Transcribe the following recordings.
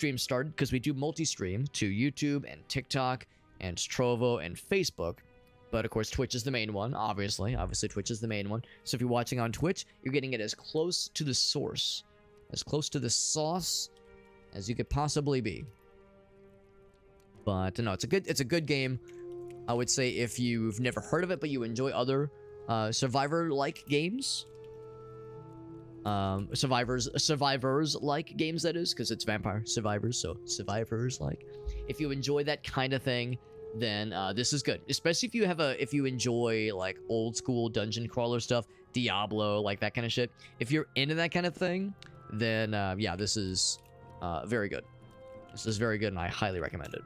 stream started because we do multi-stream to YouTube and TikTok and Trovo and Facebook. But of course, Twitch is the main one, obviously. Obviously, Twitch is the main one. So if you're watching on Twitch, you're getting it as close to the source, as close to the sauce as you could possibly be. But no, it's a good game. I would say if you've never heard of it, but you enjoy other survivor-like games. Survivors-like games, that is, because it's vampire survivors, so survivors-like. If you enjoy that kind of thing, then this is good. Especially if you enjoy like old school dungeon crawler stuff, Diablo, like that kind of shit. If you're into that kind of thing, then yeah, this is very good. This is very good, and I highly recommend it.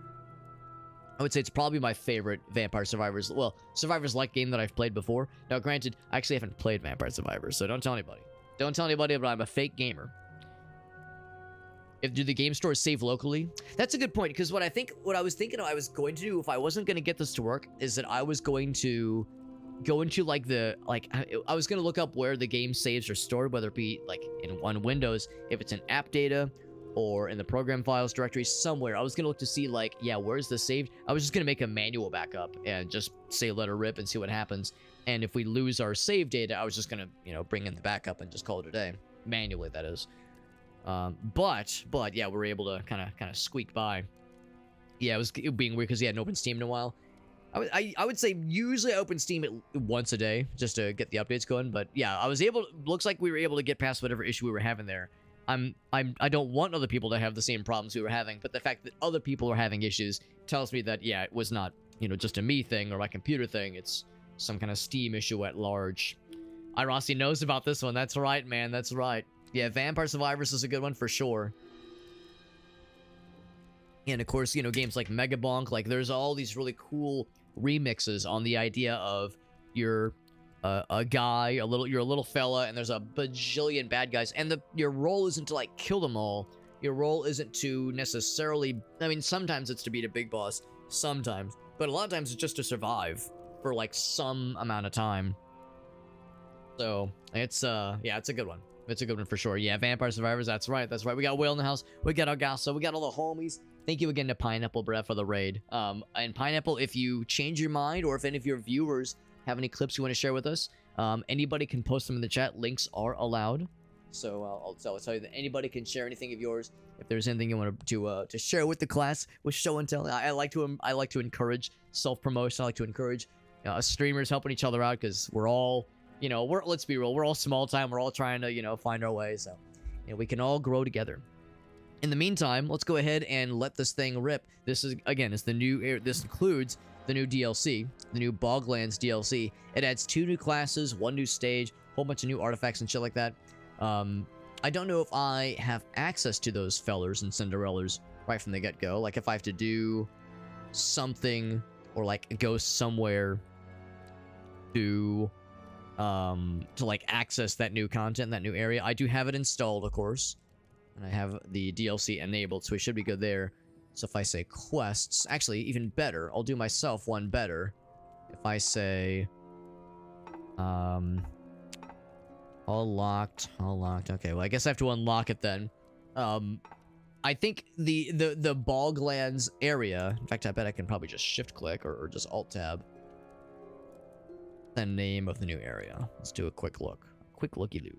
I would say it's probably my favorite Vampire Survivors, well, Survivors-like game that I've played before. Now, granted, I actually haven't played Vampire Survivors, so don't tell anybody. Don't tell anybody, but I'm a fake gamer. Do the game stores save locally? That's a good point, because what I was thinking I was going to do if I wasn't going to get this to work is that I was going to go into I was going to look up where the game saves are stored, whether it be like on Windows, if it's in app data, or in the program files directory somewhere. I was going to look to see like, yeah, where's the saved? I was just going to make a manual backup and just say let her rip and see what happens. And if we lose our save data, I was just going to, you know, bring in the backup and just call it a day. Manually, that is. But yeah, we were able to kind of squeak by. Yeah, it was being weird because he hadn't opened Steam in a while. I would say usually I open Steam once a day just to get the updates going. But yeah, looks like we were able to get past whatever issue we were having there. I don't want other people to have the same problems we were having, but the fact that other people are having issues tells me that, yeah, it was not, you know, just a me thing or my computer thing. It's some kind of Steam issue at large. Irossi knows about this one. That's right, man. That's right. Yeah, Vampire Survivors is a good one for sure. And of course, you know, games like Mega Bonk, like there's all these really cool remixes on the idea of you're a guy, you're a little fella, and there's a bajillion bad guys, and your role isn't to like kill them all. Your role isn't to necessarily, I mean, sometimes it's to beat a big boss, sometimes, but a lot of times it's just to survive for like some amount of time. So it's yeah, it's a good one. It's a good one for sure. Yeah, Vampire Survivors, that's right, that's right. We got Will in the house, we got Augusto, we got all the homies. Thank you again to Pineapple Breath for the raid. And Pineapple, if you change your mind, or if any of your viewers have any clips you want to share with us, anybody can post them in the chat. Links are allowed. So I'll tell you that anybody can share anything of yours. If there's anything you want to share with the class, with show and tell. I like to encourage self-promotion. I like to encourage streamers helping each other out, because we're all, you know, let's be real, we're all small time. We're all trying to, you know, find our way. So, you know, we can all grow together. In the meantime, let's go ahead and let this thing rip. This is, again, it's the new, this includes the new DLC, the new Boglands DLC. It adds 2 new classes, 1 new stage, a whole bunch of new artifacts and shit like that. I don't know if I have access to those fellers and Cinderellas right from the get-go. Like, if I have to do something, or like go somewhere to like access that new content, that new area. I do have it installed, of course. And I have the DLC enabled, so we should be good there. So if I say quests, actually, even better, I'll do myself one better. If I say, all locked. Okay, well, I guess I have to unlock it then. I think the Boglands area, in fact, I bet I can probably just shift click or just alt tab the name of the new area. Let's do a quick look. Quick looky-loo.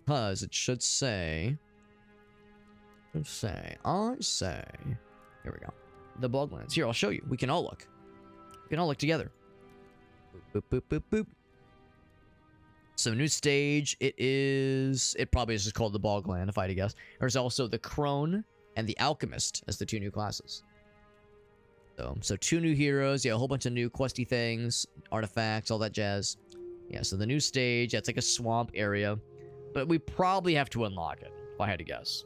Because it should say... I say... Here we go. The Boglands. Here, I'll show you. We can all look. We can all look together. Boop, boop, boop, boop, boop. So, new stage. It probably is just called the Bogland, if I had to guess. There's also the Crone and the Alchemist as the 2 new classes. So 2 new heroes. Yeah, a whole bunch of new questy things, artifacts, all that jazz. Yeah, so the new stage. Yeah, it's like a swamp area. But we probably have to unlock it, if I had to guess.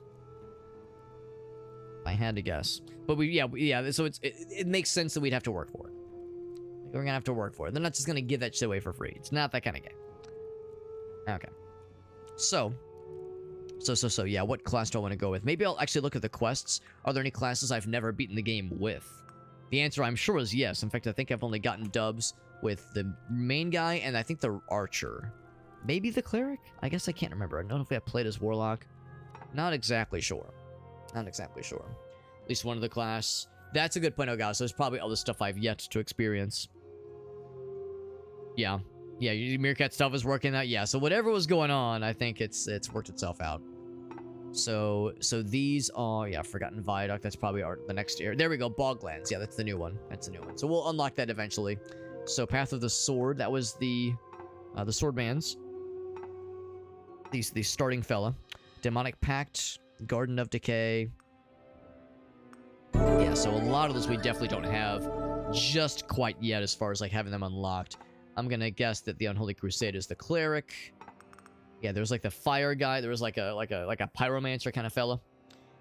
But yeah, so it makes sense that we'd have to work for it. Like, we're gonna have to work for it. They're not just gonna give that shit away for free. It's not that kind of game. Okay. So, yeah, what class do I want to go with? Maybe I'll actually look at the quests. Are there any classes I've never beaten the game with? The answer, I'm sure, is yes. In fact, I think I've only gotten dubs with the main guy and I think the archer. Maybe the cleric? I guess I can't remember. I don't know if I played as warlock. Not exactly sure. Not exactly sure. At least one of the class. That's a good point, guys. So there's probably all the stuff I've yet to experience. Yeah. Yeah, Meerkat stuff is working out. Yeah, so whatever was going on, I think it's worked itself out. So these are, yeah, Forgotten Viaduct. That's probably the next area. There we go, Boglands. Yeah, that's the new one. That's the new one. So we'll unlock that eventually. So Path of the Sword, that was the Swordman's. The starting fella. Demonic Pact, Garden of Decay. Yeah, so a lot of those we definitely don't have just quite yet as far as like having them unlocked. I'm gonna guess that the Unholy Crusade is the cleric. Yeah, there's like the fire guy. There was like a pyromancer kind of fella.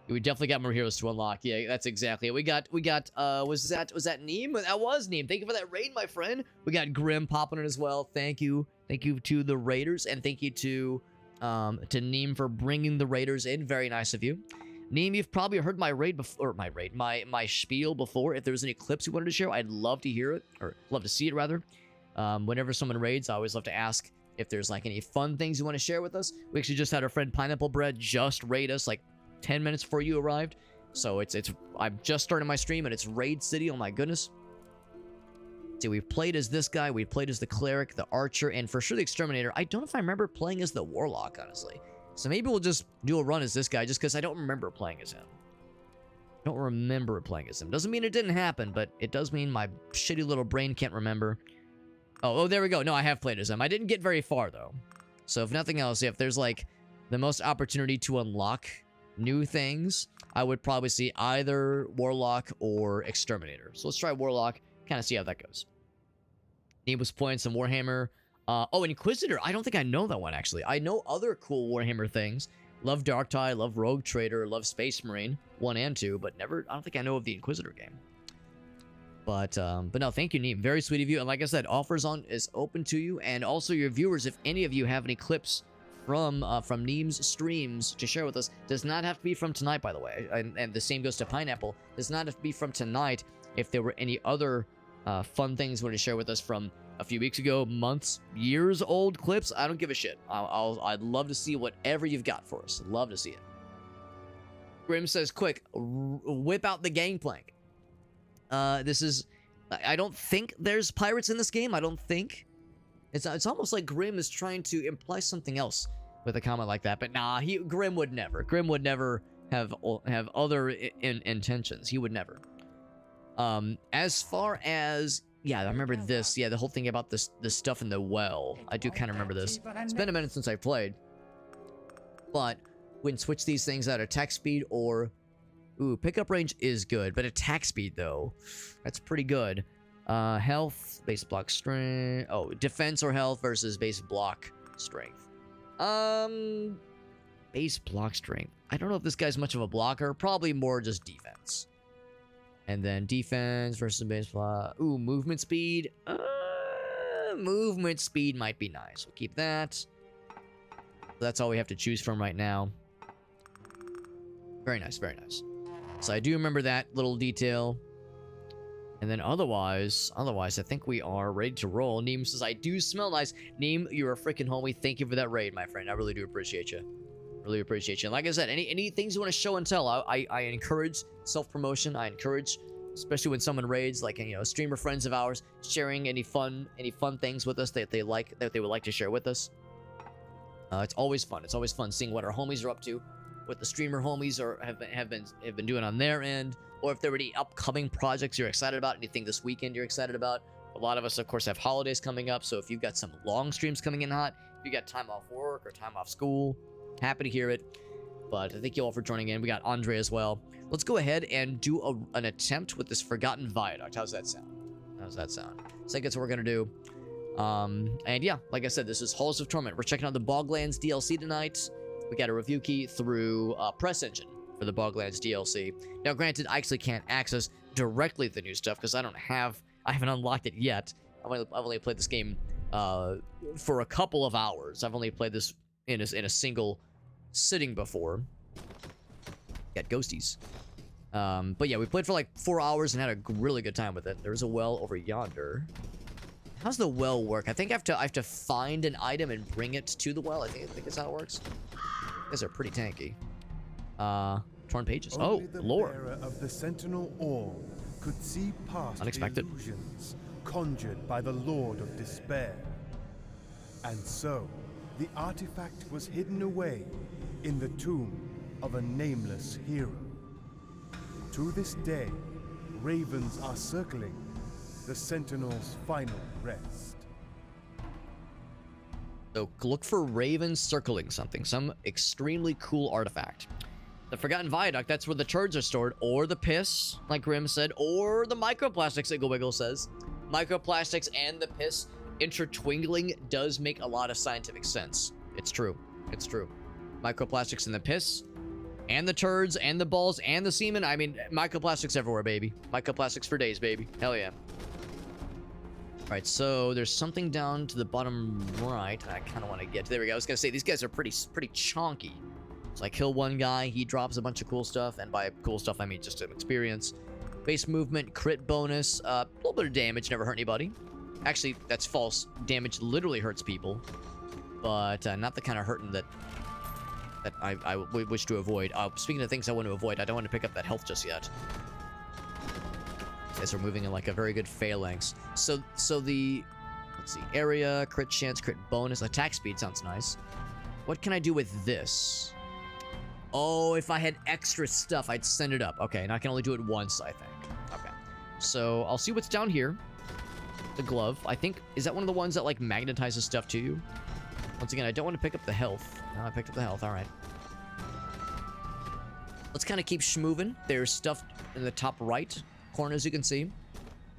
We definitely got more heroes to unlock. Yeah, that's exactly it. We got was that Neem? That was Neem. Thank you for that raid, my friend. We got Grim popping in as well. Thank you to the raiders, and thank you to Neem for bringing the raiders in. Very nice of you. Neem, you've probably heard my raid before, or my spiel before. If there was any clips you wanted to share, I'd love to hear it, or love to see it rather. Whenever someone raids, I always love to ask if there's like any fun things you want to share with us. We actually just had our friend Pineapple Bread just raid us like 10 minutes before you arrived. So I'm just starting my stream and it's Raid City. Oh my goodness. See, we've played as this guy, we've played as the cleric, the archer, and for sure the exterminator. I don't know if I remember playing as the warlock, honestly. So maybe we'll just do a run as this guy just because I don't remember playing as him. Don't remember playing as him. Doesn't mean it didn't happen, but it does mean my shitty little brain can't remember. Oh, there we go. No, I have played as him. I didn't get very far, though. So if nothing else, if there's, like, the most opportunity to unlock new things, I would probably see either Warlock or Exterminator. So let's try Warlock, kind of see how that goes. He was playing some Warhammer. Oh, Inquisitor. I don't think I know that one, actually. I know other cool Warhammer things. Love Darktide, love Rogue Trader, love Space Marine 1 and 2, but never, I don't think I know of the Inquisitor game. But no, thank you, Neem. Very sweet of you. And like I said, offers is open to you, and also your viewers. If any of you have any clips from Neem's streams to share with us, does not have to be from tonight, by the way. And the same goes to Pineapple. Does not have to be from tonight. If there were any other fun things you want to share with us from a few weeks ago, months, years old clips, I don't give a shit. I'd love to see whatever you've got for us. Love to see it. Grim says, quick, whip out the gangplank. This is, I don't think there's pirates in this game. I don't think. It's almost like Grim is trying to imply something else with a comment like that. But nah, Grim would never. Grim would never have other intentions. He would never. As far as, yeah, I remember this. Yeah, the whole thing about this stuff in the well. I do kind of remember this. It's been a minute since I played. But when switch these things out, attack speed or... Ooh, pickup range is good, but attack speed, though, that's pretty good. Health, base block strength. Oh, defense or health versus base block strength. Base block strength. I don't know if this guy's much of a blocker. Probably more just defense. And then defense versus base block. Ooh, movement speed. Movement speed might be nice. We'll keep that. That's all we have to choose from right now. Very nice, very nice. So I do remember that little detail. And then otherwise, I think we are ready to roll. Neem says, I do smell nice. Neem, you're a freaking homie. Thank you for that raid, my friend. I really do appreciate you. Really appreciate you. And like I said, any things you want to show and tell, I encourage self-promotion. I encourage, especially when someone raids, like, you know, streamer friends of ours, sharing any fun things with us that they would like to share with us. It's always fun. It's always fun seeing what our homies are up to, what the streamer homies have been doing on their end, or if there were any upcoming projects you're excited about, anything this weekend you're excited about. A lot of us, of course, have holidays coming up, so if you've got some long streams coming in hot, if you got time off work or time off school, happy to hear it. But thank you all for joining in. We got Andre as well. Let's go ahead and do an attempt with this Forgotten Viaduct. How's that sound? How's that sound? So I think that's what we're gonna do. And yeah, like I said, this is Halls of Torment. We're checking out the Boglands DLC tonight. We got a review key through Press Engine for the Boglands DLC. Now, granted, I actually can't access directly the new stuff because I haven't unlocked it yet. I've only played this game for a couple of hours. I've only played this in a single sitting before. Got ghosties. But yeah, we played for like 4 hours and had a really good time with it. There's a well over yonder. How's the well work? I think I have to find an item and bring it to the well. I think that's how it works. These are pretty tanky. torn pages. Only Oh, the lore. bearer of the Sentinel Orb could see past Unexpected. the illusions conjured by the Lord of Despair. And so, the artifact was hidden away in the tomb of a nameless hero. To this day, ravens are circling the Sentinel's final rest. So look for ravens circling something, some extremely cool artifact. The Forgotten Viaduct, that's where the turds are stored, or the piss, like Grim said, or the microplastics, Iggle Wiggle says. Microplastics and the piss intertwingling does make a lot of scientific sense. It's true. It's true. Microplastics in the piss, and the turds, and the balls, and the semen. I mean, microplastics everywhere, baby. Microplastics for days, baby. Hell yeah. Alright, so there's something down to the bottom right. I kind of want to get... There we go. I was going to say, these guys are pretty chonky. So I kill one guy, he drops a bunch of cool stuff, and by cool stuff, I mean just an experience. Base movement, crit bonus, a little bit of damage, never hurt anybody. Actually, that's false. Damage literally hurts people, but not the kind of hurting that I wish to avoid. Speaking of things I want to avoid, I don't want to pick up that health just yet. As we're moving in like a very good phalanx. So the, let's see, area, crit chance, crit bonus, attack speed sounds nice. What can I do with this? Oh, if I had extra stuff, I'd send it up. Okay, and I can only do it once, I think. Okay, so I'll see what's down here. The glove, I think, is that one of the ones that like magnetizes stuff to you? Once again, I don't want to pick up the health. No, I picked up the health, all right. Let's kind of keep schmoving. There's stuff in the top right corner, as you can see.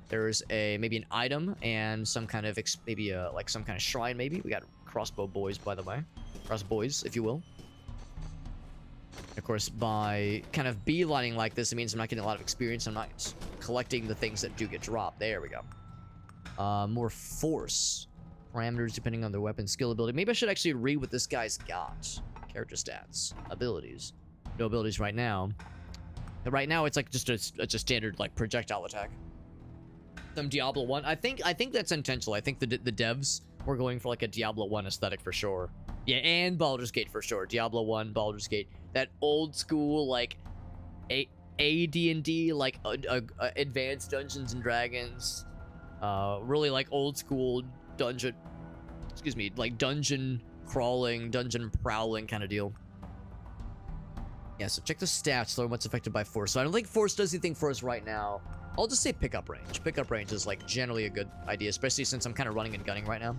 There's maybe an item and some kind of like some kind of shrine. Maybe we got crossbow boys, by the way, crossboys, if you will. And of course, by kind of beelining like this, it means I'm not getting a lot of experience. I'm not collecting the things that do get dropped. There we go. More force parameters depending on their weapon skill ability. Maybe I should actually read what this guy's got. Character stats, abilities. No abilities right now. Right now, it's like just a standard like projectile attack. Some Diablo 1. I think that's intentional. I think the devs were going for like a Diablo 1 aesthetic for sure. Yeah, and Baldur's Gate for sure. Diablo 1, Baldur's Gate. That old school like AD&D like advanced Dungeons and Dragons. Really like old school dungeon. Excuse me, like dungeon crawling, dungeon prowling kind of deal. Yeah, so check the stats, learn what's affected by force. So I don't think force does anything for us right now. I'll just say pickup range. Pickup range is like generally a good idea, especially since I'm kind of running and gunning right now.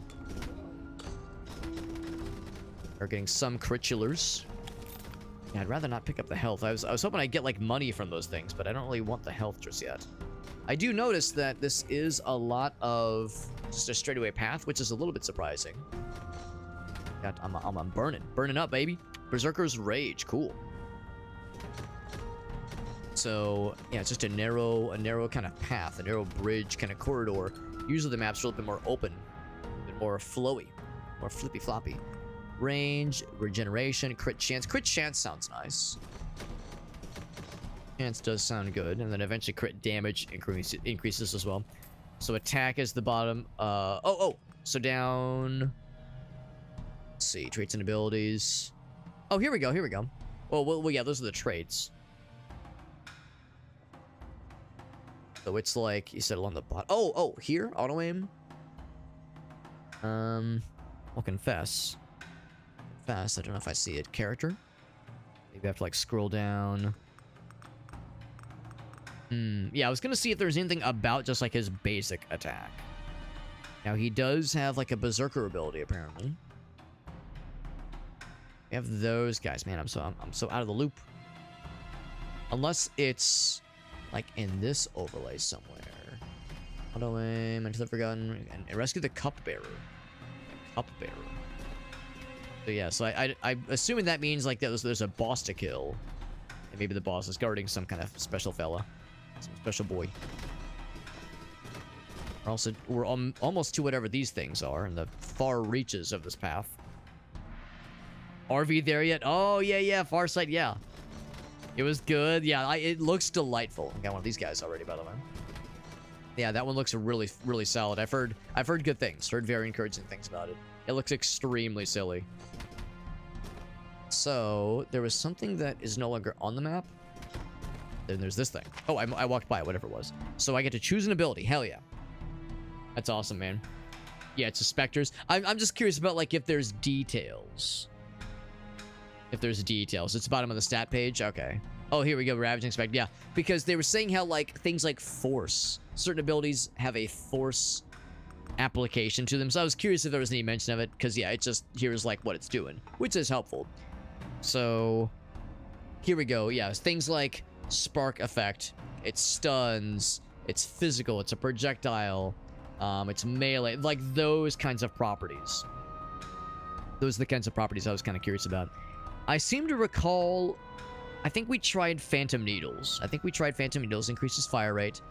We're getting some critulars. Yeah, I'd rather not pick up the health. I was hoping I'd get like money from those things, but I don't really want the health just yet. I do notice that this is a lot of just a straightaway path, which is a little bit surprising. I'm burning up, baby. Berserker's Rage, cool. So yeah, it's just a narrow kind of path, a narrow bridge kind of corridor. Usually the map's a little bit more open, a bit more flowy, more flippy floppy. Range, regeneration, crit chance. Crit chance sounds nice. Chance does sound good, and then eventually crit damage increases as well. So attack is the bottom. So down. Let's see, traits and abilities. Oh, here we go. Well, yeah, those are the traits. So it's like you said along the bottom. Oh, here, auto aim. I'll confess. I don't know if I see it. Character. Maybe I have to like scroll down. Yeah, I was gonna see if there's anything about just like his basic attack. Now he does have like a berserker ability apparently. We have those guys, man. I'm so out of the loop. Unless it's like in this overlay somewhere. Auto aim, into the forgotten, and rescue the cupbearer. Cupbearer. So yeah, so I'm assuming that means like there's a boss to kill. And maybe the boss is guarding some kind of special fella. Some special boy. We're almost to whatever these things are in the far reaches of this path. RV there yet? Oh, yeah, Farsight, yeah. It was good. Yeah, it looks delightful. I got one of these guys already, by the way. Yeah, that one looks really, really solid. I've heard good things. Heard very encouraging things about it. It looks extremely silly. So, there was something that is no longer on the map. Then there's this thing. Oh, I walked by it, whatever it was. So I get to choose an ability. Hell yeah. That's awesome, man. Yeah, it's the specters. I'm just curious about, like, if there's details. If there's details. It's the bottom of the stat page. Okay. Oh, here we go. Ravaging Spectre. Yeah, because they were saying how, like, things like Force. Certain abilities have a Force application to them. So I was curious if there was any mention of it. Because, yeah, it just, here's, like, what it's doing. Which is helpful. So, here we go. Yeah, things like Spark Effect. It stuns. It's physical. It's a projectile. It's melee. Like, those kinds of properties. Those are the kinds of properties I was kind of curious about. I seem to recall... I think we tried Phantom Needles. Increases fire rate.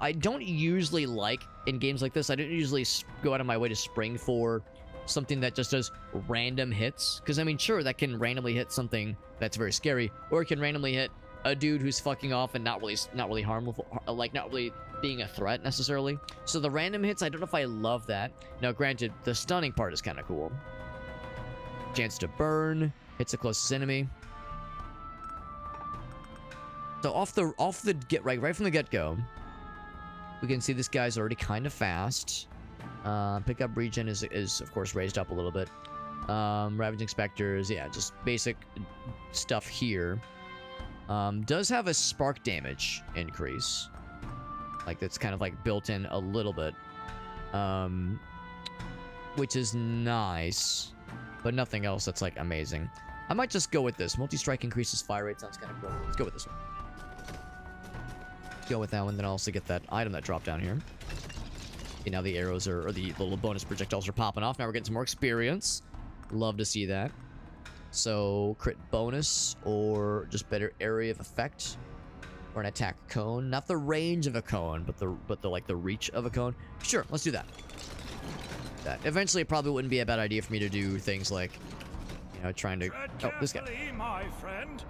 I don't usually like, in games like this, I don't usually go out of my way to spring for something that just does random hits. Because, I mean, sure, that can randomly hit something that's very scary. Or it can randomly hit a dude who's fucking off and not really harmful, like, not really being a threat, necessarily. So the random hits, I don't know if I love that. Now, granted, the stunning part is kind of cool. Chance to burn. Hits the closest enemy. So right from the get-go, we can see this guy's already kind of fast. Pickup regen is of course raised up a little bit. Ravaging Spectres, yeah, just basic stuff here. Does have a spark damage increase. Like, that's kind of like built in a little bit. Which is nice. But nothing else that's, like, amazing. I might just go with this. Multi-strike increases fire rate. Sounds kind of cool. Let's go with this one. Go with that one. Then I'll also get that item that dropped down here. Okay, now the arrows or the little bonus projectiles are popping off. Now we're getting some more experience. Love to see that. So, crit bonus or just better area of effect. Or an attack cone. Not the range of a cone, but the reach of a cone. Sure, let's do that. Eventually, it probably wouldn't be a bad idea for me to do things like, you know, trying to... Oh, this guy. My friend.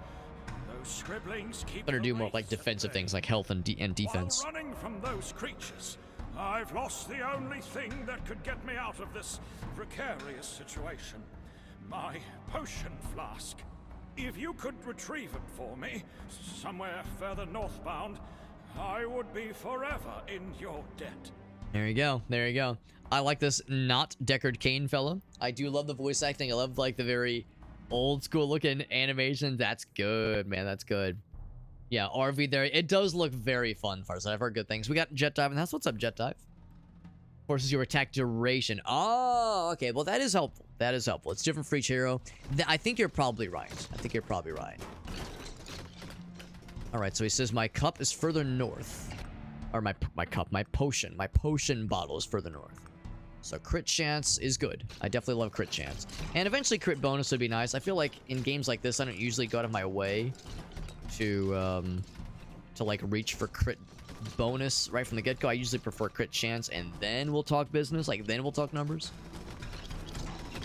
Those scribblings keep better do more like defensive things like health and defense. While running from those creatures, I've lost the only thing that could get me out of this precarious situation. My potion flask. If you could retrieve it for me, somewhere further northbound, I would be forever in your debt. There you go. There you go. I like this not Deckard Cain fella. I do love the voice acting. I love, like, the very old school looking animation. That's good, man. That's good. Yeah, RV there. It does look very fun, Farsight. I've heard good things. We got Jet Dive, and that's what's up, Jet Dive. Forces your attack duration. Oh, okay. Well, that is helpful. That is helpful. It's different for each hero. I think you're probably right. All right, so he says my cup is further north. Or my potion bottle is further north. So crit chance is good. I definitely love crit chance. And eventually crit bonus would be nice. I feel like in games like this, I don't usually go out of my way to like reach for crit bonus right from the get-go. I usually prefer crit chance, and then we'll talk business. Like, then we'll talk numbers.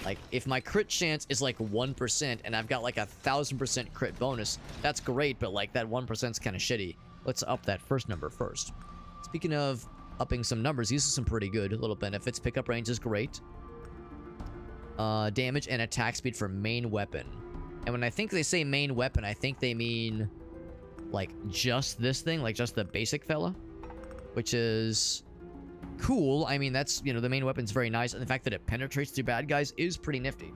Like, if my crit chance is like 1% and I've got like 1,000% crit bonus, that's great, but like that 1% is kind of shitty. Let's up that first number first. Speaking of upping some numbers, these are some pretty good little benefits. Pickup range is great. Damage and attack speed for main weapon. And when I think they say main weapon, I think they mean like just this thing, like just the basic fella, which is cool. I mean, that's, you know, the main weapon's very nice, and the fact that it penetrates through bad guys is pretty nifty.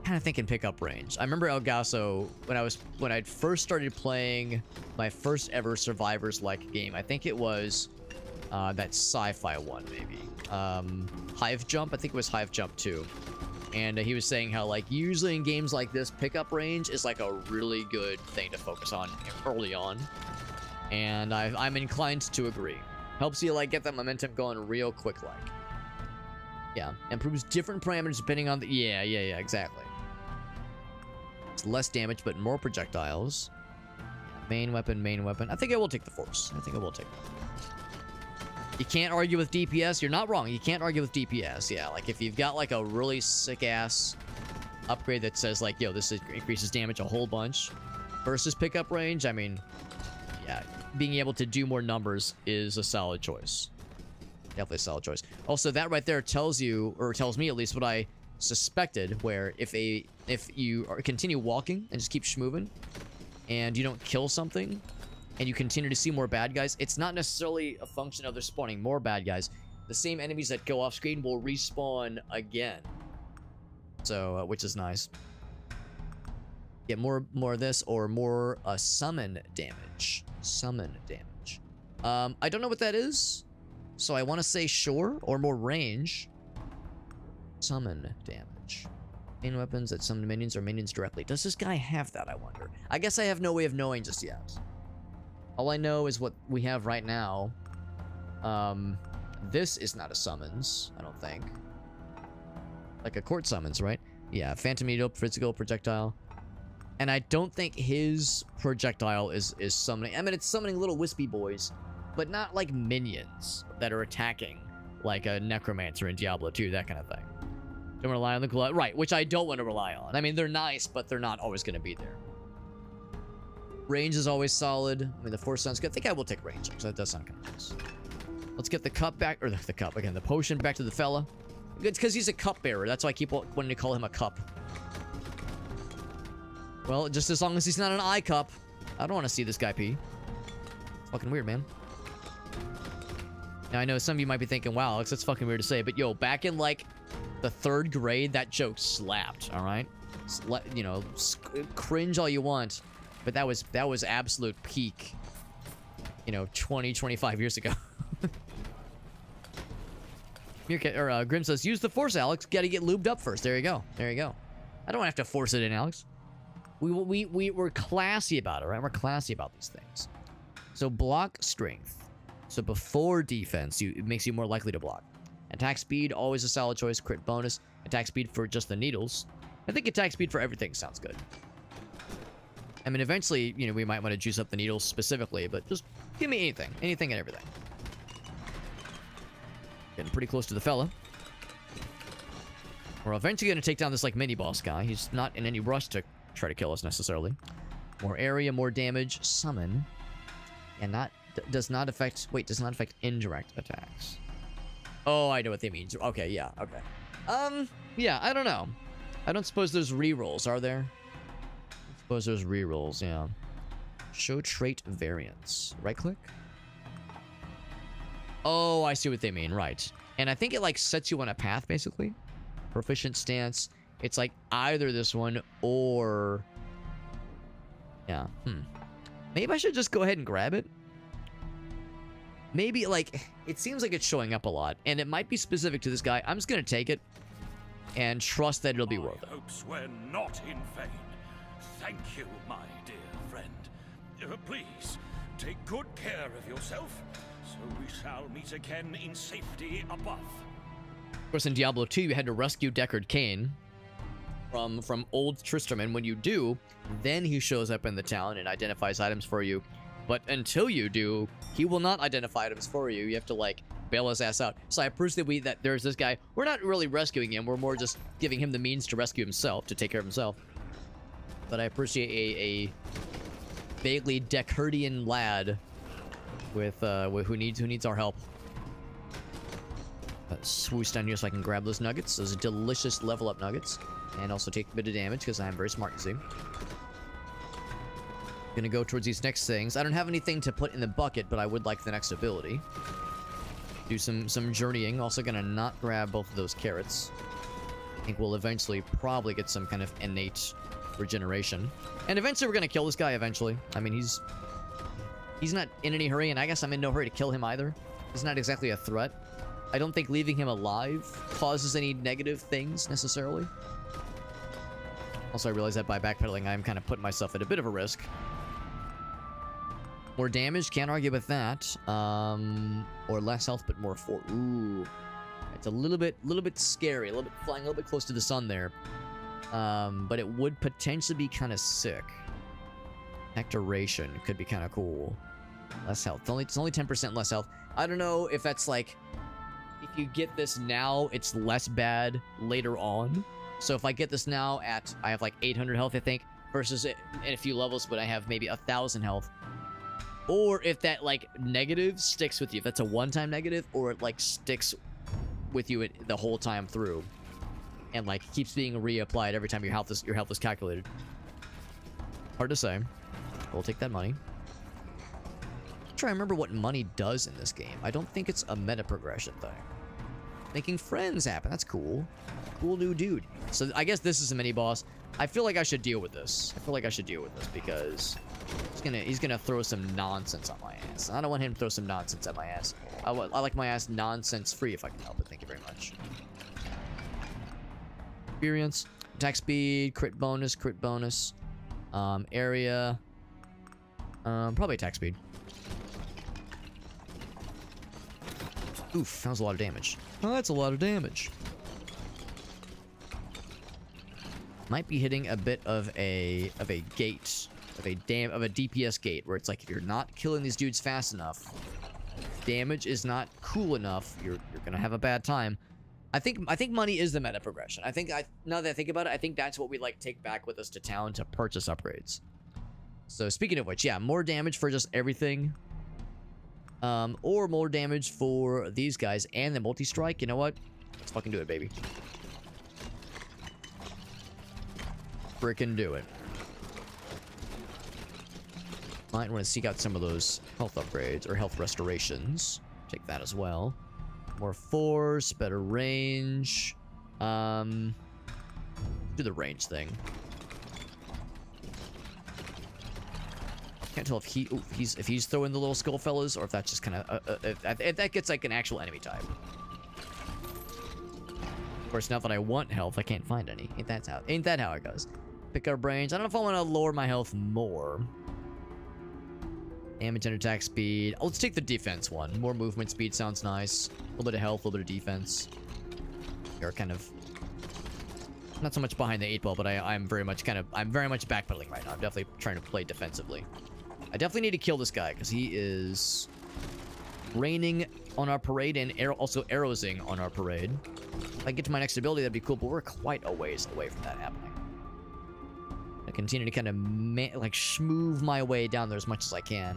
Kind of thinking pickup range. I remember El Gaso when I first started playing my first ever Survivors-like game. I think it was that sci-fi one, maybe. Hive Jump. I think it was Hive Jump 2. And he was saying how, like, usually in games like this, pickup range is like a really good thing to focus on early on. And I'm inclined to agree. Helps you, like, get that momentum going real quick, like. Yeah. Improves different parameters depending on the... Yeah, exactly. It's less damage, but more projectiles. Main weapon. I think I will take the Force. You can't argue with DPS. You're not wrong. You can't argue with DPS. Yeah, like, if you've got, like, a really sick-ass upgrade that says, like, yo, this increases damage a whole bunch versus pickup range, I mean, yeah, being able to do more numbers is a solid choice. Definitely a solid choice. Also, that right there tells you, or tells me at least, what I... suspected, where if you continue walking and just keep schmoving, and you don't kill something, and you continue to see more bad guys, it's not necessarily a function of there spawning more bad guys. The same enemies that go off screen will respawn again. So, which is nice. Get more of this, or more summon damage. Summon damage. I don't know what that is, so I want to say sure, or more range. Summon damage. Main weapons that summon minions or minions directly. Does this guy have that, I wonder? I guess I have no way of knowing just yet. All I know is what we have right now. This is not a summons, I don't think. Like a court summons, right? Yeah, phantom needle, physical projectile. And I don't think his projectile is summoning. I mean, it's summoning little wispy boys, but not like minions that are attacking, like a necromancer in Diablo 2, that kind of thing. Don't rely on the glove, right? Which I don't want to rely on. I mean, they're nice, but they're not always going to be there. Range is always solid. I mean, the force sounds good. I think I will take range, because that does sound kind of nice. Let's get the cup back, or the cup again, the potion back to the fella. It's because he's a cup bearer. That's why I keep wanting to call him a cup. Well, just as long as he's not an eye cup. I don't want to see this guy pee. It's fucking weird, man. Now, I know some of you might be thinking, wow, Alex, that's fucking weird to say. But, yo, back in, like, the 3rd grade, that joke slapped, all right? You know, cringe all you want. But that was absolute peak, you know, 20, 25 years ago. Grim says, use the force, Alex. Gotta get lubed up first. There you go. There you go. I don't have to force it in, Alex. We're classy about it, right? We're classy about these things. So block strength. So before defense, it makes you more likely to block. Attack speed, always a solid choice. Crit bonus. Attack speed for just the needles. I think attack speed for everything sounds good. I mean, eventually, you know, we might want to juice up the needles specifically, but just give me anything. Anything and everything. Getting pretty close to the fella. We're eventually going to take down this, like, mini-boss guy. He's not in any rush to try to kill us, necessarily. More area, more damage. Summon. And does not affect indirect attacks. Oh, I know what they mean. Okay, yeah, okay. Yeah, I don't know. I don't suppose there's rerolls, are there? I suppose there's rerolls, yeah. Show trait variants. Right-click? Oh, I see what they mean, right. And I think it, like, sets you on a path, basically. Proficient stance. It's, like, either this one or... Yeah, Maybe I should just go ahead and grab it. Maybe, like, it seems like it's showing up a lot, and it might be specific to this guy. I'm just gonna take it and trust that it'll be worth it. My hopes were not in vain. Thank you, my dear friend. Please, take good care of yourself, so we shall meet again in safety above. Of course, in Diablo 2, you had to rescue Deckard Cain from old Tristram, and when you do, then he shows up in the town and identifies items for you. But until you do, he will not identify items for you. You have to, like, bail his ass out. So I appreciate that there's this guy. We're not really rescuing him. We're more just giving him the means to rescue himself, to take care of himself. But I appreciate a vaguely Deckardian lad with who needs our help. Let's swoosh down here so I can grab those nuggets. Those delicious level up nuggets. And also take a bit of damage because I'm very smart, you see. Gonna go towards these next things. I don't have anything to put in the bucket, but I would like the next ability. Do some journeying. Also gonna not grab both of those carrots. I think we'll eventually probably get some kind of innate regeneration. And eventually we're gonna kill this guy eventually. I mean, he's not in any hurry, and I guess I'm in no hurry to kill him either. He's not exactly a threat. I don't think leaving him alive causes any negative things, necessarily. Also, I realize that by backpedaling, I'm kind of putting myself at a bit of a risk. More damage, can't argue with that. Or less health, but more for. Ooh, it's a little bit scary. Flying a little bit close to the sun there. But it would potentially be kind of sick. Hectoration could be kind of cool. Less health. It's only 10% less health. I don't know if that's like, if you get this now, it's less bad later on. So if I get this now I have like 800 health, I think, versus in a few levels, but I have maybe 1,000 health. Or if that, like, negative sticks with you. If that's a one-time negative, or it, like, sticks with you the whole time through. And, like, keeps being reapplied every time your health is calculated. Hard to say. We'll take that money. I'm trying to remember what money does in this game. I don't think it's a meta progression thing. Making friends happen. That's cool. Cool new dude. So I guess this is a mini boss. I feel like I should deal with this. I feel like I should deal with this because he's gonna throw some nonsense on my ass. I don't want him to throw some nonsense at my ass. I like my ass nonsense free if I can help it. Thank you very much. Experience, attack speed, crit bonus, area, probably attack speed. Oof, that was a lot of damage. Oh, that's a lot of damage. Might be hitting a bit of a gate, of a DPS gate, where it's like if you're not killing these dudes fast enough, damage is not cool enough, you're gonna have a bad time. I think money is the meta progression. Now that I think about it, I think that's what we like take back with us to town to purchase upgrades. So speaking of which, yeah, more damage for just everything. Or more damage for these guys and the multi-strike. You know what? Let's fucking do it, baby. Frickin' do it. Might want to seek out some of those health upgrades or health restorations. Take that as well. More force, better range. Do the range thing. Can't tell if he's throwing the little skull fellas or if that's just kind of if that gets like an actual enemy type. Of course, now that I want health, I can't find any. Ain't that how it goes? Pick our brains. I don't know if I want to lower my health more. Damage and attack speed. Oh, let's take the defense one. More movement speed sounds nice. A little bit of health, a little bit of defense. You're kind of not so much behind the 8 ball, but I'm very much backpedaling right now. I'm definitely trying to play defensively. I definitely need to kill this guy because he is raining on our parade and also arrowsing on our parade. If I get to my next ability, that'd be cool, but we're quite a ways away from that happening. I continue to kind of schmoove my way down there as much as I can.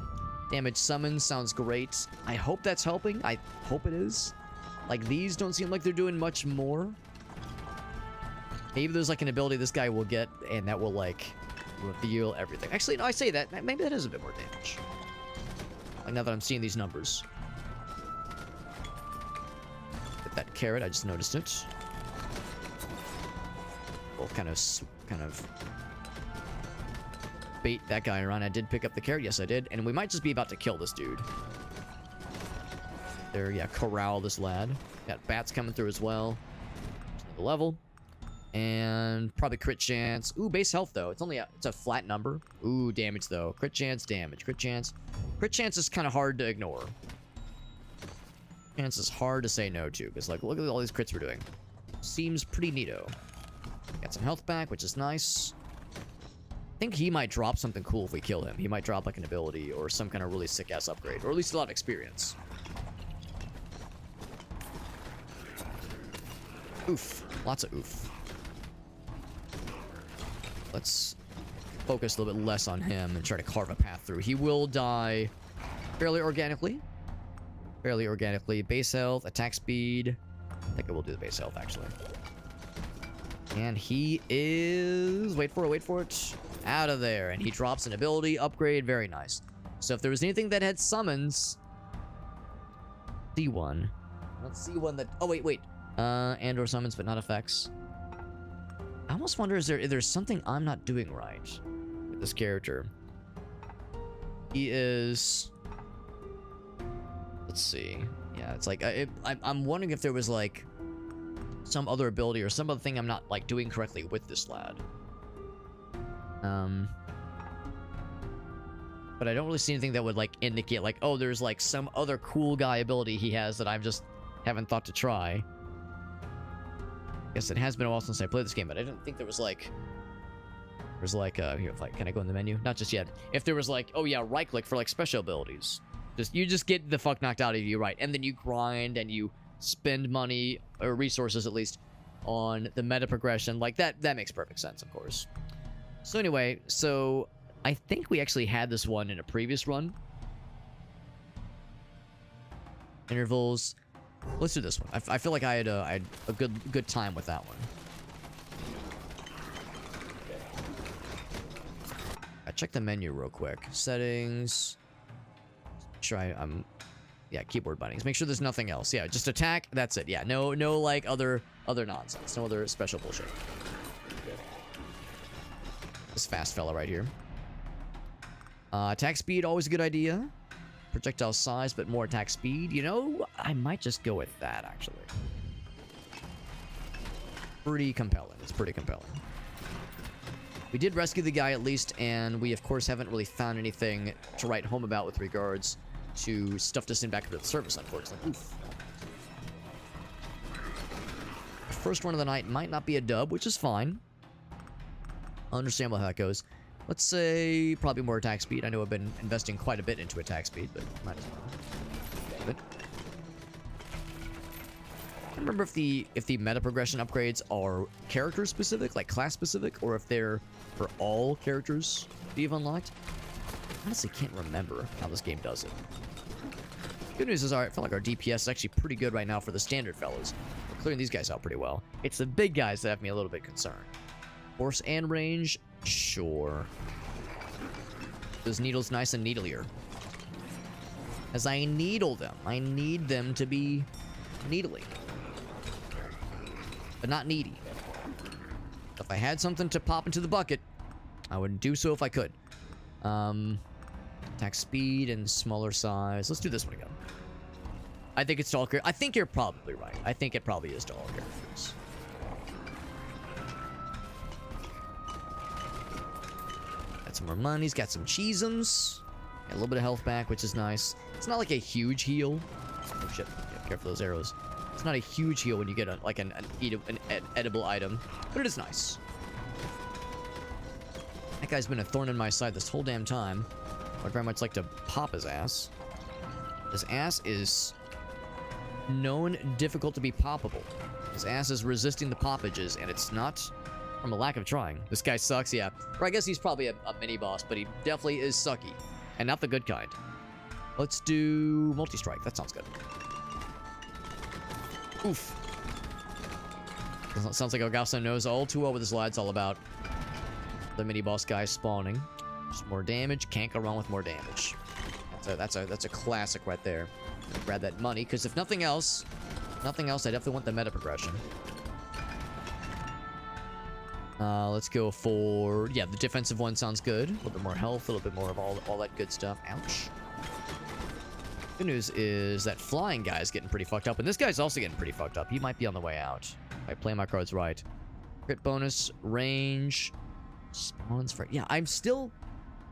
Damage summon sounds great. I hope that's helping. I hope it is. Like, these don't seem like they're doing much more. Maybe there's like an ability this guy will get, and that will like reveal everything. Actually, no, I say that. Maybe that is a bit more damage. Like, now that I'm seeing these numbers. Get that carrot, I just noticed it. We'll kind of bait that guy around. I did pick up the carrot. Yes, I did. And we might just be about to kill this dude. There, yeah, corral this lad. Got bats coming through as well. Another level. And probably crit chance. Ooh, base health, though. It's a flat number. Ooh, damage, though. Crit chance, damage. Crit chance. Crit chance is kind of hard to ignore. Chance is hard to say no to. Because, like, look at all these crits we're doing. Seems pretty neato. Got some health back, which is nice. I think he might drop something cool if we kill him. He might drop, like, an ability or some kind of really sick-ass upgrade. Or at least a lot of experience. Oof. Lots of oof. Let's focus a little bit less on him and try to carve a path through. He will die fairly organically. Fairly organically. Base health, attack speed. I think I will do the base health, actually. And he is... Wait for it. Out of there. And he drops an ability upgrade. Very nice. So if there was anything that had summons... C1. Let's see one that... Oh, wait. And or summons, but not effects. I almost wonder, is there's something I'm not doing right with this character? He is... Let's see. Yeah, it's like... I'm wondering if there was, like, some other ability or some other thing I'm not, like, doing correctly with this lad. But I don't really see anything that would, like, indicate, like, oh, there's, like, some other cool guy ability he has that I've just haven't thought to try. I guess it has been a while since I played this game, but I didn't think there was like... There's like, here, like, can I go in the menu? Not just yet. If there was like, oh yeah, right-click for like special abilities. You just get the fuck knocked out of you, right? And then you grind and you spend money, or resources at least, on the meta progression. Like, that makes perfect sense, of course. So anyway, I think we actually had this one in a previous run. Intervals... Let's do this one. I feel like I had a good time with that one. Got check the menu real quick. Settings. I'm yeah, keyboard bindings. Make sure there's nothing else. Yeah, just attack. That's it. Yeah, no like other nonsense. No other special bullshit. Good. This fast fella right here. Attack speed, always a good idea. Projectile size, but more attack speed. You know, I might just go with that, actually. Pretty compelling. It's pretty compelling. We did rescue the guy at least, and we, of course, haven't really found anything to write home about with regards to stuff to send back into the service, unfortunately. Oof. First run of the night might not be a dub, which is fine. Understandable how that goes. Let's say probably more attack speed. I know I've been investing quite a bit into attack speed, but might as well. Good. I don't remember if the meta progression upgrades are character specific, like class specific, or if they're for all characters that you've unlocked. I honestly can't remember how this game does it. Good news is, I feel like our DPS is actually pretty good right now for the standard fellows. We're clearing these guys out pretty well. It's the big guys that have me a little bit concerned. Force and range, sure. Those needles nice and needlier. As I needle them, I need them to be needly. But not needy. If I had something to pop into the bucket, I would do so if I could. Attack speed and smaller size. Let's do this one again. I think it's to all characters. I think you're probably right. I think it probably is to all characters. Got some more money. He's got some cheesums. Got a little bit of health back, which is nice. It's not like a huge heal. Oh shit. Yeah, careful those arrows. It's not a huge heal when you get like an edible item, but it is nice. That guy's been a thorn in my side this whole damn time. I'd very much like to pop his ass. His ass is known difficult to be poppable. His ass is resisting the poppages, and it's not from a lack of trying. This guy sucks, yeah. Or I guess he's probably a mini-boss, but he definitely is sucky. And not the good kind. Let's do multi-strike. That sounds good. Oof. Sounds like Ogasa knows all too well what this lad's all about. The mini-boss guy spawning. Just more damage. Can't go wrong with more damage. That's a classic right there. Grab that money, because if nothing else, I definitely want the meta progression. Let's go for, yeah, the defensive one sounds good. A little bit more health, a little bit more of all that good stuff. Ouch. Good news is that flying guy is getting pretty fucked up, and this guy's also getting pretty fucked up. He might be on the way out if I play my cards right. Crit bonus, range, spawns for, yeah, I'm still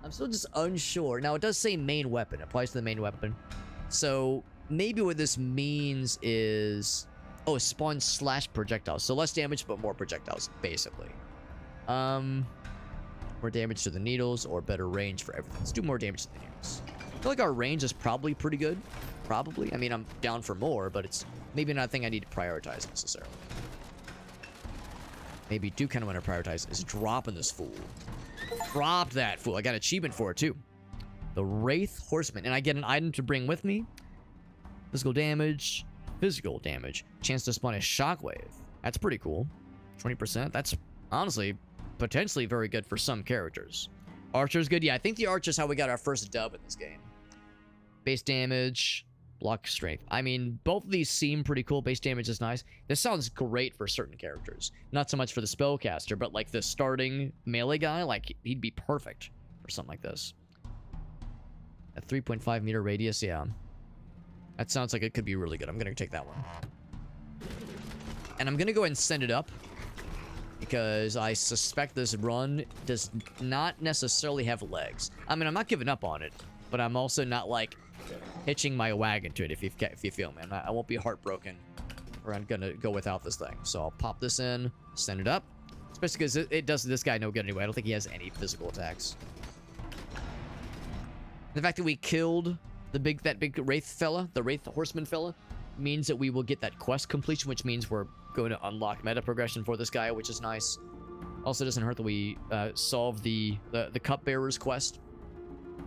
just unsure. Now, it does say main weapon. It applies to the main weapon. So, maybe what this means is... Oh, spawn slash projectiles. So, less damage, but more projectiles, basically. More damage to the needles, or better range for everything. Let's do more damage to the needles. I feel like our range is probably pretty good. Probably. I mean, I'm down for more, but it's maybe not a thing I need to prioritize, necessarily. Maybe do kind of want to prioritize is dropping this fool. Drop that fool. I got an achievement for it, too. The Wraith Horseman. And I get an item to bring with me. Physical damage. Chance to spawn a shockwave. That's pretty cool. 20%. That's honestly potentially very good for some characters. Archer's good. Yeah, I think the Archer's how we got our first dub in this game. Base damage. Block strength. I mean, both of these seem pretty cool. Base damage is nice. This sounds great for certain characters. Not so much for the spellcaster, but like the starting melee guy, like he'd be perfect for something like this. A 3.5 meter radius, yeah. That sounds like it could be really good. I'm gonna take that one. And I'm gonna go ahead and send it up, because I suspect this run does not necessarily have legs. I mean, I'm not giving up on it, but I'm also not like hitching my wagon to it, if you feel me. I won't be heartbroken, or I'm gonna go without this thing. So I'll pop this in, send it up, especially because it does this guy no good anyway. I don't think he has any physical attacks. The fact that we killed that big Wraith fella, the Wraith Horseman fella, means that we will get that quest completion, which means we're going to unlock meta progression for this guy, which is nice. Also doesn't hurt that we solve the Cupbearer's quest.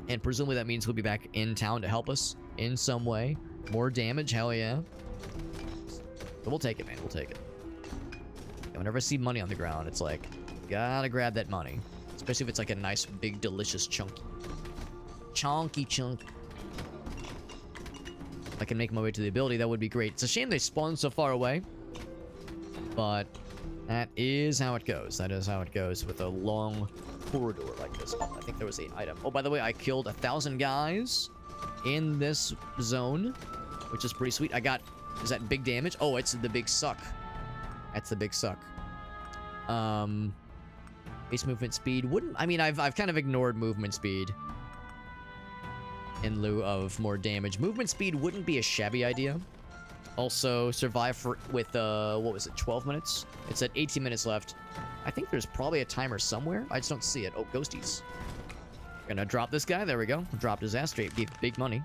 And presumably that means he'll be back in town to help us in some way. More damage, hell yeah. But we'll take it, man. We'll take it. And whenever I see money on the ground, it's like, gotta grab that money. Especially if it's like a nice, big, delicious chunky. Chunky chunk. If I can make my way to the ability, that would be great. It's a shame they spawn so far away. But that is how it goes. That is how it goes with a long corridor like this. Oh, I think there was an item. Oh, by the way, I killed 1,000 guys in this zone, which is pretty sweet. I got... Is that big damage? Oh, it's the big suck. That's the big suck. Base movement speed wouldn't... I mean, I've kind of ignored movement speed in lieu of more damage. Movement speed wouldn't be a shabby idea. Also, survive for with, what was it, 12 minutes? It's at 18 minutes left. I think there's probably a timer somewhere. I just don't see it. Oh, ghosties. Gonna drop this guy. There we go. Dropped his ass straight. Big money.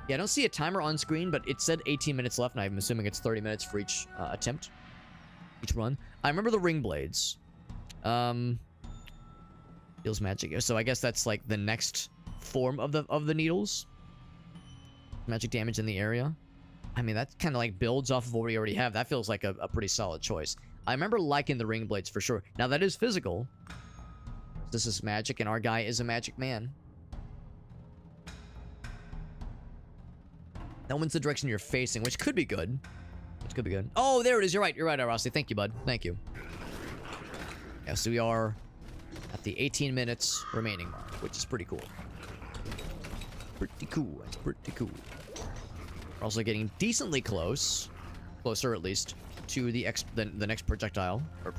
Yeah, I don't see a timer on screen, but it said 18 minutes left, and I'm assuming it's 30 minutes for each attempt. Each run. I remember the ring blades. Deals magic. So I guess that's like the next form of the needles. Magic damage in the area. I mean, that kind of like builds off of what we already have. That feels like a pretty solid choice. I remember liking the ring blades for sure. Now, that is physical. This is magic, and our guy is a magic man. That one's the direction you're facing, which could be good. Which could be good. Oh, there it is. You're right. You're right, Rossi. Thank you, bud. Thank you. Yeah, so we are at the 18 minutes remaining mark, which is pretty cool. Pretty cool. That's pretty cool. We're also getting decently close, closer at least, to the next projectile, or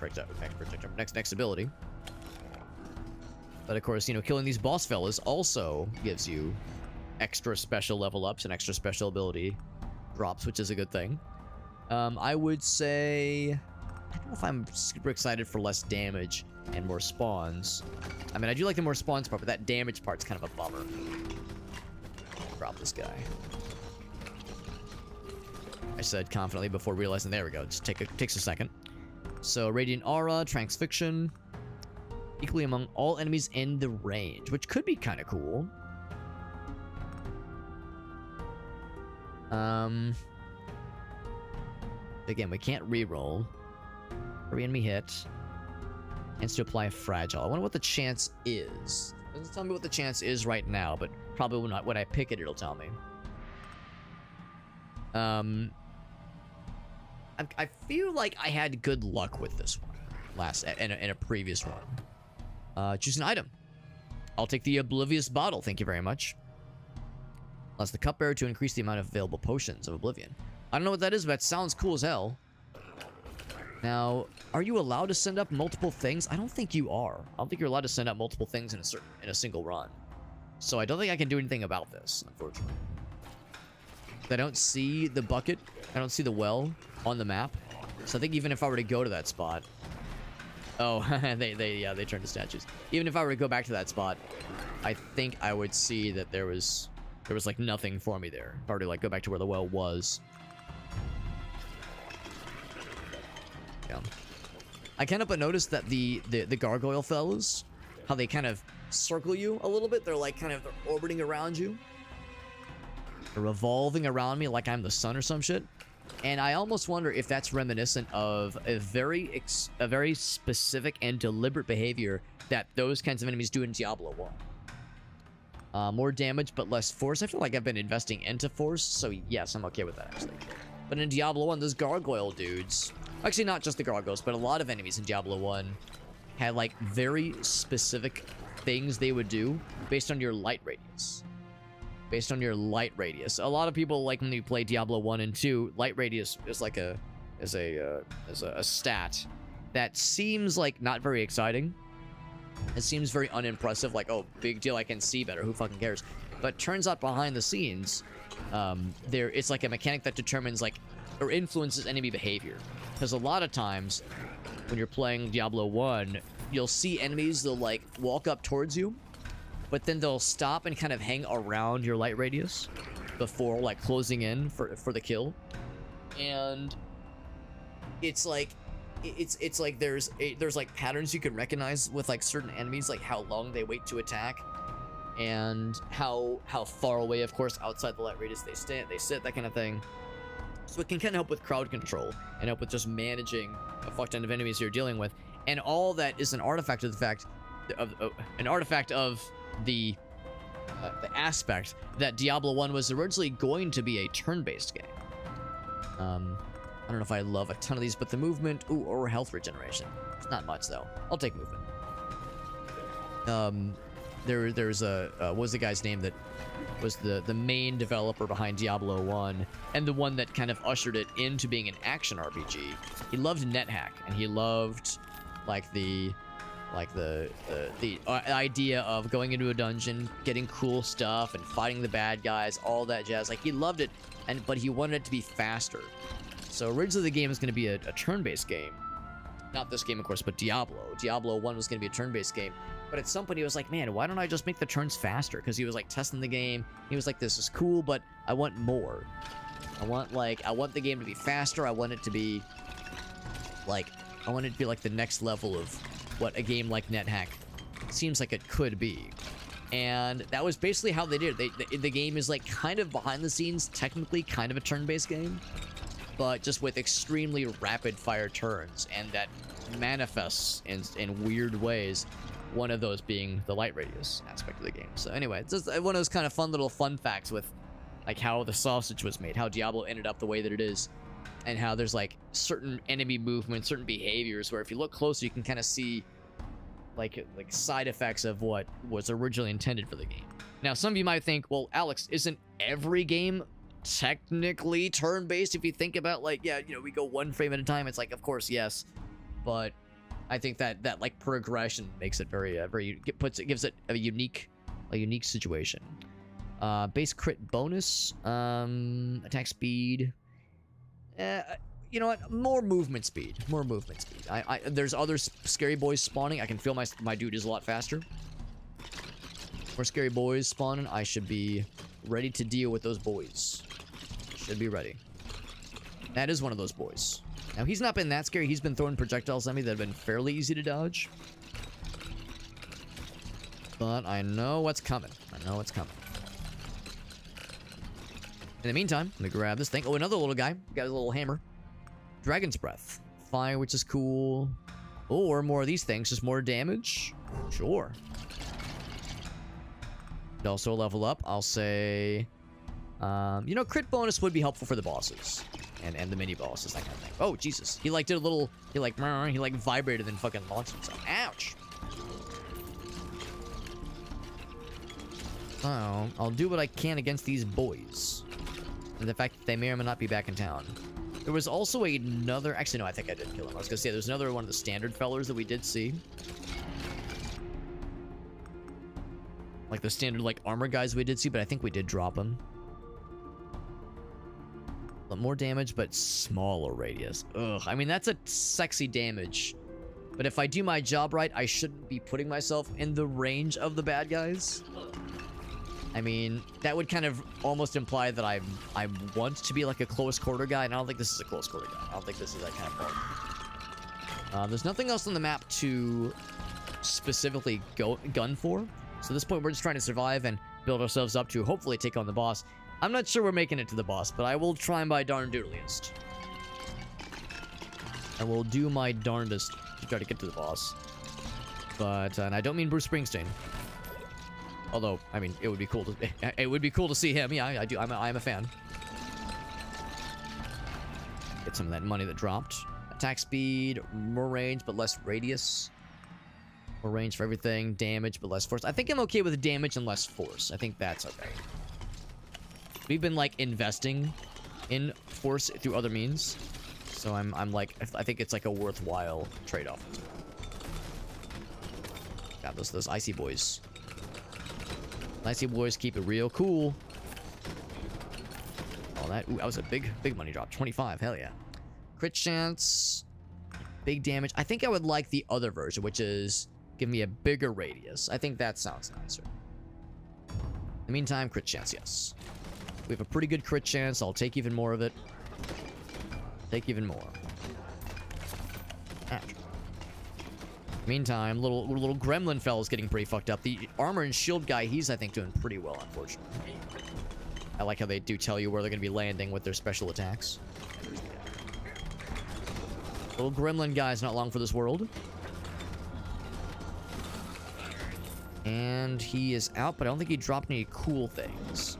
next ability. But of course, you know, killing these boss fellas also gives you extra special level ups and extra special ability drops, which is a good thing. I would say, I don't know if I'm super excited for less damage and more spawns. I mean, I do like the more spawns part, but that damage part's kind of a bummer. Drop this guy. I said confidently before realizing, there we go. Just takes a second. So, Radiant Aura, Transfixion. Equally among all enemies in the range, which could be kind of cool. Again, we can't reroll. Every enemy hit. Chance to apply Fragile. I wonder what the chance is. It doesn't tell me what the chance is right now, but probably when I pick it, it'll tell me. I feel like I had good luck with this one in a previous one. Choose an item. I'll take the Oblivious Bottle, thank you very much. Allows the cupbearer to increase the amount of available potions of Oblivion. I don't know what that is, but that sounds cool as hell. Now, are you allowed to send up multiple things? I don't think you are. I don't think you're allowed to send up multiple things in a single run. So I don't think I can do anything about this, unfortunately. I don't see the bucket. I don't see the well on the map. So I think even if I were to go to that spot... Oh, they turned to statues. Even if I were to go back to that spot, I think I would see that there was like nothing for me there. If I were to like go back to where the well was. Yeah. I can't help but notice that the gargoyle fellows, how they kind of circle you a little bit. They're like they're orbiting around you. They're revolving around me like I'm the sun or some shit. And I almost wonder if that's reminiscent of a very specific and deliberate behavior that those kinds of enemies do in Diablo 1. More damage, but less force. I feel like I've been investing into force, so yes, I'm okay with that, actually. But in Diablo 1, those gargoyle dudes... Actually, not just the gargoyles, but a lot of enemies in Diablo 1 had, like, very specific things they would do based on your light radius. Based on your light radius. A lot of people, like, when you play Diablo 1 and 2, light radius is like a stat that seems like not very exciting. It seems very unimpressive, like, oh, big deal, I can see better, who fucking cares? But turns out behind the scenes, it's like a mechanic that determines, like, or influences enemy behavior. Because a lot of times, when you're playing Diablo 1, you'll see enemies, they'll, like, walk up towards you, but then they'll stop and kind of hang around your light radius before, like, closing in for the kill. And it's like there's like patterns you can recognize with like certain enemies, like how long they wait to attack and how far away, of course, outside the light radius they sit, that kind of thing. So it can kind of help with crowd control and help with just managing a fuck ton of enemies you're dealing with. And all that is an artifact of the fact an artifact of the aspect that Diablo 1 was originally going to be a turn-based game. I don't know if I love a ton of these, but the movement, or health regeneration. It's not much though. I'll take movement. There's what was the guy's name that was the main developer behind Diablo 1 and the one that kind of ushered it into being an action RPG. He loved NetHack, and he loved like the idea of going into a dungeon, getting cool stuff, and fighting the bad guys, all that jazz. Like, he loved it, but he wanted it to be faster. So originally the game was going to be a turn-based game. Not this game, of course, but Diablo. Diablo 1 was going to be a turn-based game. But at some point he was like, man, why don't I just make the turns faster? Because he was like testing the game. He was like, this is cool, but I want more. I want the game to be faster. I want it to be like the next level of what a game like NetHack seems like it could be. And that was basically how they did it. The game is like kind of behind the scenes, technically kind of a turn-based game, but just with extremely rapid fire turns, and that manifests in weird ways, one of those being the light radius aspect of the game. So anyway, it's just one of those kind of fun facts with like how the sausage was made, how Diablo ended up the way that it is, and how there's like certain enemy movements, certain behaviors where if you look closer you can kind of see like side effects of what was originally intended for the game. Now some of you might think, well, Alex, isn't every game technically turn-based? If you think about like, yeah, you know, we go one frame at a time, it's like, of course, yes, but I think that like progression makes it very gives it a unique situation. Base crit bonus, attack speed. You know what? More movement speed. There's other scary boys spawning. I can feel my dude is a lot faster. More scary boys spawning. I should be ready to deal with those boys. Should be ready. That is one of those boys. Now, he's not been that scary. He's been throwing projectiles at me that have been fairly easy to dodge. But I know what's coming. In the meantime, let me grab this thing. Oh, another little guy. Got a little hammer. Dragon's Breath. Fire, which is cool. Or more of these things, just more damage. Sure. Also level up. I'll say... you know, crit bonus would be helpful for the bosses. And the mini bosses, that kind of thing. Oh, Jesus. He like did a little... He like vibrated and fucking launched himself. Ouch! So, I'll do what I can against these boys. And the fact that they may or may not be back in town. There was also another... Actually, no, I think I did kill him. I was gonna say, there's another one of the standard fellers that we did see. Like the standard, like, armor guys we did see, but I think we did drop them. More damage, but smaller radius. Ugh, I mean, that's a sexy damage. But if I do my job right, I shouldn't be putting myself in the range of the bad guys. I mean, that would kind of almost imply that I want to be like a close quarter guy, and I don't think this is a close quarter guy. I don't think this is that kind of part. There's nothing else on the map to specifically gun for. So at this point, we're just trying to survive and build ourselves up to hopefully take on the boss. I'm not sure we're making it to the boss, but I will try my darn doodliest. I will do my darndest to try to get to the boss. But, and I don't mean Bruce Springsteen. Although, I mean, it would be cool to see him. Yeah, I do. I'm a fan. Get some of that money that dropped. Attack speed, more range, but less radius. More range for everything. Damage, but less force. I think I'm okay with damage and less force. I think that's okay. We've been, like, investing in force through other means. So I'm like, I think it's, like, a worthwhile trade-off. Got those icy boys. Icy boys keep it real cool. Oh, that was a big money drop. 25, hell yeah. Crit chance. Big damage. I think I would like the other version, which is give me a bigger radius. I think that sounds nicer. In the meantime, crit chance, yes. We have a pretty good crit chance. I'll take even more of it. Take even more. Ouch. Meantime, little gremlin fella's getting pretty fucked up. The armor and shield guy, he's, I think, doing pretty well, unfortunately. I like how they do tell you where they're going to be landing with their special attacks. Little gremlin guy's not long for this world. And he is out, but I don't think he dropped any cool things.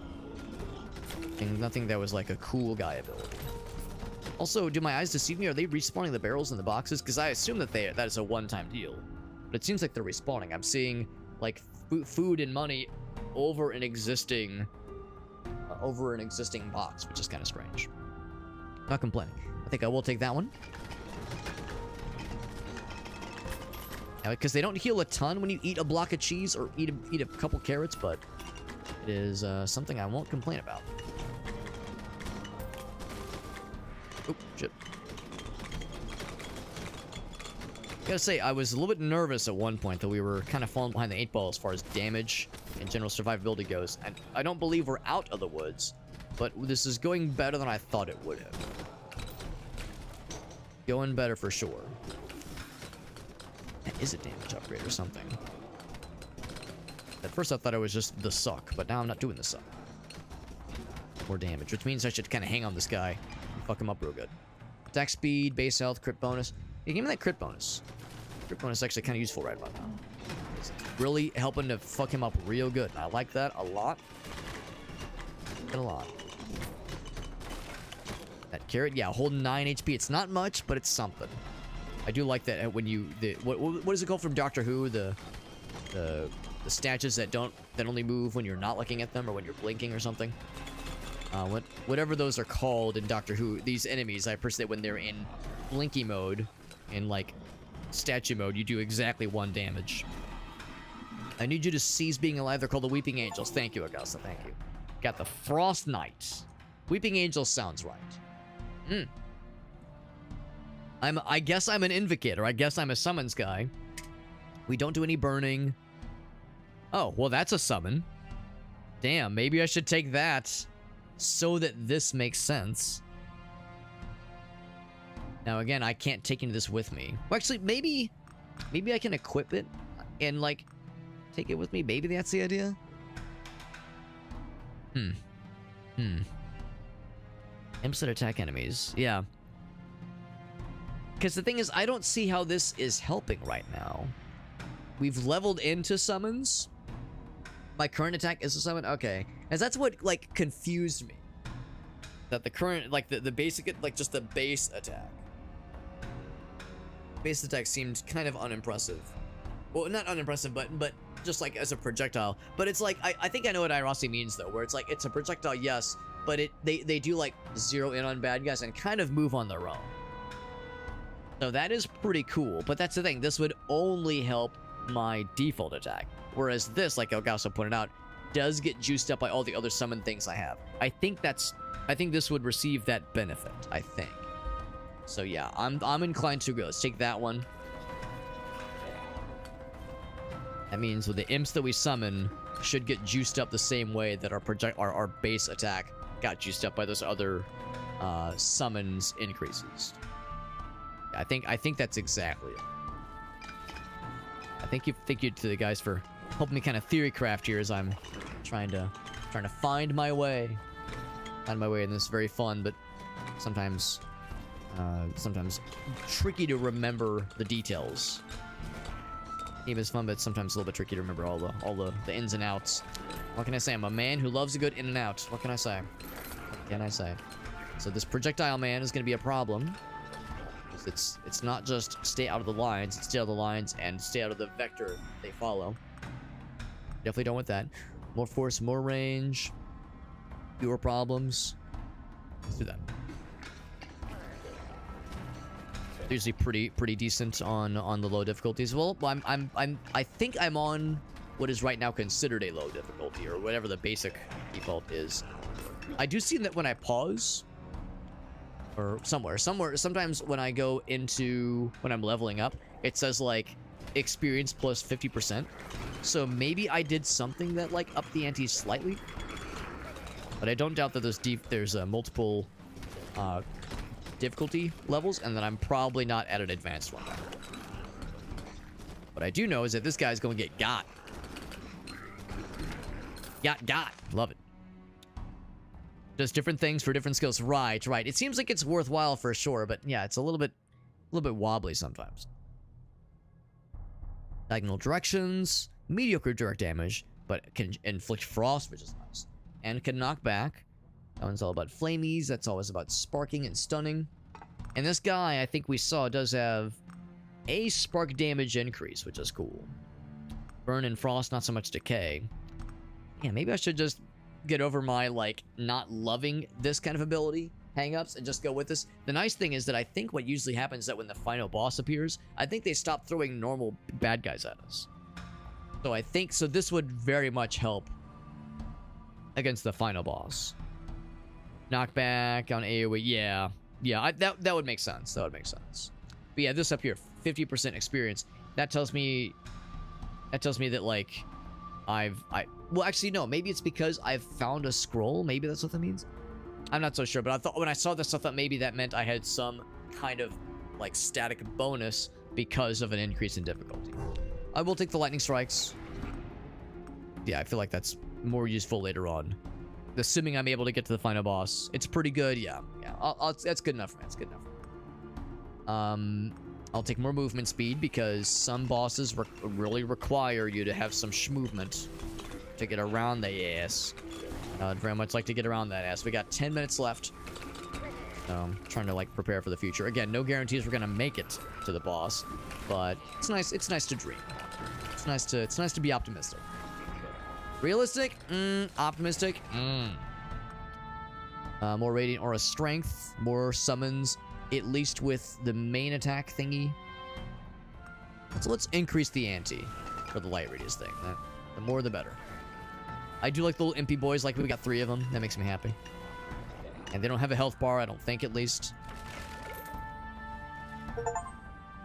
And nothing that was like a cool guy ability. Also, do my eyes deceive me? Are they respawning the barrels in the boxes? Because I assume that that is a one-time deal. But it seems like they're respawning. I'm seeing like food and money over an existing box, which is kind of strange. Not complaining. I think I will take that one. Because they don't heal a ton when you eat a block of cheese or eat a couple carrots, but it is something I won't complain about. Oh, shit. Gotta say, I was a little bit nervous at one point that we were kind of falling behind the 8 ball as far as damage and general survivability goes. And I don't believe we're out of the woods, but this is going better than I thought it would have. Going better for sure. That is a damage upgrade or something. At first I thought it was just the suck, but now I'm not doing the suck. More damage, which means I should kind of hang on this guy and fuck him up real good. Attack speed, base health, crit bonus. Yeah, give me that crit bonus. Crit bonus is actually kind of useful right about now. It's really helping to fuck him up real good. I like that a lot. A lot. That carrot, yeah, holding 9 HP. It's not much, but it's something. I do like that when you what is it called from Doctor Who? The statues that only move when you're not looking at them or when you're blinking or something. Whatever those are called in Doctor Who, these enemies, I personally, when they're in blinky mode, in like statue mode, you do exactly 1 damage. I need you to cease being alive. They're called the Weeping Angels. Thank you, Augusta. Thank you. Got the Frost Knights. Weeping Angels sounds right. I guess I'm an invocator. I guess I'm a summons guy. We don't do any burning. Oh, well, that's a summon. Damn, maybe I should take that so that this makes sense. Now, again, I can't take any of this with me. Well, actually, maybe I can equip it and, like, take it with me. Maybe that's the idea. Imps that attack enemies. Yeah. Because the thing is, I don't see how this is helping right now. We've leveled into summons. My current attack is a summon? Okay. As that's what, like, confused me. That the current, like, the basic, like, just the base attack. Base attack seemed kind of unimpressive. Well, not unimpressive, but just, like, as a projectile. But it's like, I think I know what Irasi means, though, where it's like, it's a projectile, yes, but they do, like, zero in on bad guys and kind of move on their own. So that is pretty cool, but that's the thing. This would only help my default attack. Whereas this, like Elgaso pointed out, does get juiced up by all the other summon things I have. I think this would receive that benefit, I think. So yeah, I'm inclined to go. Let's take that one. That means with the imps that we summon should get juiced up the same way that our base attack got juiced up by those other summons increases. I think that's exactly it. Thank you to the guys for helping me kind of theory craft here as I'm trying to find my way. Find my way in this very fun, but sometimes tricky to remember the details. Game is fun, but sometimes a little bit tricky to remember all the ins and outs. What can I say? I'm a man who loves a good in and out. What can I say? What can I say? So this projectile man is going to be a problem. It's not just stay out of the lines, it's stay out of the lines and stay out of the vector they follow. Definitely don't want that. More force, more range, fewer problems. Let's do that. Usually pretty decent on the low difficulties. Well, I think I'm on what is right now considered a low difficulty, or whatever the basic default is. I do see that when I pause, or somewhere, sometimes when I go into, when I'm leveling up, it says like experience plus 50%. So maybe I did something that like upped the ante slightly. But I don't doubt that there's multiple difficulty levels, and that I'm probably not at an advanced one. What I do know is that this guy's going to get got. Got. Love it. Does different things for different skills. Right. It seems like it's worthwhile for sure, but yeah, it's a little bit wobbly sometimes. Diagonal directions. mediocre direct damage, but can inflict frost, which is nice. And can knock back. That one's all about flamies. That's always about sparking and stunning. And this guy, I think we saw, does have a spark damage increase, which is cool. Burn and frost, not so much decay. Yeah, maybe I should just get over my, like, not loving this kind of ability hang-ups and just go with this. The nice thing is that I think what usually happens is that when the final boss appears, I think they stop throwing normal bad guys at us. So I think, so this would very much help against the final boss. Knockback on AoE, yeah. Yeah, that would make sense. That would make sense. But yeah, this up here, 50% experience. That tells me that, like, well, actually, no. Maybe it's because I've found a scroll. Maybe that's what that means. I'm not so sure, but I thought when I saw this, I thought maybe that meant I had some kind of, like, static bonus because of an increase in difficulty. I will take the lightning strikes. Yeah, I feel like that's more useful later on. Assuming I'm able to get to the final boss. It's pretty good, yeah. That's good enough for me. That's good enough. I'll take more movement speed because some bosses really require you to have some movement to get around the ass. I'd very much like to get around that ass. We got 10 minutes left. Trying to, like, prepare for the future. Again, no guarantees we're gonna make it to the boss, but it's nice. It's nice to dream. It's nice to be optimistic. Realistic? Optimistic? More Radiant Aura Strength. More summons, at least with the main attack thingy. So let's increase the ante for the light radius thing. The more, the better. I do like the little impy boys. Like, we got 3 of them. That makes me happy. And they don't have a health bar, I don't think, at least.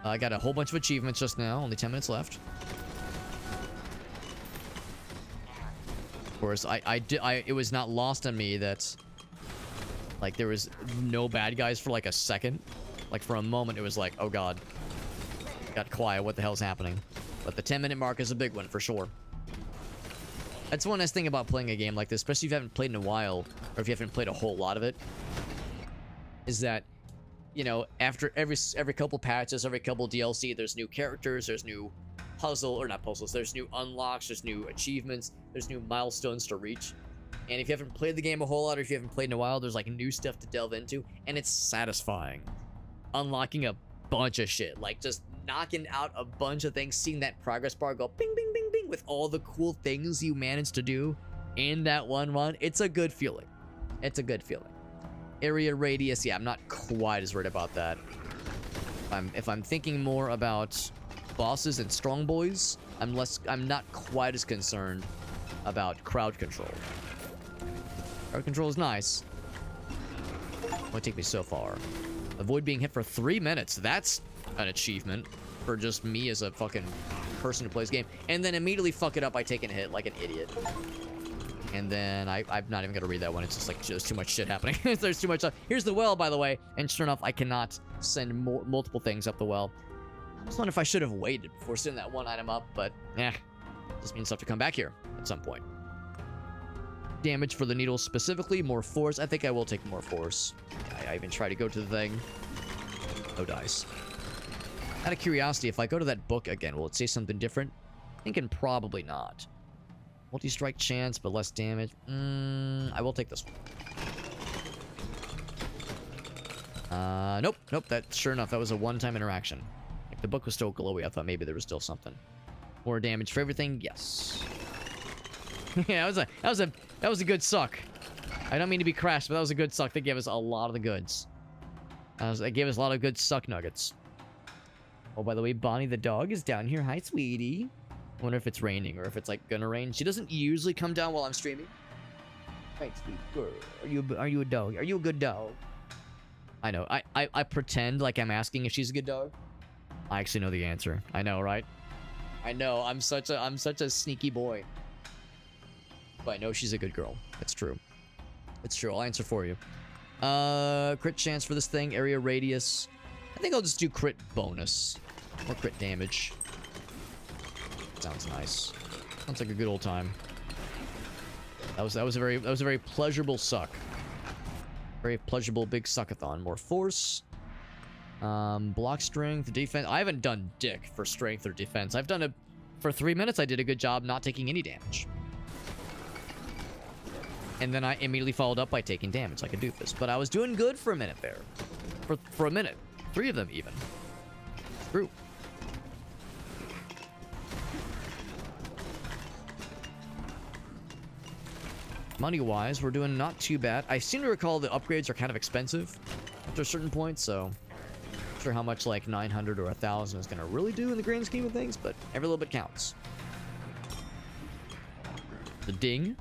I got a whole bunch of achievements just now. Only 10 minutes left. Of course, it was not lost on me that, like, there was no bad guys for, like, a second. Like, for a moment, it was like, oh god. Got quiet, what the hell's happening? But the 10-minute mark is a big one, for sure. That's one nice thing about playing a game like this, especially if you haven't played in a while, or if you haven't played a whole lot of it, is that, you know, after every couple patches, every couple DLC, there's new characters, there's new not puzzles, there's new unlocks, there's new achievements, there's new milestones to reach. And if you haven't played the game a whole lot, or if you haven't played in a while, there's, like, new stuff to delve into, and it's satisfying. Unlocking a bunch of shit, like, just knocking out a bunch of things, seeing that progress bar go bing, bing, bing, bing, with all the cool things you managed to do in that one run. It's a good feeling. It's a good feeling. Area radius, yeah, I'm not quite as worried about that. If I'm thinking more about bosses and strong boys, I'm not quite as concerned about crowd control. Crowd control is nice. Won't take me so far. Avoid being hit for 3 minutes. That's an achievement for just me as a fucking person who plays game. And then immediately fuck it up by taking a hit like an idiot. And then I'm not even gonna read that one. It's just like, there's too much shit happening. There's too much stuff. Here's the well, by the way. And sure enough, I cannot send multiple things up the well. I was wondering if I should have waited before sending that one item up, but yeah, just means I'll have to come back here at some point. Damage for the needles specifically, more force. I think I will take more force. I even try to go to the thing. No dice. Out of curiosity, if I go to that book again, will it say something different? Thinking probably not. Multi-strike chance, but less damage. I will take this one. Nope. That, sure enough, that was a one-time interaction. Like, the book was still glowy. I thought maybe there was still something. More damage for everything? Yes. Yeah, that was a good suck. I don't mean to be crass, but that was a good suck. They gave us a lot of the goods. They gave us a lot of good suck nuggets. Oh, by the way, Bonnie the dog is down here. Hi, sweetie. I wonder if it's raining or if it's, like, gonna rain. She doesn't usually come down while I'm streaming. Right, sweet girl. Are you a dog? Are you a good dog? I know. I pretend like I'm asking if she's a good dog. I actually know the answer. I know, right? I know. I'm such a sneaky boy. But I know she's a good girl. It's true. It's true. I'll answer for you. Crit chance for this thing. Area radius. I think I'll just do crit bonus. Or crit damage. Sounds nice. Sounds like a good old time. That was a very pleasurable suck. Very pleasurable big suckathon. More force. Block strength, defense. I haven't done dick for strength or defense. I've done a For 3 minutes, I did a good job not taking any damage. And then I immediately followed up by taking damage like a doofus. But I was doing good for a minute there. For a minute. 3 of them, even. True. Money-wise, we're doing not too bad. I seem to recall the upgrades are kind of expensive after a certain point, so... not sure how much, like, 900 or 1,000 is going to really do in the grand scheme of things, but every little bit counts. The ding.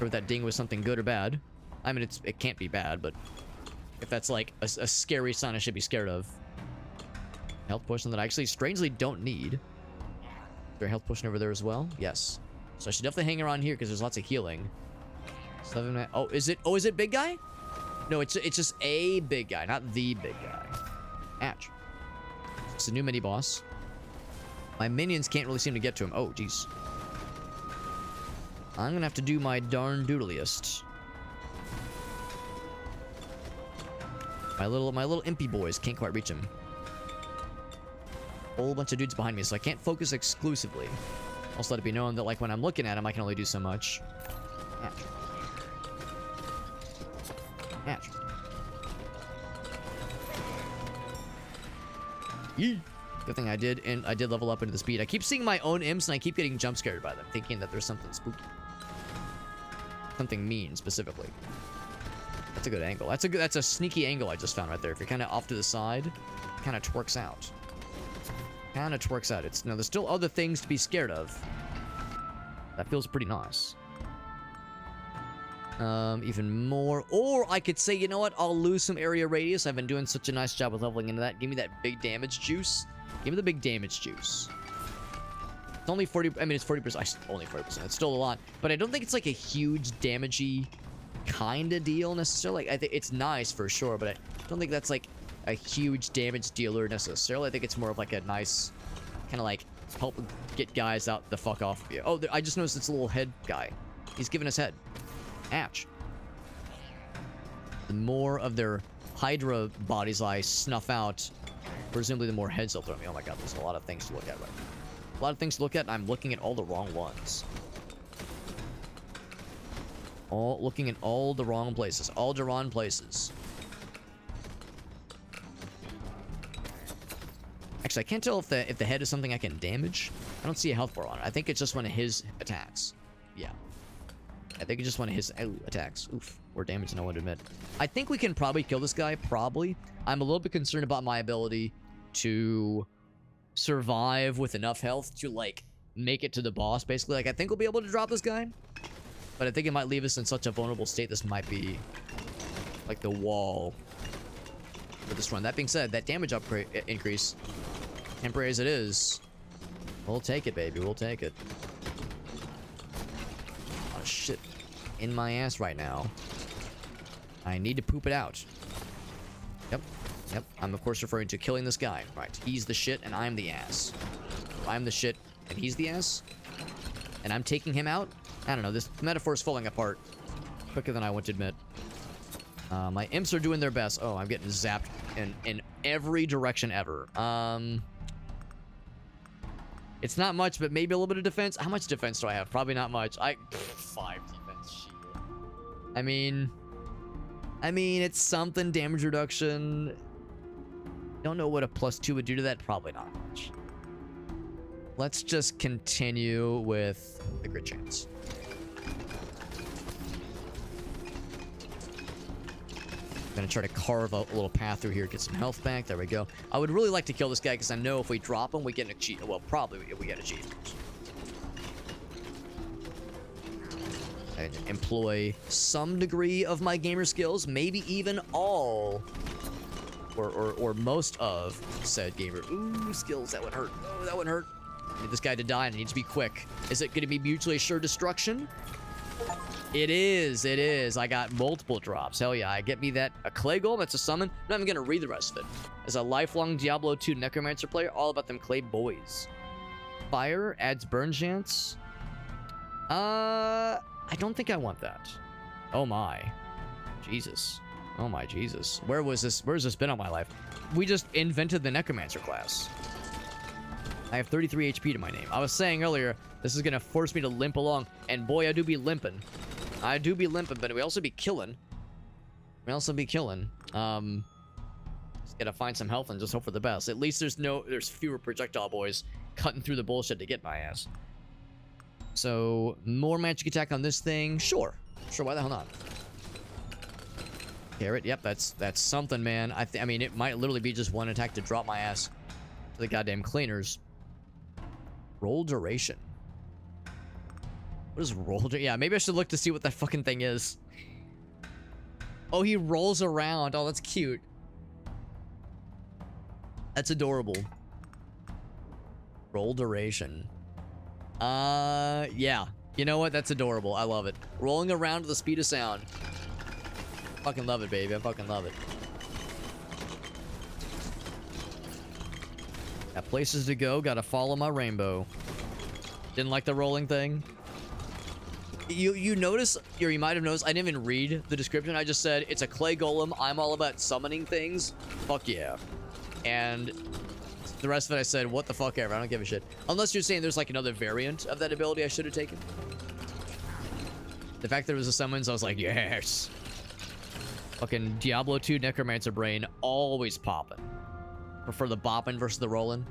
Or if that ding was something good or bad. I mean, it can't be bad, but... if that's, like, a scary sign I should be scared of. Health potion that I actually strangely don't need. Is there a health potion over there as well? Yes. So I should definitely hang around here because there's lots of healing. 7, oh, is it big guy? No, it's just a big guy, not the big guy. Ouch. It's a new mini boss. My minions can't really seem to get to him. Oh, jeez. I'm gonna have to do my darn doodliest. My little impy boys can't quite reach him. Whole bunch of dudes behind me, so I can't focus exclusively. Also let it be known that, like, when I'm looking at him, I can only do so much. Ouch. Ouch. Yee. Good thing I did, and I did level up into the speed. I keep seeing my own imps, and I keep getting jump scared by them, thinking that there's something spooky. Something mean, specifically. That's a good angle. That's a sneaky angle I just found right there. If you're kind of off to the side, it kind of twerks out. Kind of twerks out. It's, there's still other things to be scared of. That feels pretty nice. Even more. Or I could say, you know what? I'll lose some area radius. I've been doing such a nice job with leveling into that. Give me that big damage juice. Give me the big damage juice. It's only 40. I mean, it's 40%. Only 40%. It's still a lot. But I don't think it's like a huge damagey kind of deal necessarily. I think it's nice for sure, but I don't think that's like a huge damage dealer necessarily. I think it's more of like a nice kind of like help get guys out the fuck off of you. Oh, I just noticed it's a little head guy. He's giving us head. Ouch. The more of their Hydra bodies I snuff out, presumably the more heads they'll throw me. Oh my god, there's a lot of things to look at right now. A lot of things to look at, and I'm looking at all the wrong ones. Looking in all the wrong places. All the wrong places. Actually, I can't tell if the head is something I can damage. I don't see a health bar on it. I think it's just one of his attacks. Yeah. I think it's just one of his attacks. Oof. More damage than I want to admit. I think we can probably kill this guy. Probably. I'm a little bit concerned about my ability to survive with enough health to, like, make it to the boss, basically. Like, I think we'll be able to drop this guy. But I think it might leave us in such a vulnerable state. This might be, like, the wall for this run. That being said, that damage upgrade increase, temporary as it is, we'll take it, baby. We'll take it. Oh, shit. In my ass right now. I need to poop it out. Yep. Yep. I'm, of course, referring to killing this guy. Right. He's the shit, and I'm the ass. I'm the shit, and he's the ass. And I'm taking him out. I don't know. This metaphor is falling apart quicker than I want to admit. My imps are doing their best. Oh, I'm getting zapped in every direction ever. It's not much, but maybe a little bit of defense. How much defense do I have? Probably not much. 5 defense. Shit. I mean, it's something. Damage reduction. Don't know what a +2 would do to that. Probably not much. Let's just continue with the crit chance. I'm gonna try to carve a little path through here, get some health back. There we go. I would really like to kill this guy because I know if we drop him, we get an achievement. Well, probably we get achievement. I employ some degree of my gamer skills, maybe even all, or most of said gamer. Ooh, skills, that would hurt. Oh, that would hurt. I need this guy to die, and I need to be quick. Is it going to be mutually assured destruction? It is. It is. I got multiple drops. Hell yeah. I get me that. A clay golem. That's a summon. I'm not even going to read the rest of it. As a lifelong Diablo 2 Necromancer player, all about them clay boys. Fire adds burn chance. I don't think I want that. Oh my. Jesus. Oh my Jesus. Where was this? Where's this been all my life? We just invented the Necromancer class. I have 33 HP to my name. I was saying earlier, this is gonna force me to limp along, and boy, I do be limping. I do be limping, but we also be killing. We also be killing. Just gotta find some health and just hope for the best. At least there's fewer projectile boys cutting through the bullshit to get my ass. So, more magic attack on this thing? Sure. Sure, why the hell not? Carrot, yep, that's something, man. I mean, it might literally be just one attack to drop my ass to the goddamn cleaners. Roll duration. What is roll duration? Yeah, maybe I should look to see what that fucking thing is. Oh, he rolls around. Oh, that's cute. That's adorable. Roll duration. Yeah. You know what? That's adorable. I love it. Rolling around at the speed of sound. Fucking love it, baby. I fucking love it. Got places to go. Gotta follow my rainbow. Didn't like the rolling thing. You notice, or you might have noticed, I didn't even read the description. I just said, it's a clay golem. I'm all about summoning things. Fuck yeah. And the rest of it I said, what the fuck ever. I don't give a shit. Unless you're saying there's like another variant of that ability I should have taken. The fact that it was a summons, I was like, yes. Fucking Diablo 2 Necromancer Brain, always popping. Prefer the bopping versus the rolling.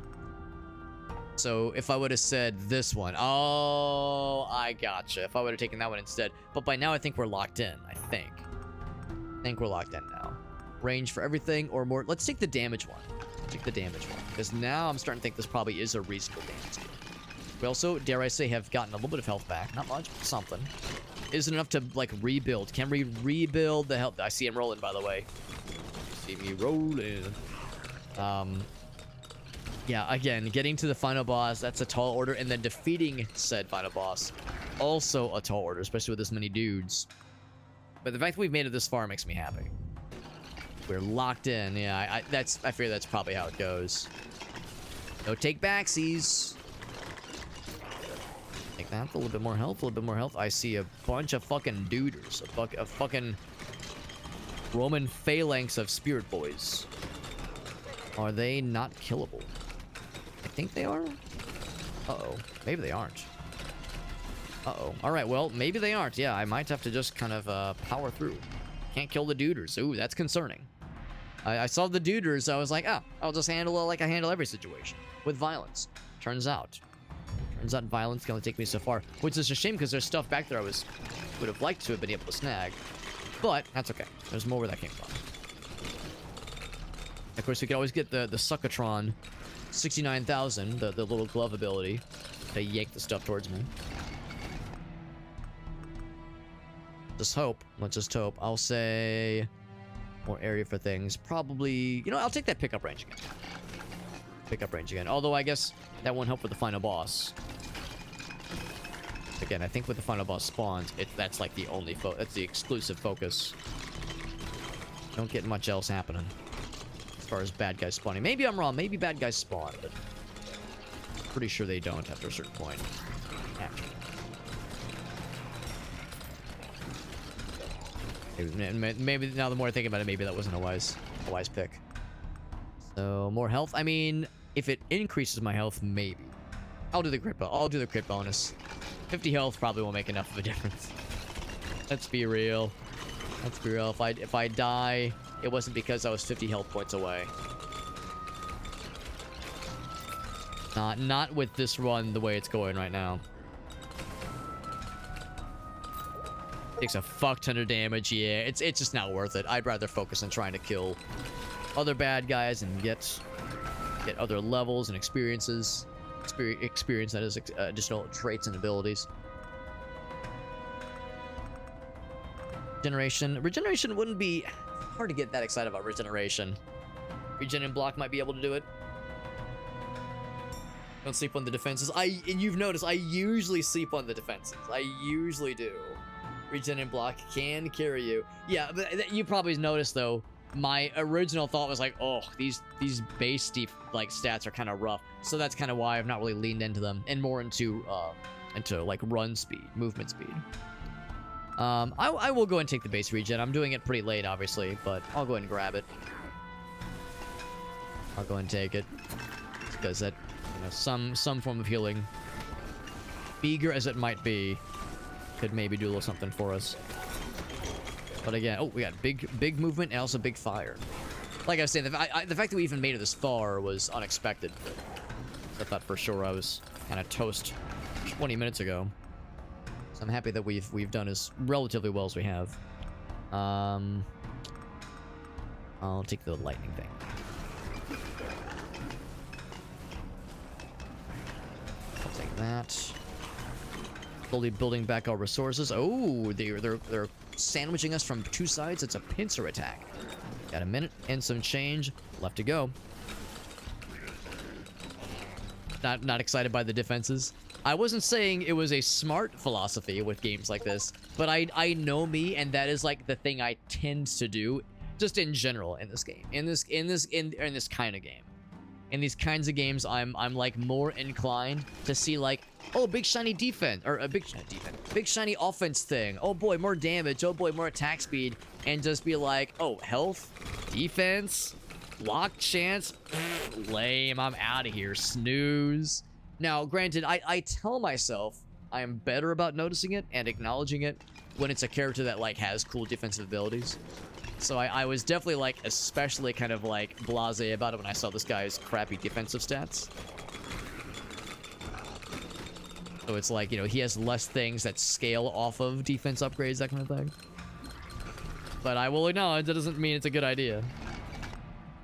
So if I would have said this one, oh, I gotcha. If I would have taken that one instead. But by now I think we're locked in, I think. I think we're locked in now. Range for everything or more. Let's take the damage one. Take the damage one. Because now I'm starting to think this probably is a reasonable damage deal. We also, dare I say, have gotten a little bit of health back. Not much, but something. Isn't enough to, like, rebuild. Can we rebuild the health? I see him rolling, by the way. See me rolling. Yeah, again, getting to the final boss, that's a tall order. And then defeating said final boss, also a tall order, especially with this many dudes. But the fact that we've made it this far makes me happy. We're locked in. Yeah, I fear that's probably how it goes. No take backsies. Take that. A little bit more health. A little bit more health. I see a bunch of fucking duders. A fucking Roman phalanx of spirit boys. Are they not killable? I think they are. Uh-oh. Maybe they aren't. Uh-oh. Alright, well, maybe they aren't. Yeah, I might have to just kind of power through. Can't kill the duders. Ooh, that's concerning. I saw the duders. I was like, oh, I'll just handle it like I handle every situation. With violence. Turns out violence can only take me so far. Which is a shame because there's stuff back there I would have liked to have been able to snag. But that's okay. There's more where that came from. Of course, we could always get the Succotron 69,000, the little glove ability to yank the stuff towards me. Just hope. Let's just hope. I'll say more area for things. Probably, you know, I'll take that pickup range again. Pickup range again. Although I guess that won't help with the final boss. Again, I think with the final boss spawns, that's like the only that's the exclusive focus. Don't get much else happening as far as bad guys spawning. Maybe I'm wrong. Maybe bad guys spawn, but pretty sure they don't after a certain point. Maybe now the more I think about it, maybe that wasn't a wise pick. So more health. I mean, if it increases my health, maybe. I'll do the crit. I'll do the crit bonus. 50 health probably won't make enough of a difference. Let's be real. Let's be real. If I die, it wasn't because I was 50 health points away. Not with this run the way it's going right now. Takes a fuck ton of damage. Yeah, it's just not worth it. I'd rather focus on trying to kill other bad guys and get other levels and experiences. Experience that is additional traits and abilities. Regeneration wouldn't be hard to get that excited about regeneration. Regen and block might be able to do it. Don't sleep on the defenses. And you've noticed I usually sleep on the defenses. I usually do. Regen and block can carry you. Yeah, but you probably noticed though. My original thought was like, oh, these base like stats are kind of rough, so that's kind of why I've not really leaned into them and more into like run speed, movement speed. I will go and take the base regen. I'm doing it pretty late, obviously, but I'll go ahead and grab it. I'll go and take it because that you know, some form of healing, meager as it might be, could maybe do a little something for us. But again, oh, we got big movement and also big fire. Like I was saying, the fact that we even made it this far was unexpected. I thought for sure I was kind of toast 20 minutes ago. So I'm happy that we've done as relatively well as we have. I'll take the lightning thing. I'll take that. Slowly building back our resources. Oh, they're sandwiching us from two sides. It's a pincer attack. Got a minute and some change left to go. Not excited by the defenses. I wasn't saying it was a smart philosophy with games like this, but I know me, and that is like the thing I tend to do, just in general in this game, in this kind of game. In these kinds of games, I'm like more inclined to see like, oh, big shiny defense, or a big shiny offense thing. Oh boy, more damage. Oh boy, more attack speed, and just be like, oh, health, defense, block chance, lame. I'm out of here. Snooze. Now, granted, I tell myself I am better about noticing it and acknowledging it when it's a character that like has cool defensive abilities. So I was definitely like especially kind of like blasé about it when I saw this guy's crappy defensive stats. So it's like, you know, he has less things that scale off of defense upgrades, that kind of thing. But I will acknowledge that doesn't mean it's a good idea.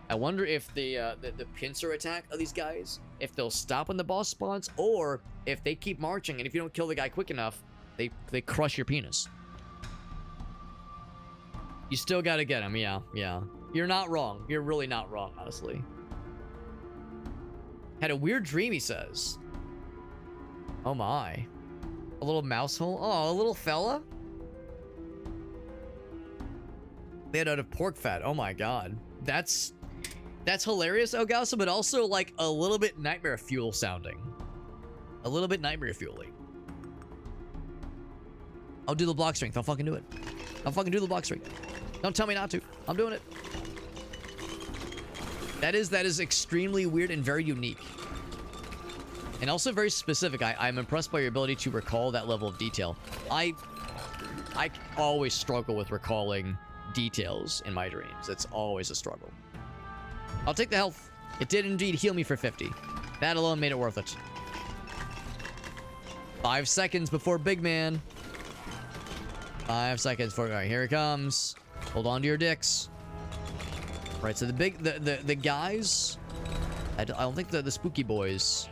I wonder if the pincer attack of these guys, if they'll stop when the boss spawns, or if they keep marching, and if you don't kill the guy quick enough, they crush your penis. You still gotta get him, yeah. You're not wrong. You're really not wrong, honestly. Had a weird dream, he says. Oh my. A little mouse hole? Oh, a little fella? Made out of pork fat. Oh my god. That's hilarious, Ogasa, but also like a little bit nightmare fuel sounding. A little bit nightmare fuel-y. I'll do the block strength. I'll fucking do it. I'll fucking do the block strength. Don't tell me not to. I'm doing it. That is extremely weird and very unique. And also very specific. I'm impressed by your ability to recall that level of detail. I always struggle with recalling details in my dreams. It's always a struggle. I'll take the health. It did indeed heal me for 50. That alone made it worth it. 5 seconds before big man. 5 seconds for... Alright, here it comes. Hold on to your dicks. Right, so the guys... I don't think the spooky boys...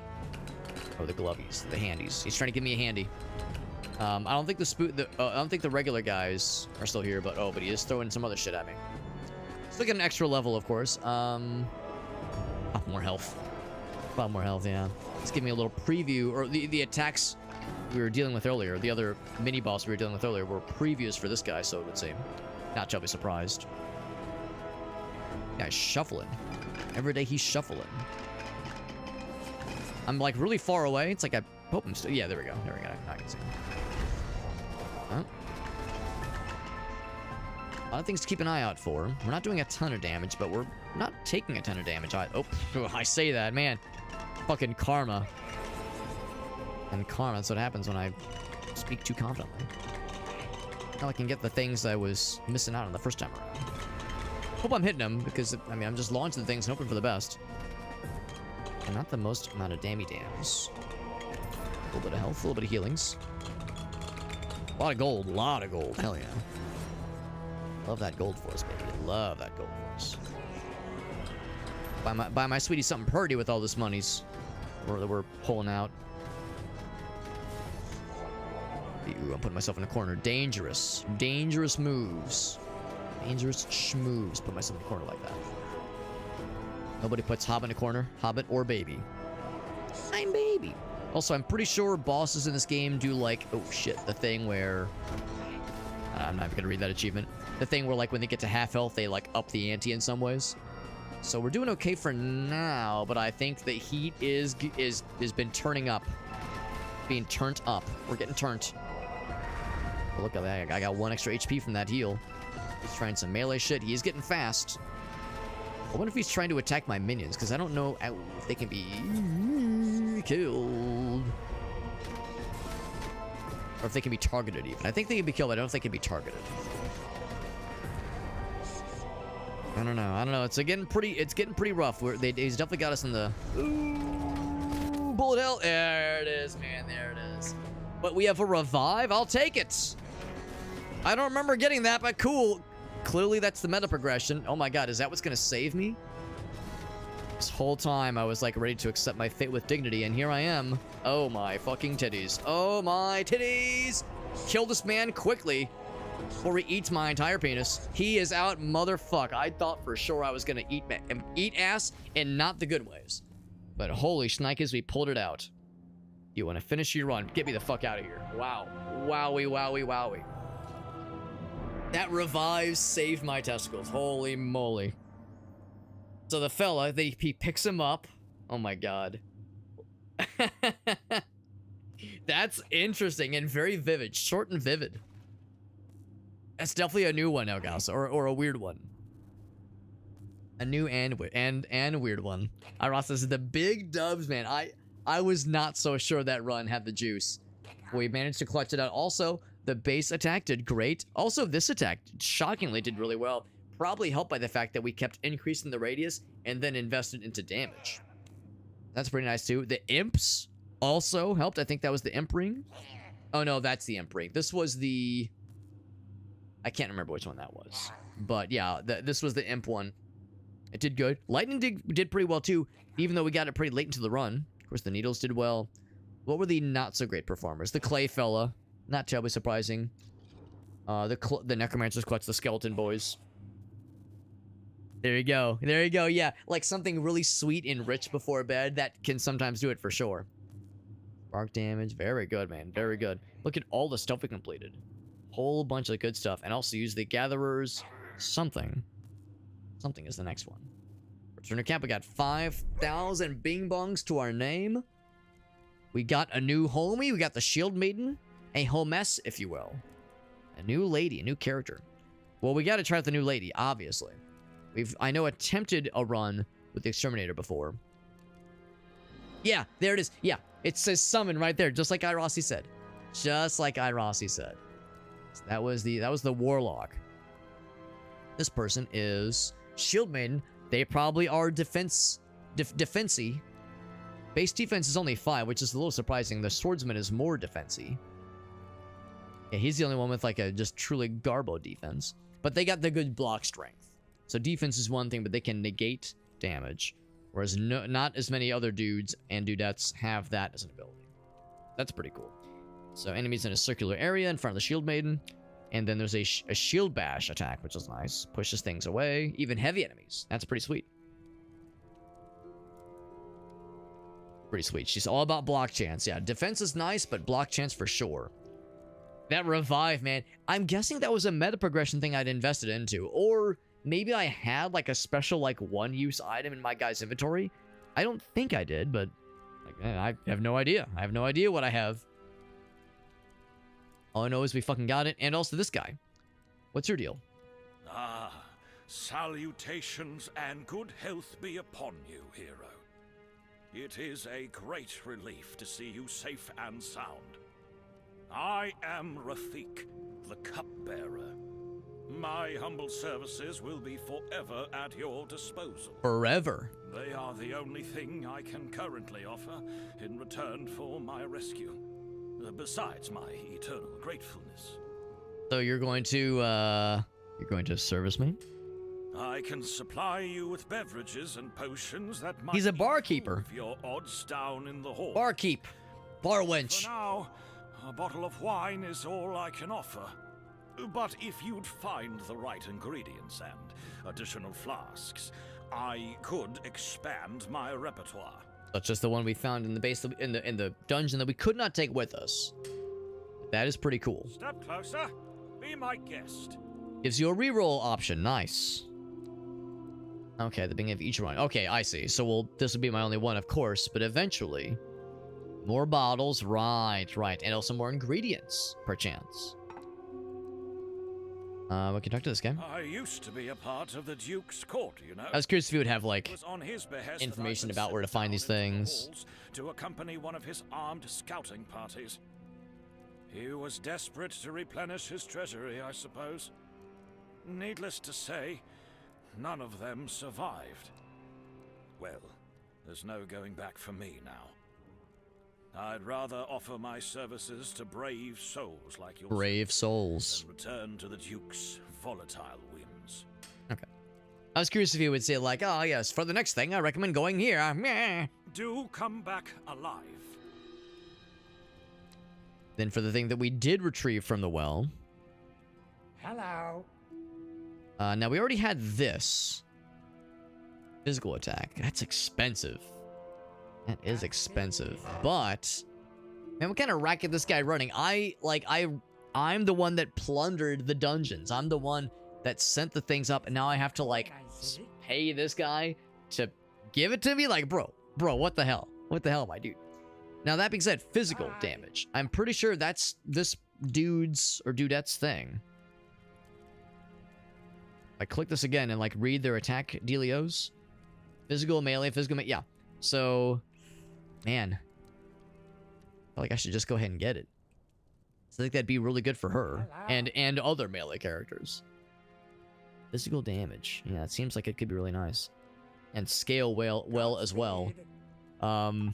Or the glovies, the handies. He's trying to give me a handy. I don't think I don't think the regular guys are still here, but he is throwing some other shit at me. Still get an extra level, of course. More health. More health, yeah. Let's give me a little preview, or the attacks we were dealing with earlier, the other mini boss we were dealing with earlier, were previews for this guy, so it would seem. Not terribly surprised. Guy's shuffling. Every day he's shuffling. I'm like really far away. It's like I hope I'm still. Yeah, there we go. There we go. Now I can see him. Huh? A lot of things to keep an eye out for. We're not doing a ton of damage, but we're not taking a ton of damage. I say that, man. Fucking karma. And karma, that's what happens when I speak too confidently. Now I can get the things I was missing out on the first time around. Hope I'm hitting them, because, I mean, I'm just launching things and hoping for the best. And not the most amount of damage. A little bit of health, a little bit of healings. A lot of gold, hell yeah. Love that gold for us, baby. Love that gold for us. Buy my sweetie something purdy with all this monies that we're pulling out. Ooh, I'm putting myself in a corner. Dangerous moves. Dangerous schmoves. Put myself in a corner like that. Nobody puts Hobbit in a corner. Hobbit or baby. I'm baby. Also, I'm pretty sure bosses in this game do like... Oh, shit. The thing where... I'm not even going to read that achievement. The thing where, like, when they get to half health, they, like, up the ante in some ways. So we're doing okay for now, but I think the heat has been turning up. Being turned up. We're getting turned. But look at that. I got 1 extra HP from that heal. He's trying some melee shit. He's getting fast. I wonder if he's trying to attack my minions, because I don't know if they can be... killed. Or if they can be targeted even. I think they can be killed. I don't know if they can be targeted. I don't know. It's getting pretty rough. He's definitely got us in the... Ooh, bullet hell. There it is, man. There it is. But we have a revive. I'll take it. I don't remember getting that, but cool. Clearly, that's the meta progression. Oh my god, is that what's going to save me? This whole time, I was like ready to accept my fate with dignity, and here I am. Oh my fucking titties. Oh my titties! Kill this man quickly before he eats my entire penis. He is out, motherfuck. I thought for sure I was going to eat ass, and not the good ways. But holy shnikes, we pulled it out. You want to finish your run? Get me the fuck out of here. Wow. Wowie, wowie, wowie. That revive saved my testicles. Holy moly. So the fella, he picks him up. Oh my god. That's interesting and very vivid. Short and vivid. That's definitely a new one now, guys. Or a weird one. A new and weird one. Ross says the big dubs, man. I was not so sure that run had the juice. We managed to clutch it out. Also, the base attack did great. Also, this attack shockingly did really well. Probably helped by the fact that we kept increasing the radius and then invested into damage. That's pretty nice too. The imps also helped. I think that was the imp ring. Oh no, that's the imp ring. This was the... I can't remember which one that was. But yeah, this was the imp one. It did good. Lightning did pretty well too, even though we got it pretty late into the run. Of course, the needles did well. What were the not so great performers? The clay fella. Not terribly surprising. The necromancers clutch the skeleton boys. There you go. There you go. Yeah, like something really sweet and rich before bed. That can sometimes do it for sure. Spark damage. Very good, man. Very good. Look at all the stuff we completed. Whole bunch of good stuff. And also use the gatherers. Something is the next one. Return to camp. We got 5,000 bing bongs to our name. We got a new homie. We got the shield maiden. A homess, if you will. A new lady, a new character. Well, we got to try out the new lady, obviously. I know, attempted a run with the exterminator before. Yeah, there it is. Yeah, it says summon right there, just like Irossi said. Just like Irossi said. So that was the warlock. This person is shield maiden. They probably are defensy. Base defense is only 5, which is a little surprising. The swordsman is more defensy. Yeah, he's the only one with like a just truly garbo defense. But they got the good block strength. So defense is one thing, but they can negate damage. Whereas not as many other dudes and dudettes have that as an ability. That's pretty cool. So enemies in a circular area in front of the shield maiden. And then there's a shield bash attack, which is nice. Pushes things away. Even heavy enemies. That's pretty sweet. Pretty sweet. She's all about block chance. Yeah, defense is nice, but block chance for sure. That revive, man. I'm guessing that was a meta progression thing I'd invested into. Or maybe I had like a special like one-use item in my guy's inventory. I don't think I did, but like, I have no idea. I have no idea what I have. All I know is we fucking got it. And also this guy. What's your deal? Ah, salutations and good health be upon you, hero. It is a great relief to see you safe and sound. I am Rafik, the cupbearer. My humble services will be forever at your disposal. Forever? They are the only thing I can currently offer in return for my rescue. Besides my eternal gratefulness. So you're going to service me? I can supply you with beverages and potions that might... He's a barkeeper. ...improve your odds down in the hall. Barkeep. Bar wench. For now, a bottle of wine is all I can offer. But if you'd find the right ingredients and additional flasks, I could expand my repertoire. Such as the one we found in the base in the dungeon that we could not take with us. That is pretty cool. Step closer. Be my guest. Gives you a reroll option. Nice. Okay, the beginning of each run. Okay, I see. So this will be my only one, of course, but eventually more bottles. Right. And also more ingredients, perchance. We can talk to this guy. I used to be a part of the Duke's court, you know. I was curious if he would have, It like, was on his behest information that I about where to was find these sent down into the things. halls to accompany one of his armed scouting parties. He was desperate to replenish his treasury, I suppose. Needless to say, none of them survived. Well, there's no going back for me now. I'd rather offer my services to brave souls like yourself Brave souls. than return to the Duke's volatile whims. Okay. I was curious if he would say, like, oh, yes, for the next thing, I recommend going here. Meh. Do come back alive. Then for the thing that we did retrieve from the well. Hello. Now, we already had this. Physical attack. That's expensive. That is expensive. But, man, what kind of racket this guy running? I'm the one that plundered the dungeons. I'm the one that sent the things up, and now I have to, like, pay this guy to give it to me? Like, bro, what the hell? What the hell, my dude? Now, that being said, physical damage. I'm pretty sure that's this dude's or dudette's thing. I click this again and, like, read their attack dealios. Physical, melee, yeah. So, man. I feel like I should just go ahead and get it. I think that'd be really good for her. And other melee characters. Physical damage. Yeah, it seems like it could be really nice. And scale well as well. So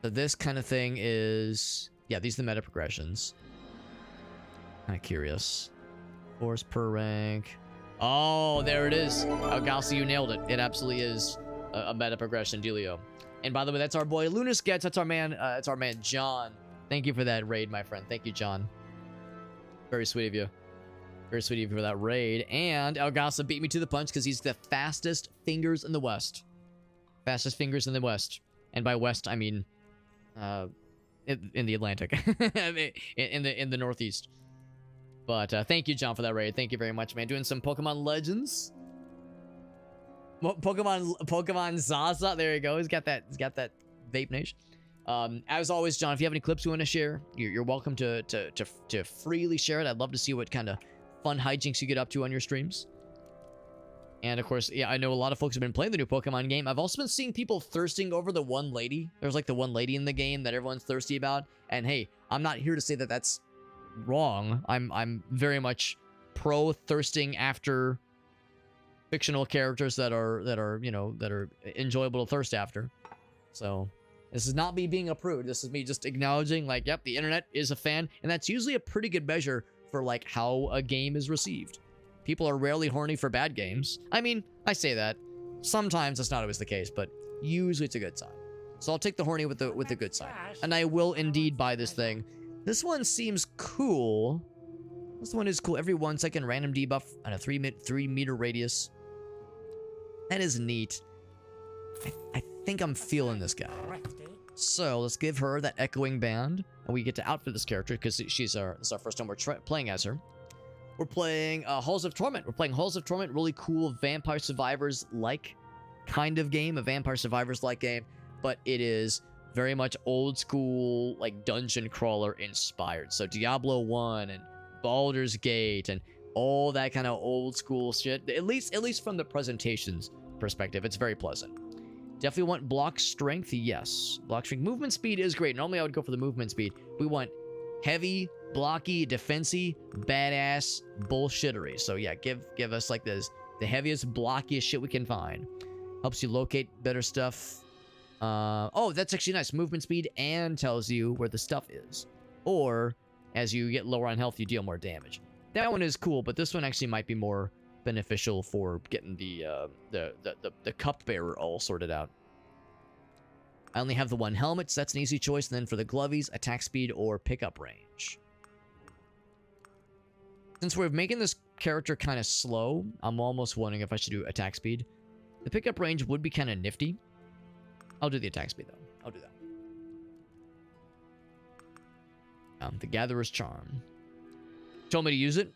this kind of thing is... Yeah, these are the meta progressions. Kind of curious. Force per rank. Oh, there it is. Galsi, you nailed it. It absolutely is a meta progression dealio. And by the way, that's our boy Lunas Gets. That's our man John. Thank you for that raid, my friend. Thank you, John. Very sweet of you. Very sweet of you for that raid. And Elgasa beat me to the punch because he's the fastest fingers in the West. Fastest fingers in the West. And by West, I mean in the Atlantic. in the Northeast. But thank you, John, for that raid. Thank you very much, man. Doing some Pokemon Legends. Pokemon Zaza. There you go. He's got that vape nation. As always, John, if you have any clips you want to share, you're welcome to freely share it. I'd love to see what kind of fun hijinks you get up to on your streams. And of course, yeah, I know a lot of folks have been playing the new Pokemon game. I've also been seeing people thirsting over the one lady. There's like the one lady in the game that everyone's thirsty about. And hey, I'm not here to say that that's wrong. I'm very much pro thirsting after fictional characters that are enjoyable to thirst after. So this is not me being a prude. This is me just acknowledging, like, yep, the internet is a fan, and that's usually a pretty good measure for like how a game is received. People are rarely horny for bad games. I mean, I say that. Sometimes that's not always the case, but usually it's a good sign. So I'll take the horny with the good sign. And I will indeed buy this thing. This one seems cool. This one is cool. Every 1 second random debuff and a 3 meter radius. That is neat. I think I'm feeling this guy. So let's give her that echoing band, and we get to outfit this character because this is our first time we're playing as her. We're playing Halls of Torment. We're playing Halls of Torment, really cool Vampire Survivors-like kind of game, a Vampire Survivors-like game, but it is very much old school, like dungeon crawler inspired. So Diablo 1 and Baldur's Gate and all that kind of old school shit. At least from the presentation's perspective, it's very pleasant. Definitely want block strength, yes. Block strength. Movement speed is great. Normally I would go for the movement speed. We want heavy, blocky, defensy, badass bullshittery. So yeah, give us like this, the heaviest, blockiest shit we can find. Helps you locate better stuff. Oh, that's actually nice. Movement speed and tells you where the stuff is. Or as you get lower on health, you deal more damage. That one is cool, but this one actually might be more beneficial for getting the cupbearer all sorted out. I only have the one helmet, so that's an easy choice. And then for the glovies, attack speed or pickup range. Since we're making this character kind of slow, I'm almost wondering if I should do attack speed. The pickup range would be kind of nifty. I'll do the attack speed, though. I'll do that. The Gatherer's Charm. Told me to use it.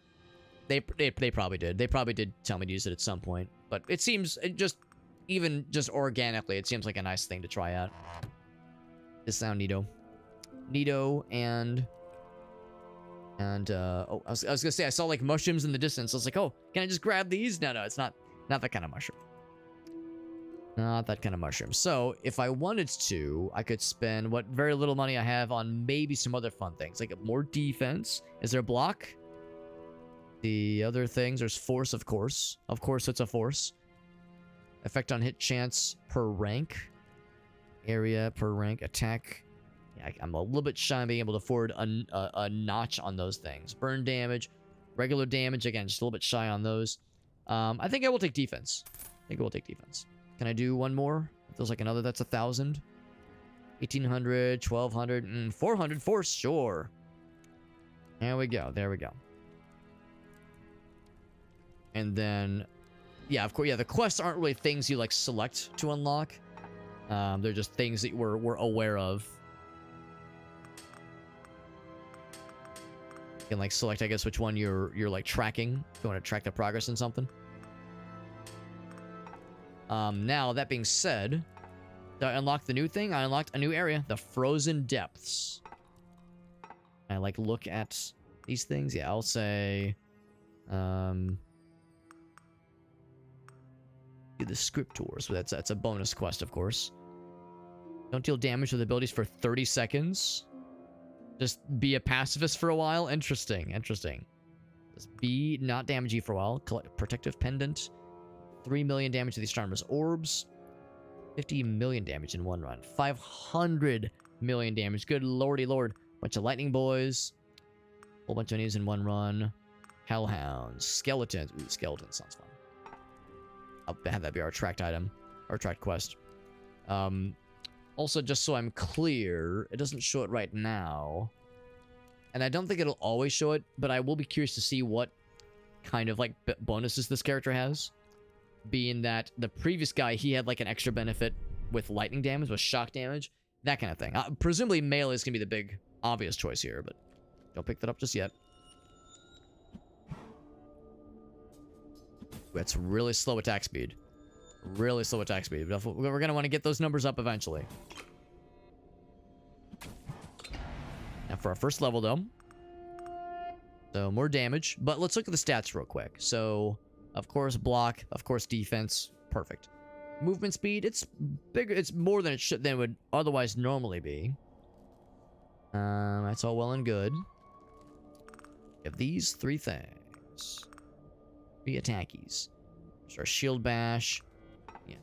They probably did. They probably did tell me to use it at some point. But it seems, even just organically, it seems like a nice thing to try out. This sound neato. Neato and... And, oh, I was gonna say, I saw, like, mushrooms in the distance. I was like, oh, can I just grab these? No, it's not that kind of mushroom. Not that kind of mushroom. So, if I wanted to, I could spend what very little money I have on maybe some other fun things. Like, more defense. Is there block? The other things, there's force, of course. Of course, it's a force. Effect on hit chance per rank. Area per rank. Attack. Yeah, I'm a little bit shy on being able to afford a notch on those things. Burn damage, regular damage. Again, just a little bit shy on those. I think I will take defense. Can I do one more? It feels like another. That's 1,000. 1,800, 1,200, 400 for sure. There we go. And then, yeah, of course, yeah, the quests aren't really things you, like, select to unlock. They're just things that we're aware of. You can, like, select, I guess, which one you're like tracking. If you want to track the progress in something. Now, that being said, did I unlock the new thing? I unlocked a new area, the Frozen Depths. I, like, look at these things. Yeah, I'll say, do the Scriptors. So that's a bonus quest, of course. Don't deal damage with abilities for 30 seconds. Just be a pacifist for a while. Interesting. Just be not damagey for a while. Collect protective pendant. 3 million damage to the astronomer's orbs. 50 million damage in one run. 500 million damage. Good lordy lord. Bunch of lightning boys. Whole bunch of enemies in one run. Hellhounds. Skeletons. Ooh, skeletons sounds fun. I'll have that be our tracked item. Our tracked quest. Also, just so I'm clear, it doesn't show it right now. And I don't think it'll always show it, but I will be curious to see what kind of, like, bonuses this character has. Being that the previous guy, he had, like, an extra benefit with lightning damage, with shock damage. That kind of thing. Presumably, melee is going to be the big, obvious choice here, but don't pick that up just yet. That's really slow attack speed. Really slow attack speed. But we're going to want to get those numbers up eventually. Now for our first level, though. So, more damage. But let's look at the stats real quick. So, of course, block. Of course, defense. Perfect. Movement speed. It's bigger. It's more than it would otherwise normally be. That's all well and good. We have these three things. 3 attackies. There's our shield bash. Yes.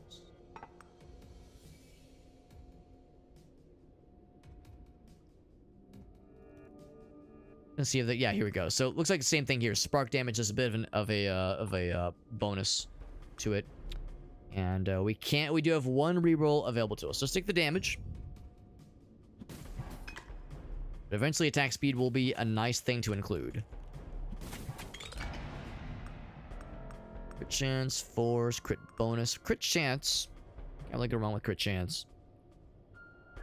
Let's see if that. Yeah, here we go. So it looks like the same thing here. Spark damage is a bit of a bonus to it, and we do have one reroll available to us. So let's take the damage. But eventually, attack speed will be a nice thing to include. Crit chance, force, crit bonus, crit chance. Can't really go wrong with crit chance.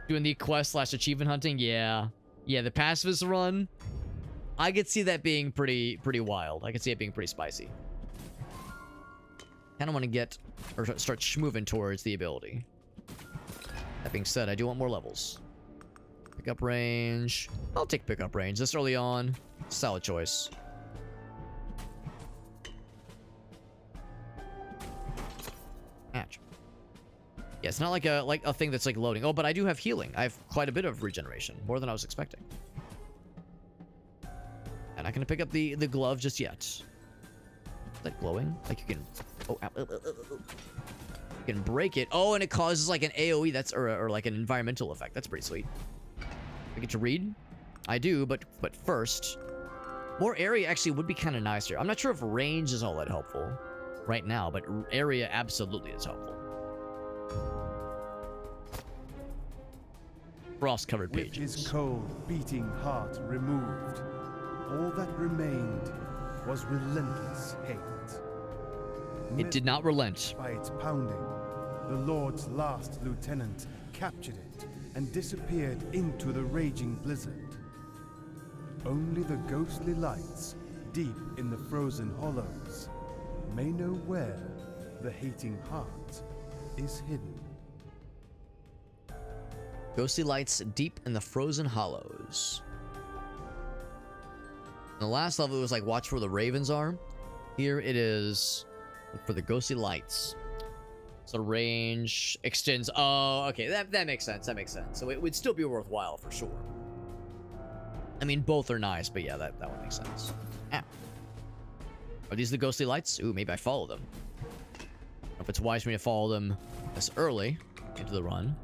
Doing the quest / achievement hunting, yeah. Yeah, the pacifist run. I could see that being pretty wild. I could see it being pretty spicy. Kind of want to get, or start moving towards the ability. That being said, I do want more levels. Pickup range. I'll take pickup range this early on. Solid choice. Match. Yeah, it's not like a thing that's like loading. Oh, but I do have healing. I have quite a bit of regeneration, more than I was expecting. I'm not gonna pick up the glove just yet. Is that glowing? Like you can, oh, ow, you can break it. Oh, and it causes like an AOE. That's or like an environmental effect. That's pretty sweet. I get to read. I do, but first, more area actually would be kind of nice here. I'm not sure if range is all that helpful right now, but area absolutely is helpful. Frost-covered pages. With his cold, beating heart removed, all that remained was relentless hate. It did not relent. By its pounding, the Lord's last lieutenant captured it and disappeared into the raging blizzard. Only the ghostly lights, deep in the frozen hollows, may know where the hating heart is hidden. Ghostly lights deep in the frozen hollows. In the last level, it was like, watch where the ravens are. Here it is, look for the ghostly lights. So range extends. Oh, okay, that makes sense. That makes sense. So it would still be worthwhile for sure. I mean, both are nice, but yeah, that one makes sense. Ah. Are these the ghostly lights? Ooh, maybe I follow them. I don't know if it's wise for me to follow them this early into the run.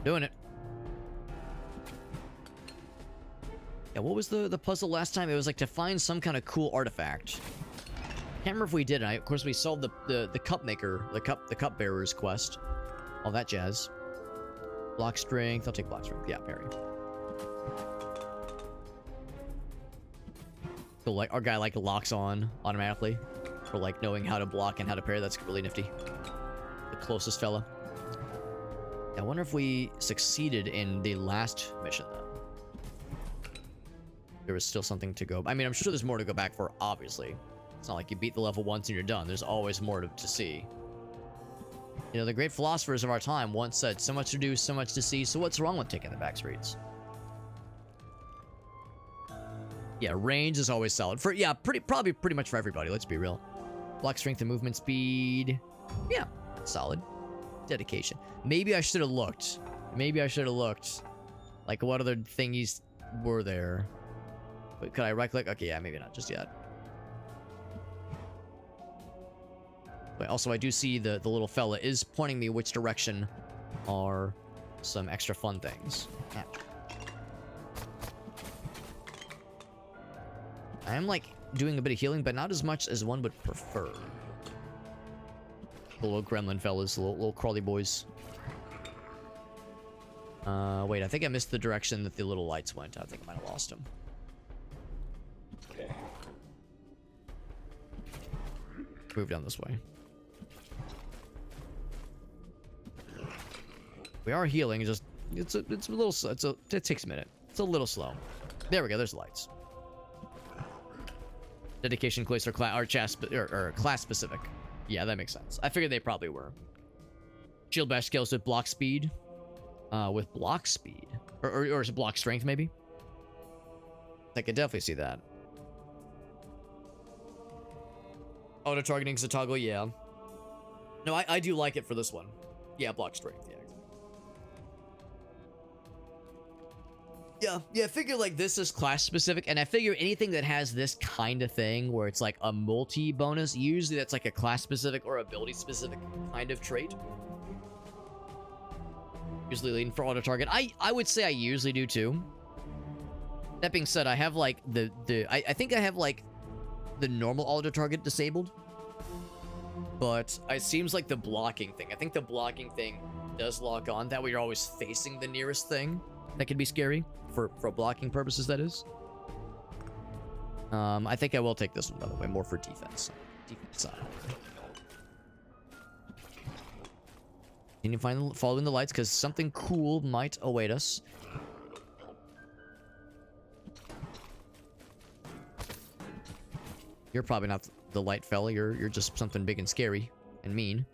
Doing it. Yeah, what was the puzzle last time? It was like to find some kind of cool artifact. Can't remember if we did. Of course, we solved the cup maker, the cup bearer's quest, all that jazz. Block strength. I'll take block strength. Yeah, parry. So like our guy like locks on automatically for like knowing how to block and how to parry. That's really nifty. The closest fella. I wonder if we succeeded in the last mission though. There was still something to go. I mean, I'm sure there's more to go back for. Obviously. It's not like you beat the level once and you're done. There's always more to see. You know, the great philosophers of our time once said, so much to do, so much to see, so what's wrong with taking the back streets? Yeah, range is always solid. Yeah, probably pretty much for everybody, let's be real. Block strength and movement speed. Yeah, solid. Dedication. Maybe I should have looked. Like, what other thingies were there? But could I right-click? Okay, yeah, maybe not just yet. But also, I do see the little fella is pointing me which direction are some extra fun things. Ouch. I am, like, doing a bit of healing, but not as much as one would prefer. The little gremlin fellas, the little crawly boys. Wait, I think I missed the direction that the little lights went. I think I might have lost them. Okay. Move down this way. We are healing. Just it's a little. It takes a minute. It's a little slow. There we go. There's the lights. Dedication quests are class specific. Yeah, that makes sense. I figured they probably were. Shield bash skills with block speed. With block speed, or is it block strength maybe? I could definitely see that. Auto targeting is a toggle. Yeah. No, I do like it for this one. Yeah, block strength. Yeah. Yeah, I figure like this is class specific, and I figure anything that has this kind of thing where it's like a multi bonus, usually that's like a class specific or ability specific kind of trait. Usually leaning for auto target. I would say I usually do too. That being said, I have like I think I have like the normal auto target disabled. But it seems like the blocking thing. I think the blocking thing does lock on. That way you're always facing the nearest thing. That could be scary for blocking purposes, that is. I think I will take this one, by the way, more for defense. Defense side. Continue following the lights, because something cool might await us. You're probably not the light fella. You're just something big and scary and mean.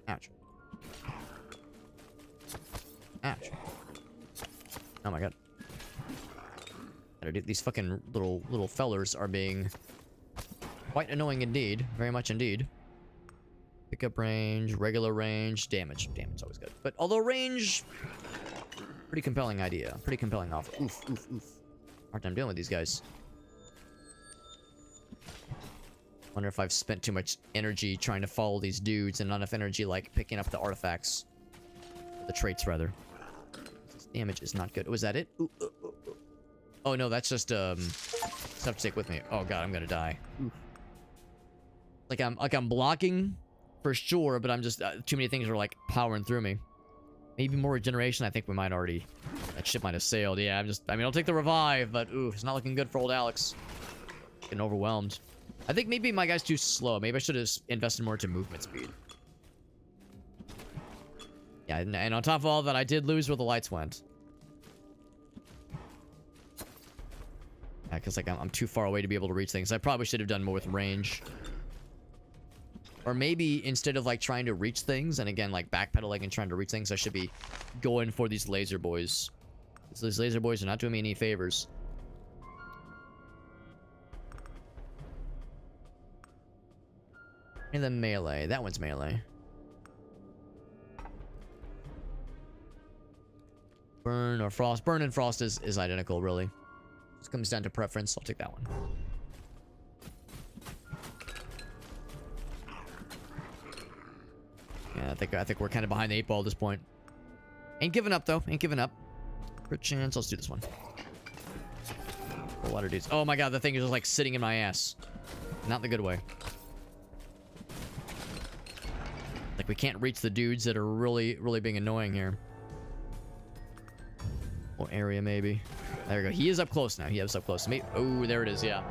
Ouch. Ouch. Oh my god. These fucking little fellers are being quite annoying indeed. Very much indeed. Pickup range, regular range, damage. Damage always good. But although range, pretty compelling idea. Pretty compelling offer. Oof, oof, oof. Hard time dealing with these guys. Wonder if I've spent too much energy trying to follow these dudes and not enough energy like picking up the artifacts. The traits rather. This damage is not good. Was that it? Ooh, ooh, ooh, ooh. Oh no, that's just stuff to take with me. Oh god, I'm gonna die. Oof. Like I'm blocking for sure, but I'm just too many things are like powering through me. Maybe more regeneration. I think we might already. That ship might have sailed. Yeah, I mean, I'll take the revive, but ooh, it's not looking good for old Alex. Getting overwhelmed. I think maybe my guy's too slow. Maybe I should have invested more into movement speed. Yeah, and on top of all that, I did lose where the lights went. Yeah, because like I'm too far away to be able to reach things. I probably should have done more with range. Or maybe instead of like trying to reach things, and again like backpedaling and trying to reach things, I should be going for these laser boys. These laser boys are not doing me any favors. And then melee. That one's melee. Burn or frost. Burn and frost is identical, really. It comes down to preference. I'll take that one. Yeah, I think we're kind of behind the 8 ball at this point. Ain't giving up though. Ain't giving up. For a chance, let's do this one. A lot of dudes. Oh my god, the thing is just like sitting in my ass. Not in the good way. Like we can't reach the dudes that are really being annoying here. Or area maybe. There we go. He is up close now. He is up close to me. Oh, there it is. Yeah.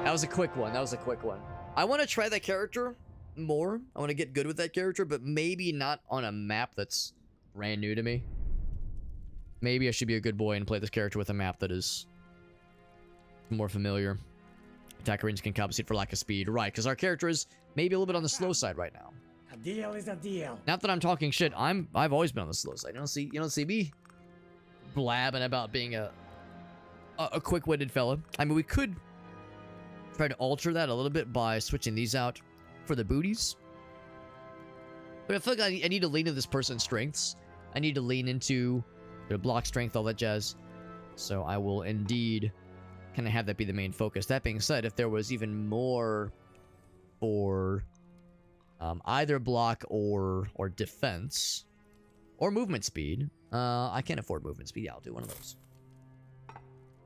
That was a quick one. That was a quick one. I want to try that character more. I want to get good with that character, but maybe not on a map that's brand new to me. Maybe I should be a good boy and play this character with a map that is more familiar. Attack range can compensate for lack of speed. Right, because our character is maybe a little bit on the slow side right now. A deal is a deal. Not that I'm talking shit. I've always been on the slow side. You don't see me blabbing about being a quick-witted fella. I mean, we could try to alter that a little bit by switching these out for the booties. But I feel like I need to lean into this person's strengths. I need to lean into their block strength, all that jazz. So I will indeed kind of have that be the main focus. That being said, if there was even more for either block or defense or movement speed, I can't afford movement speed. Yeah, I'll do one of those.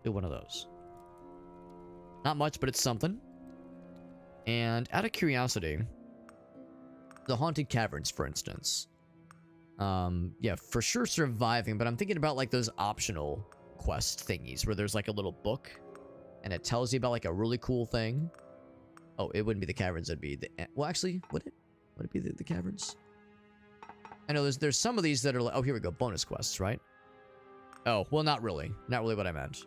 Do one of those. Not much, but it's something. And out of curiosity, the haunted caverns, for instance. Yeah, for sure surviving, but I'm thinking about like those optional quest thingies where there's like a little book and it tells you about like a really cool thing. Oh, it wouldn't be the caverns, it'd be the... Well, actually, would it? Would it be the caverns? I know there's some of these that are like... Oh, here we go. Bonus quests, right? Oh, well, not really. Not really what I meant.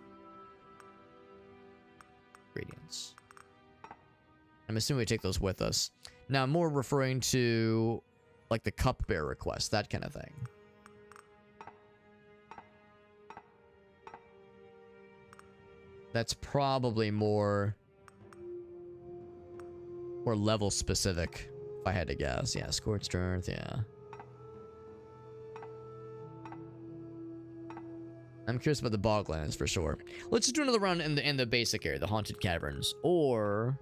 Gradients. I'm assuming we take those with us. Now, I'm more referring to like the cupbearer quest, that kind of thing. That's probably more level specific, if I had to guess. Yeah, Scorched Earth, yeah. I'm curious about the Boglands for sure. Let's just do another round in the basic area, the haunted caverns, or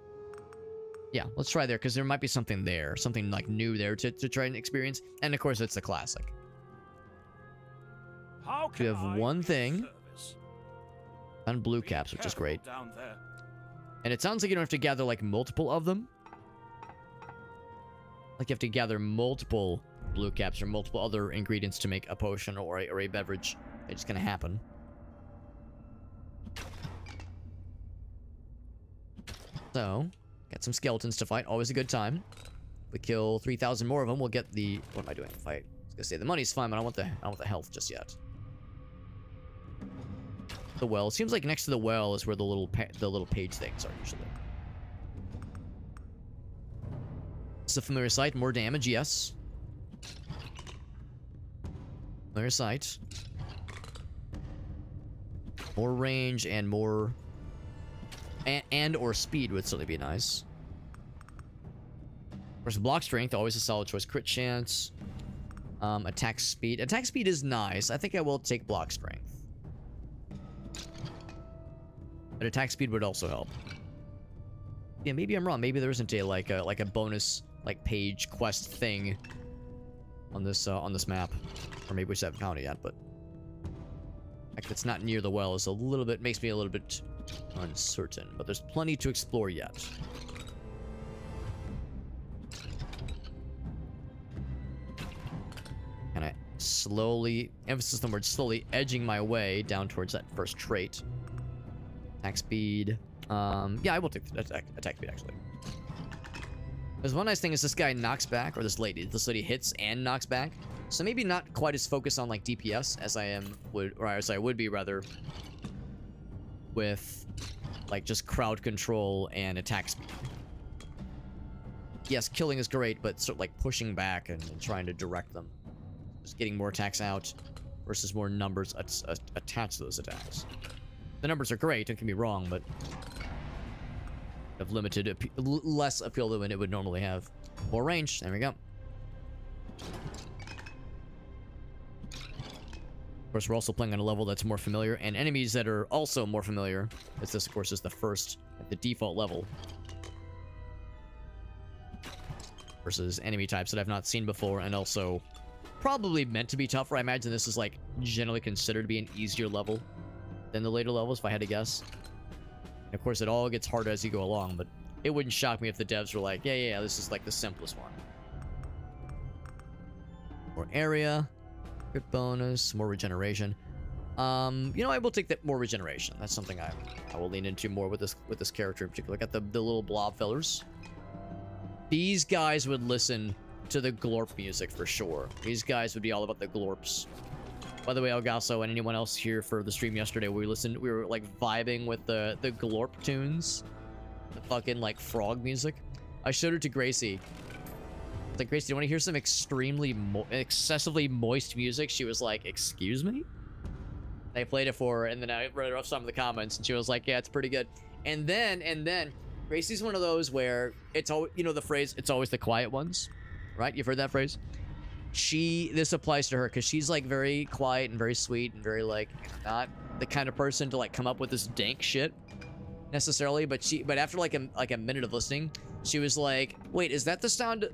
yeah, let's try there because there might be something there, something like new there to try and experience. And of course, it's the classic. We have one thing on blue caps, which is great. And it sounds like you don't have to gather like multiple of them. Like you have to gather multiple blue caps or multiple other ingredients to make a potion or a beverage. It's gonna happen. So, got some skeletons to fight. Always a good time. If we kill 3,000 more of them, we'll get the... What am I doing? Fight. I was gonna say the money's fine, but I don't want the health just yet. The well. It seems like next to the well is where the little page things are usually. It's a familiar sight. More damage, yes. Familiar sight. More range and more... And or speed would certainly be nice. Of course, block strength, always a solid choice. Crit chance. Attack speed. Attack speed is nice. I think I will take block strength. But attack speed would also help. Yeah, maybe I'm wrong. Maybe there isn't a like a bonus like page quest thing on this map, or maybe we just haven't found it yet. But the fact that it's not near the well is a little bit makes me a little bit uncertain. But there's plenty to explore yet. And I slowly, emphasis on the word slowly, edging my way down towards that first trait. Attack speed. Yeah, I will take the attack speed, actually. There's one nice thing is this guy knocks back, or this lady hits and knocks back. So maybe not quite as focused on, like, DPS as I would be, rather, with, like, just crowd control and attack speed. Yes, killing is great, but sort of, like, pushing back and trying to direct them. Just getting more attacks out. versus more numbers attached to those attacks. The numbers are great, don't get me wrong, but have limited, less appeal than it would normally have. More range, there we go. Of course, we're also playing on a level that's more familiar, and enemies that are also more familiar, as this, of course, is the first, the default level. Versus enemy types that I've not seen before, and also probably meant to be tougher. I imagine this is, like, generally considered to be an easier level than the later levels, if I had to guess. And of course, it all gets harder as you go along, but it wouldn't shock me if the devs were like, yeah, this is, like, the simplest one. More area. Crit bonus, more regeneration. You know, I will take that more regeneration. That's something I will lean into more with this character in particular. Got the little blob fillers. These guys would listen to the glorp music for sure. These guys would be all about the glorps. By the way, Elgaso and anyone else here for the stream yesterday, we were like vibing with the glorp tunes, the fucking like frog music. I showed it to Gracie. It's like, Gracie, do you want to hear some extremely excessively moist music? She was like, excuse me? I played it for her, and then I read off some of the comments, and she was like, yeah, it's pretty good. And then, Gracie's one of those where it's always, you know the phrase, it's always the quiet ones, right? You've heard that phrase? This applies to her, because she's like very quiet and very sweet, and very like, not the kind of person to like come up with this dank shit, necessarily, but after like a minute of listening, she was like, wait, is that the sound...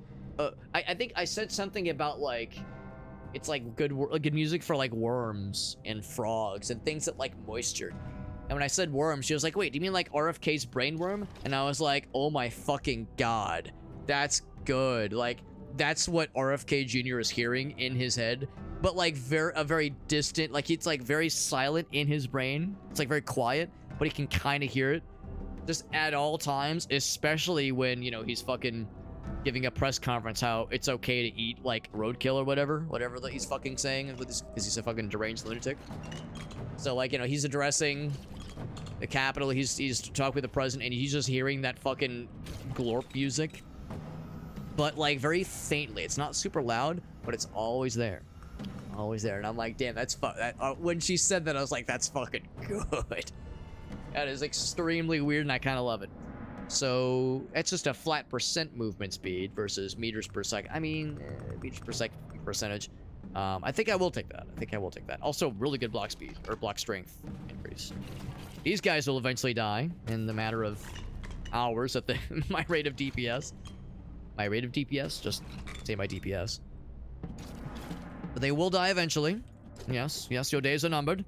I think I said something about like it's like good music for like worms and frogs and things that like moisture. And when I said worm, she was like, wait, do you mean like RFK's brainworm? And I was like, oh my fucking god, that's good. Like that's what RFK Jr. is hearing in his head, but like a very distant, like it's like very silent in his brain. It's like very quiet, but he can kind of hear it just at all times, especially when, you know, he's fucking giving a press conference how it's okay to eat like roadkill or whatever that he's fucking saying because he's a fucking deranged lunatic. So like, you know, he's addressing the Capitol, he's talking with the president, and he's just hearing that fucking glorp music, but like very faintly. It's not super loud, but it's always there, and I'm like, damn, that's when she said that, I was like, that's fucking good. That is extremely weird, and I kind of love it. So it's just a flat percent movement speed versus meters per second. I mean, meters per second percentage. I think I will take that. Also, really good block speed or block strength increase. These guys will eventually die in the matter of hours at my rate of DPS. Just say my DPS. But they will die eventually. Yes, your days are numbered.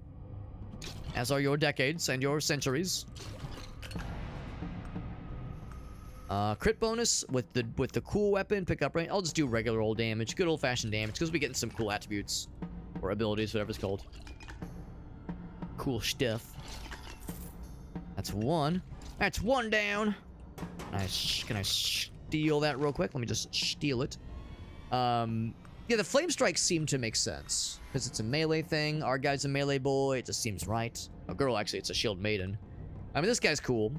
As are your decades and your centuries. Crit bonus with the cool weapon, pick up range. I'll just do regular old damage, good old fashioned damage, because we're getting some cool attributes or abilities, whatever it's called. Cool stuff. That's one. That's one down. Can I steal that real quick? Let me just steal it. Yeah, the flame strikes seem to make sense because it's a melee thing. Our guy's a melee boy. It just seems right. A girl, actually, it's a shield maiden. I mean, this guy's cool.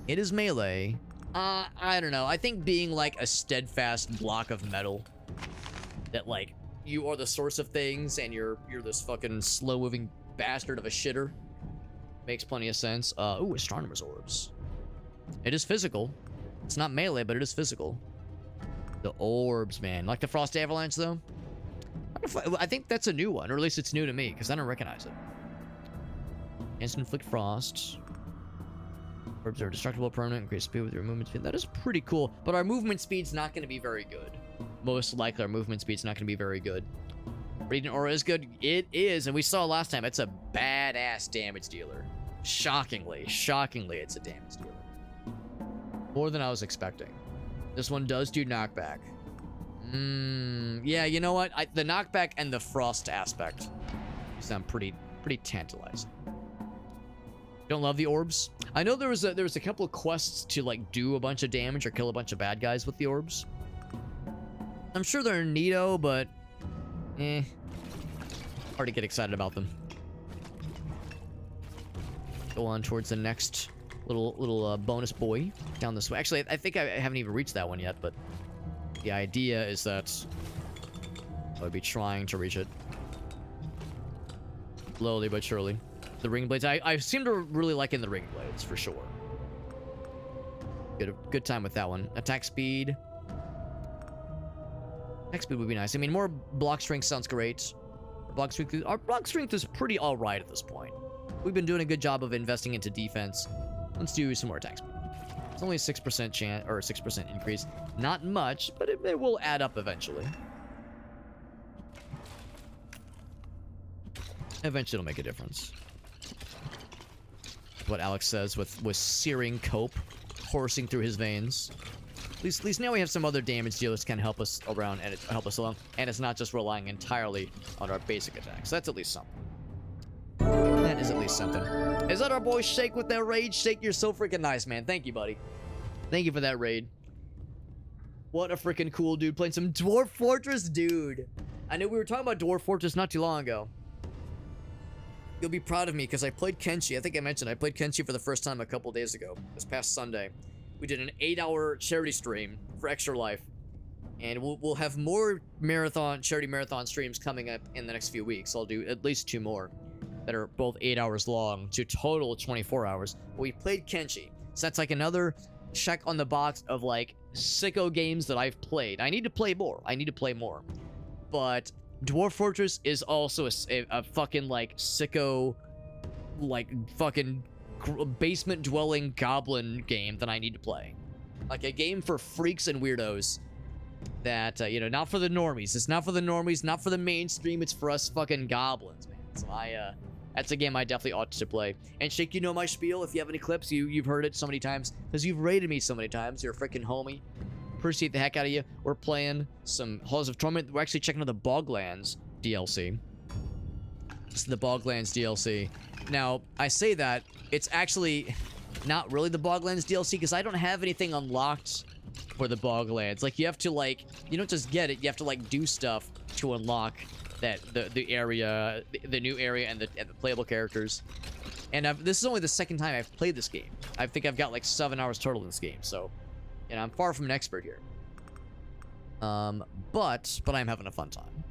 It is melee. I don't know. I think being like a steadfast block of metal that like you are the source of things and you're this fucking slow moving bastard of a shitter makes plenty of sense. Ooh, astronomer's orbs. It is physical. It's not melee, but it is physical. The orbs, man. Like the frost avalanche though. I think that's a new one, or at least it's new to me because I don't recognize it. Instant inflict frost. Orbs are destructible, permanent, increase speed with your movement speed. That is pretty cool, but our movement speed's not going to be very good. Most likely our movement speed's not going to be very good. Radiant Aura is good. It is, and we saw last time, it's a badass damage dealer. Shockingly, it's a damage dealer. More than I was expecting. This one does do knockback. Yeah, you know what? The knockback and the frost aspect sound pretty tantalizing. Don't love the orbs. I know there was a couple of quests to like do a bunch of damage or kill a bunch of bad guys with the orbs. I'm sure they're neato, but hard to get excited about them. Go on towards the next little bonus boy down this way. Actually, I think I haven't even reached that one yet, but the idea is that I would be trying to reach it. Slowly but surely. The ring blades. I seem to really liking the ring blades, for sure. Good time with that one. Attack speed. Attack speed would be nice. I mean, more block strength sounds great. Our block strength is pretty alright at this point. We've been doing a good job of investing into defense. Let's do some more attack speed. It's only a 6% chance, or a 6% increase. Not much, but it will add up eventually. Eventually it'll make a difference. What Alex says with searing cope coursing through his veins. At least now we have some other damage dealers can help us around and help us along, and it's not just relying entirely on our basic attacks. That's at least something. That is at least something. Is that our boy Shake with that raid? Shake, you're so freaking nice, man. Thank you, buddy. Thank you for that raid. What a freaking cool dude playing some Dwarf Fortress, dude. I know we were talking about Dwarf Fortress not too long ago. You'll be proud of me because I played Kenshi. I think I mentioned I played Kenshi for the first time a couple days ago, this past Sunday. We did an 8-hour charity stream for Extra Life, and we'll have more charity marathon streams coming up in the next few weeks. I'll do at least 2 more that are both 8 hours long to total 24 hours. But we played Kenshi, so that's like another check on the box of like sicko games that I've played. I need to play more. But Dwarf Fortress is also a fucking like sicko, like fucking basement dwelling goblin game that I need to play. Like a game for freaks and weirdos that, you know, not for the normies. It's not for the normies, not for the mainstream. It's for us fucking goblins, man. So that's a game I definitely ought to play. And Shake, you know my spiel. If you have any clips, you've heard it so many times because you've rated me so many times. You're a freaking homie. Appreciate the heck out of you. We're playing some Halls of Torment. We're actually checking out the Boglands DLC. This is the Boglands DLC. Now, I say that, it's actually not really the Boglands DLC because I don't have anything unlocked for the Boglands. Like, you have to, like, you don't just get it, you have to, like, do stuff to unlock that the area, the new area and the playable characters. And this is only the second time I've played this game. I think I've got, like, 7 hours total in this game, so... And I'm far from an expert here. But I'm having a fun time.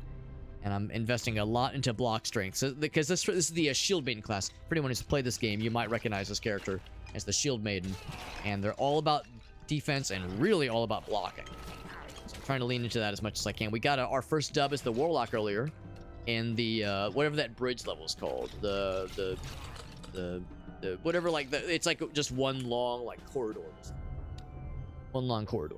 And I'm investing a lot into block strength. So, because this is the Shield Maiden class. For anyone who's played this game, you might recognize this character as the Shield Maiden. And they're all about defense and really all about blocking. So I'm trying to lean into that as much as I can. We got our first dub as the Warlock earlier. In the, whatever that bridge level is called. The whatever, like, it's like just one long, like, corridor. One long corridor.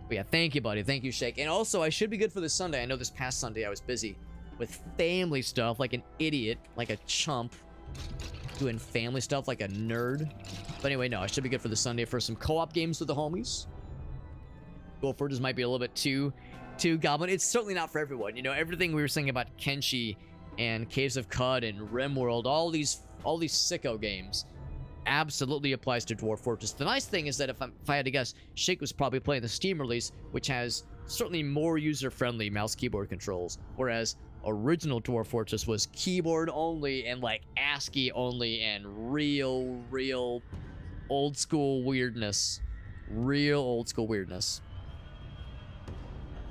But yeah, thank you, buddy. Thank you, Shake. And also, I should be good for this Sunday. I know this past Sunday I was busy with family stuff like an idiot, like a chump, doing family stuff like a nerd. But anyway, no, I should be good for this Sunday for some co-op games with the homies. Dwarf Fortress might be a little bit too goblin. It's certainly not for everyone. You know, everything we were saying about Kenshi and Caves of Cud and RimWorld, all these sicko games absolutely applies to Dwarf Fortress. The nice thing is that if I had to guess, Shake was probably playing the Steam release, which has certainly more user-friendly mouse keyboard controls, whereas original Dwarf Fortress was keyboard only and like ASCII only and real old school weirdness.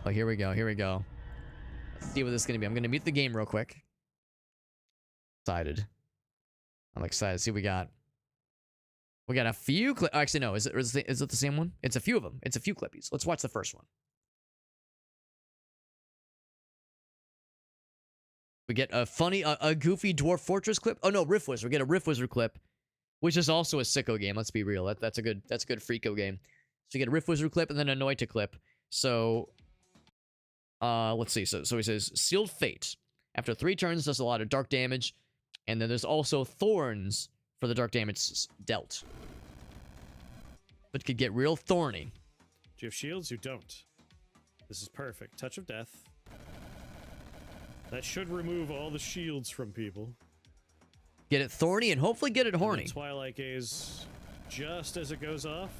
Oh, here we go. Let's see what this is gonna be. I'm gonna mute the game real quick. I'm excited to see what we got. We got a few actually, no. Is it the same one? It's a few of them. It's a few clippies. Let's watch the first one. We get a goofy Dwarf Fortress clip. Oh no, Riff Wizard. We get a Riff Wizard clip, which is also a sicko game. Let's be real. That's a good freako game. So you get a Riff Wizard clip and then a Noita clip. So, let's see. So he says Sealed Fate. After 3 turns, does a lot of dark damage, and then there's also Thorns for the dark damage dealt. But could get real thorny. Do you have shields? You don't. This is perfect. Touch of Death. That should remove all the shields from people. Get it thorny and hopefully get it horny. Twilight Gaze just as it goes off.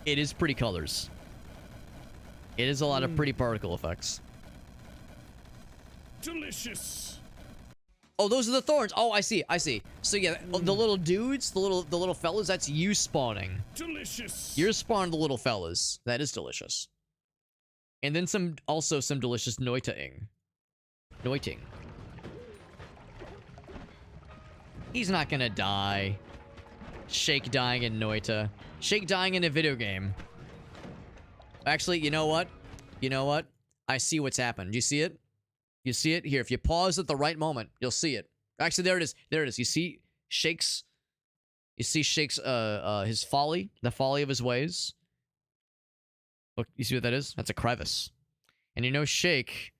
It is pretty colors. It is a lot of pretty particle effects. Delicious. Oh, those are the thorns. Oh, I see. So yeah, the little dudes, the little fellas, that's you spawning. Delicious. You're spawning the little fellas. That is delicious. And then also some delicious Noita-ing. Noiting. He's not gonna die. Shake dying in Noita. Shake dying in a video game. Actually, you know what? You know what? I see what's happened. You see it? You see it? Here, if you pause at the right moment, you'll see it. Actually, there it is. There it is. You see Shake's... You see Shake's, his folly? The folly of his ways? Look, you see what that is? That's a crevice. And you know Shake,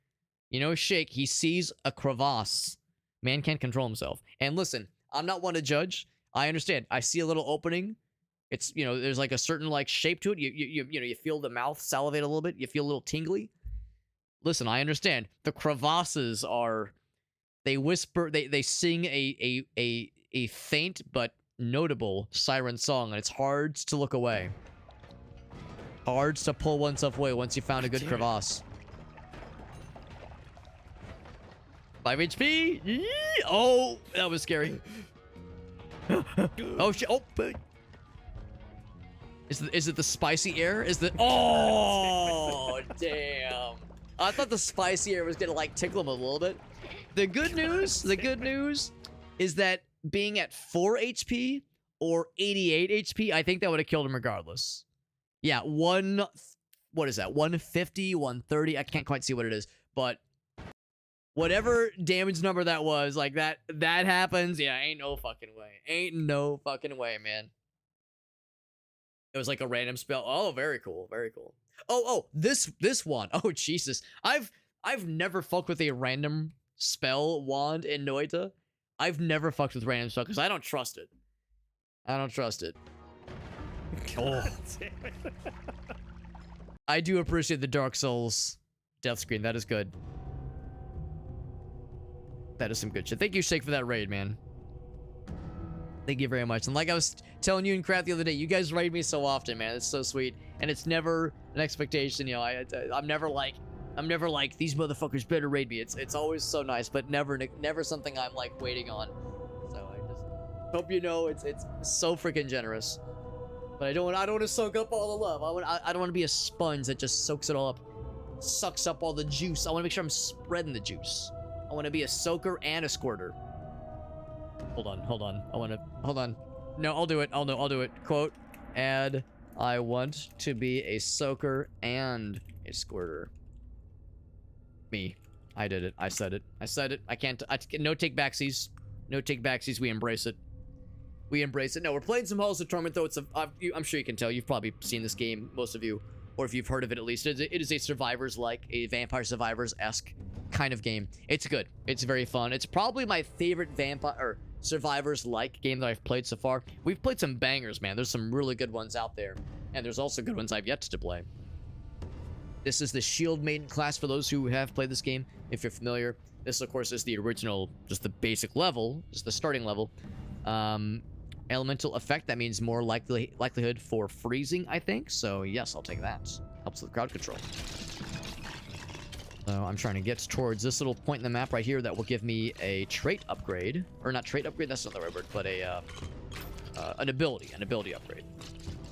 he sees a crevasse. Man can't control himself. And listen, I'm not one to judge. I understand. I see a little opening. It's, you know, there's like a certain like shape to it. You know, you feel the mouth salivate a little bit. You feel a little tingly. Listen, I understand. The crevasses are, they whisper, they sing a faint but notable siren song, and it's hard to look away. Hard to pull oneself away once you found a good crevasse. 5 HP. Yee! Oh, that was scary. Oh shit! Oh, is it the spicy air? Is the oh damn! I thought the spicy air was gonna like tickle him a little bit. The good news is that being at 4 HP or 88 HP, I think that would have killed him regardless. Yeah, what is that? 150, 130. I can't quite see what it is, but whatever damage number that was, like that happens. Yeah, ain't no fucking way. Ain't no fucking way, man. It was like a random spell. Oh, very cool. Very cool. Oh, this one. Oh, Jesus. I've never fucked with a random spell wand in Noita. I've never fucked with random spell because I don't trust it. I don't trust it. Oh. I do appreciate the Dark Souls death screen. That is good. That is some good shit. Thank you, Shake, for that raid, man. Thank you very much. And like I was telling you in Craft the other day, you guys raid me so often, man. It's so sweet. And it's never an expectation, you know. I'm never like these motherfuckers better raid me. It's always so nice, but never something I'm like waiting on. So I just hope you know it's so freaking generous. But I don't want to soak up all the love. I don't want to be a sponge that just soaks it all up, sucks up all the juice. I want to make sure I'm spreading the juice. I want to be a soaker and a squirter. Hold on. Hold on. No, I'll do it. I'll do it. Quote, add, I want to be a soaker and a squirter. Me. I did it. I said it. I can't, no take backsies. No take backsies. We embrace it. We embrace it. No, we're playing some Halls of Torment, though. I'm sure you can tell. You've probably seen this game, most of you. Or if you've heard of it, at least. It is a Survivors-like, a Vampire Survivors-esque kind of game. It's good. It's very fun. It's probably my favorite Vampire Survivors-like game that I've played so far. We've played some bangers, man. There's some really good ones out there. And there's also good ones I've yet to play. This is the Shield Maiden class for those who have played this game, if you're familiar. This, of course, is the original, just the basic level, just the starting level. Elemental effect, that means more likelihood for freezing, I think. So, yes, I'll take that. Helps with crowd control. So, I'm trying to get towards this little point in the map right here that will give me a trait upgrade. Or not trait upgrade, that's not the right word, but an ability upgrade.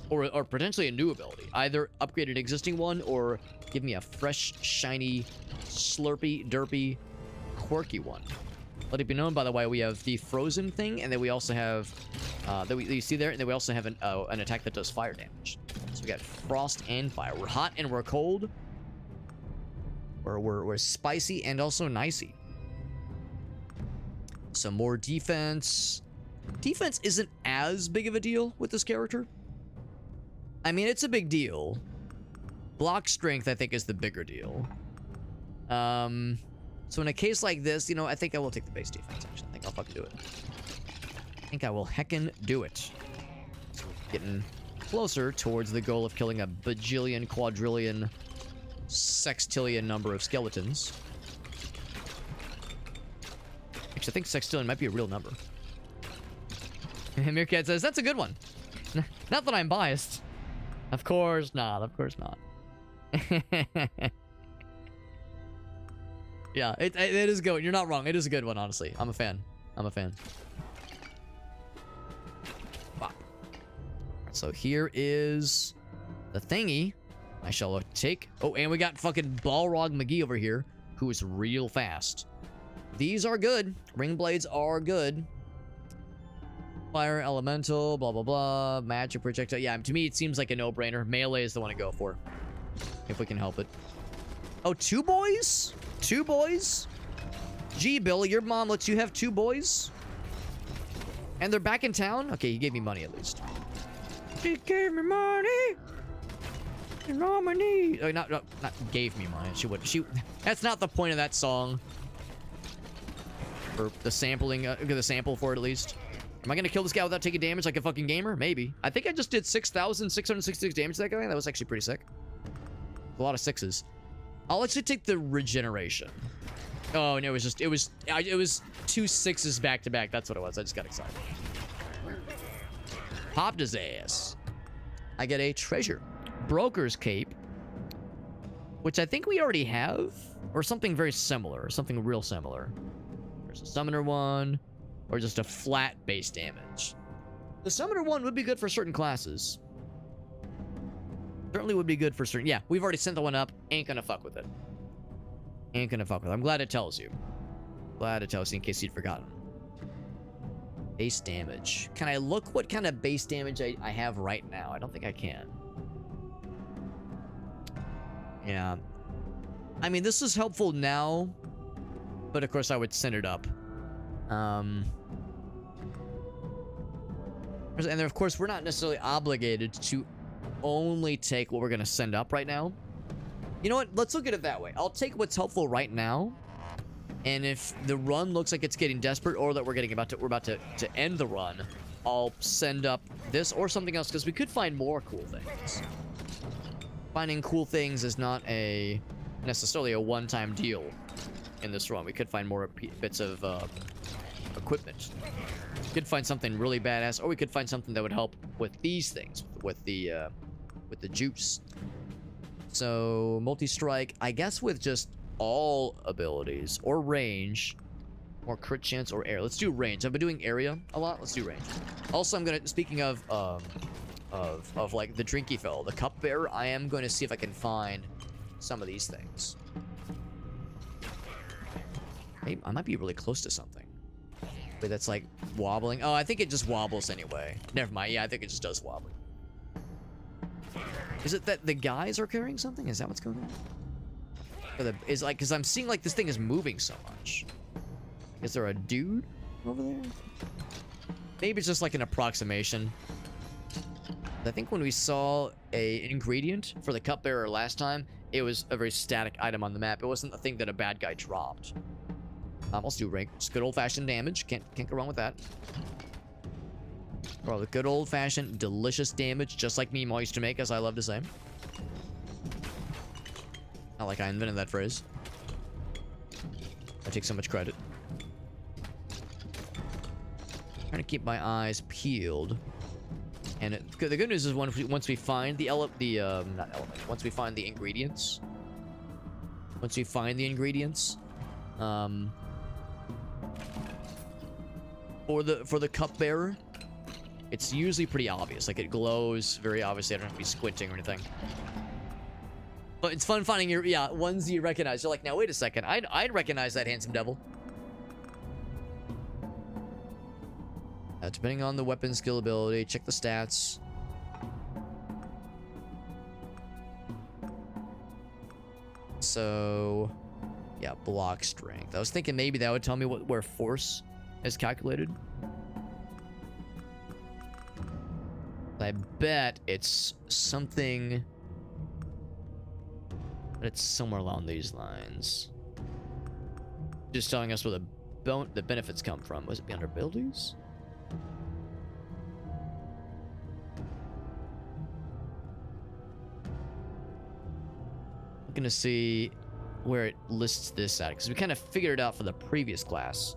Or potentially a new ability. Either upgrade an existing one or give me a fresh, shiny, slurpy, derpy, quirky one. Let it be known, by the way, we have the frozen thing, and then we also have that you see there, and then we also have an attack that does fire damage. So we got frost and fire. We're hot and we're cold. We're spicy and also nicey. Some more defense. Defense isn't as big of a deal with this character. I mean, it's a big deal. Block strength, I think, is the bigger deal. So in a case like this, you know, I think I will take the base defense, actually. I think I'll fucking do it. I think I will heckin' do it. Getting closer towards the goal of killing a bajillion, quadrillion, sextillion number of skeletons. Actually, I think sextillion might be a real number. Meerkat says, that's a good one. Not that I'm biased. Of course not. Of course not. Yeah, it is good. You're not wrong. It is a good one, honestly. I'm a fan. I'm a fan. Wow. So here is the thingy. I shall take... Oh, and we got fucking Balrog McGee over here, who is real fast. These are good. Ring blades are good. Fire, elemental, blah, blah, blah. Magic projectile. Yeah, to me, it seems like a no-brainer. Melee is the one to go for. If we can help it. Oh, 2 boys? 2 boys? Gee, Billy, your mom lets you have 2 boys? And they're back in town? Okay, he gave me money at least. She gave me money. And on my knees. Oh, not gave me money. She would. That's not the point of that song. Or the sampling, the sample for it at least. Am I gonna kill this guy without taking damage like a fucking gamer? Maybe. I think I just did 6,666 damage to that guy. That was actually pretty sick. A lot of 6s. I'll actually take the regeneration. Oh no, it was 2 6s back to back. That's what it was. I just got excited. Popped his ass. I get a treasure. Broker's cape, which I think we already have, or something very similar, or something real similar. There's a summoner one, or just a flat base damage. The summoner one would be good for certain classes. Certainly would be good for certain. Yeah, we've already sent the one up. Ain't gonna fuck with it. Ain't gonna fuck with it. I'm glad it tells you. Glad it tells you in case you'd forgotten. Base damage. Can I look what kind of base damage I have right now? I don't think I can. Yeah. I mean, this is helpful now, but of course I would send it up. And then of course we're not necessarily obligated to only take what we're gonna send up right now. You know what? Let's look at it that way. I'll take what's helpful right now, and if the run looks like it's getting desperate, or that we're about to end the run, I'll send up this or something else, because we could find more cool things. Finding cool things is not necessarily a one-time deal in this run. We could find more bits of equipment. We could find something really badass, or we could find something that would help with these things, with the juice. So multi-strike, I guess, with just all abilities, or range, or crit chance, or air. Let's do range. I've been doing area a lot. Let's do range. Also, I'm gonna, speaking of like the Drinky Fellow, the Cupbearer, I am going to see if I can find some of these things. Maybe, I might be really close to something. But that's like wobbling. Oh, I think it just wobbles anyway. Never mind. Yeah, I think it just does wobble. Is it that the guys are carrying something? Is that what's going on? Is like, because I'm seeing like this thing is moving so much. Is there a dude over there? Maybe it's just like an approximation. I think when we saw an ingredient for the Cupbearer last time, it was a very static item on the map. It wasn't a thing that a bad guy dropped. Let's do rank. Just good old-fashioned damage. Can't go wrong with that. Bro, the good old-fashioned delicious damage, just like Mimo used to make, as I love to say. Not like I invented that phrase. I take so much credit. Trying to keep my eyes peeled. And the good news is once we find once we find the ingredients, for the Cupbearer, it's usually pretty obvious. Like, it glows very obviously. I don't have to be squinting or anything. But it's fun finding ones you recognize. You're like, now wait a second, I'd recognize that handsome devil. Depending on the weapon skill ability, check the stats. So, yeah, block strength. I was thinking maybe that would tell me where force is calculated. I bet it's something, but it's somewhere along these lines. Just telling us where the benefits come from. Was it be under abilities? Gonna see where it lists this at, because we kind of figured it out for the previous class,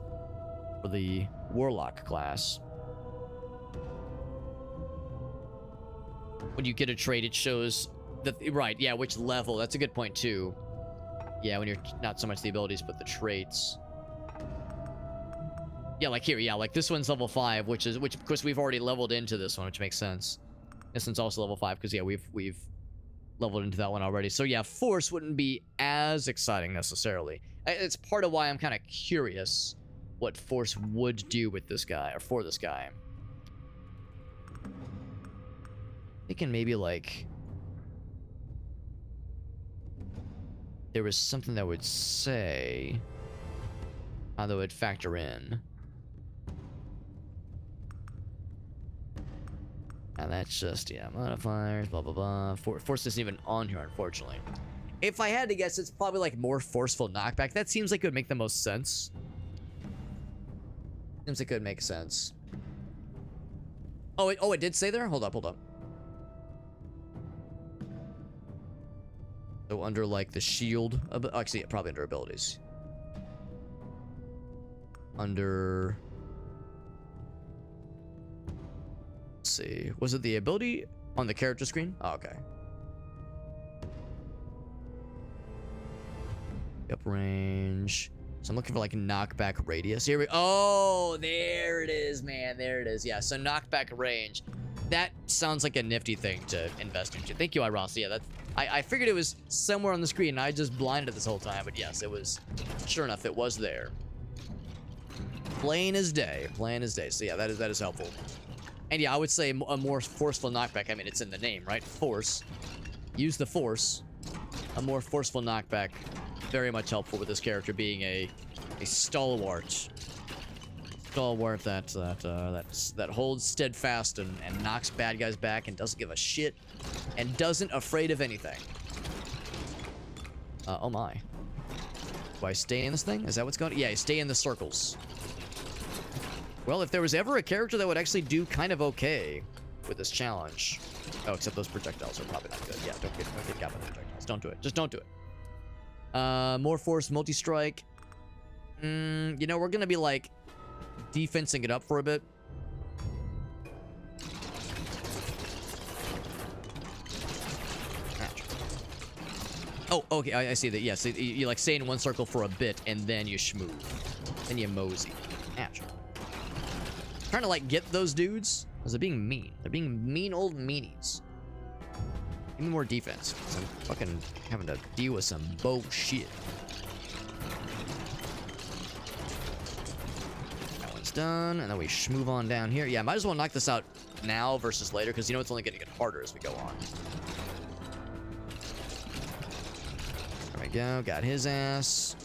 for the Warlock class. When you get a trait, it shows that, right, yeah, which level. That's a good point too. Yeah, when you're not so much the abilities but the traits. Yeah, like here, yeah, like this one's level 5, which of course we've already leveled into this one, which makes sense. This one's also level 5 because yeah, we've leveled into that one already. So yeah, force wouldn't be as exciting necessarily. It's part of why I'm kind of curious what force would do with this guy, or for this guy. Thinking maybe like there was something that would say how that would factor in. And that's just, yeah, modifiers, blah, blah, blah. Force isn't even on here, unfortunately. If I had to guess, it's probably like more forceful knockback. That seems like it would make the most sense. Seems like it would make sense. Oh, it did say there? Hold up, hold up. So under like the shield, actually probably under abilities. Under, let's see, was it the ability on the character screen? Oh, okay. Up range. So I'm looking for like knockback radius. Here we, oh, there it is, man. There it is. Yeah, so knockback range. That sounds like a nifty thing to invest into. Thank you, Iros. Yeah, that's, I figured it was somewhere on the screen. I just blinded it this whole time, but yes, it was, sure enough, it was there. Plain as day. Plain as day. So yeah, that is helpful. And yeah, I would say a more forceful knockback. I mean, it's in the name, right? Force. Use the force. A more forceful knockback. Very much helpful with this character being a stalwart. Stalwart that holds steadfast and knocks bad guys back and doesn't give a shit and doesn't afraid of anything. Oh my. Do I stay in this thing? Is that what's going on? Yeah, stay in the circles. Well, if there was ever a character that would actually do kind of okay with this challenge. Oh, except those projectiles are probably not good. Yeah, don't get got by the projectiles. Don't do it. Just don't do it. More force, multi-strike. You know, we're gonna be like defensing it up for a bit. Oh, okay, I see that. Yes, you like stay in one circle for a bit and then you schmooze. Then you mosey. Ouch. Trying to like get those dudes because they're being mean. They're being mean old meanies. Give me more defense. I'm fucking having to deal with some bullshit. That one's done, and then we move on down here. Yeah, might as well knock this out now versus later because you know it's only going to get harder as we go on. There we go. Got his ass.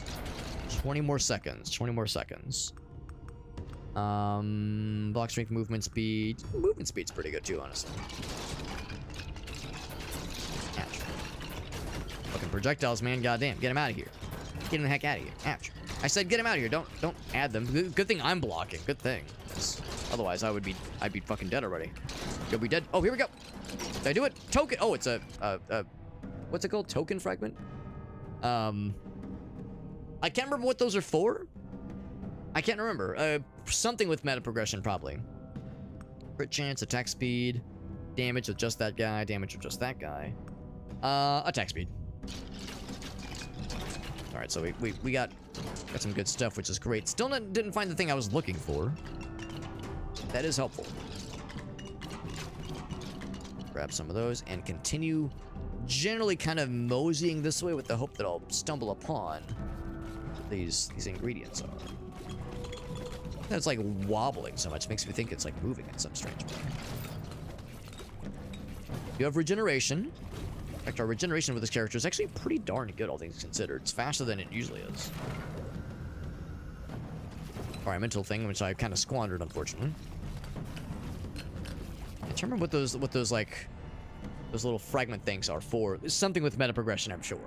20 more seconds. 20 more seconds. Block strength, movement speed. Movement speed's pretty good too, honestly. Ouch. Fucking projectiles, man. Goddamn. Get him out of here. Get him the heck out of here. Ouch. I said get him out of here. Don't add them. Good thing I'm blocking. Good thing. Otherwise, I'd be fucking dead already. You'll be dead. Oh, here we go. Did I do it? Token. Oh, it's a what's it called? Token fragment? I can't remember what those are for. I can't remember. Something with meta progression, probably. Crit chance, attack speed, damage with just that guy, damage with just that guy. Attack speed. All right, so we got some good stuff, which is great. Still didn't find the thing I was looking for. That is helpful. Grab some of those and continue generally kind of moseying this way with the hope that I'll stumble upon what these ingredients are. It's like wobbling so much. It makes me think it's like moving in some strange way. You have regeneration. In fact, our regeneration with this character is actually pretty darn good, all things considered. It's faster than it usually is. Environmental thing, which I kind of squandered, unfortunately. I can't remember what those like those little fragment things are for. It's something with meta progression, I'm sure.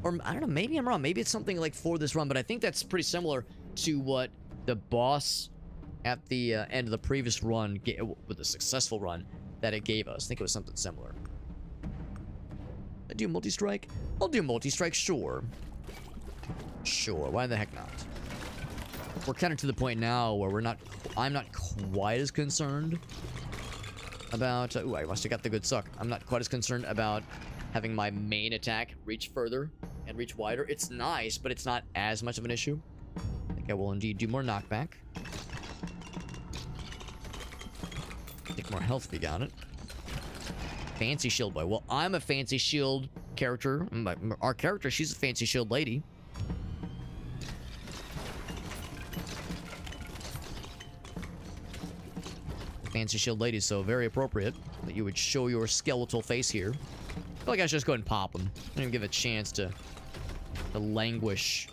Or, I don't know, maybe I'm wrong. Maybe it's something like for this run, but I think that's pretty similar to what the boss at the end of the previous run, with the successful run, that it gave us. I think it was something similar. I do multi-strike? I'll do multi-strike, sure. Sure, why the heck not? We're kind of to the point now where I'm not quite as concerned about... ooh, I must have got the good suck. I'm not quite as concerned about having my main attack reach further and reach wider. It's nice, but it's not as much of an issue. I think I will indeed do more knockback. Take more health if you got it. Fancy shield boy. Well, I'm a fancy shield character. Our character, she's a fancy shield lady. Fancy shield lady, so very appropriate that you would show your skeletal face here. I feel like I should just go ahead and pop him. I didn't even give a chance to languish.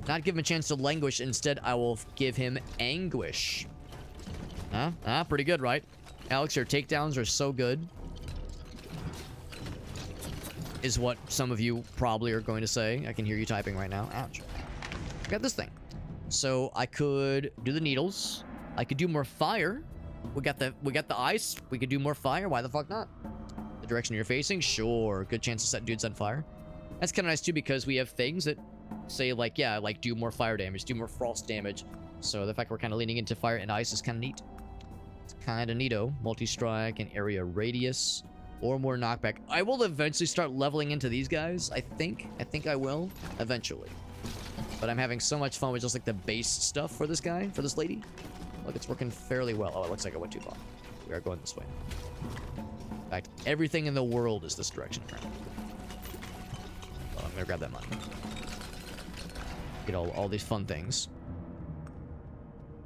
Not give him a chance to languish. Instead, I will give him anguish. Huh? Pretty good, right? Alex, your takedowns are so good. Is what some of you probably are going to say. I can hear you typing right now. Ouch. I got this thing. So I could do the needles. I could do more fire. We got the ice. We could do more fire. Why the fuck not? The direction you're facing? Sure. Good chance to set dudes on fire. That's kind of nice too because we have things that say like, yeah, like do more fire damage, do more frost damage. So the fact we're kind of leaning into fire and ice is kind of neat. It's kind of neato. Multi-strike and area radius or more knockback. I will eventually start leveling into these guys. I think I will eventually. But I'm having so much fun with just like the base stuff for this guy, for this lady. Look, it's working fairly well. Oh, it looks like I went too far. We are going this way. In fact, everything in the world is this direction apparently. Oh, I'm gonna grab that money. Get all these fun things.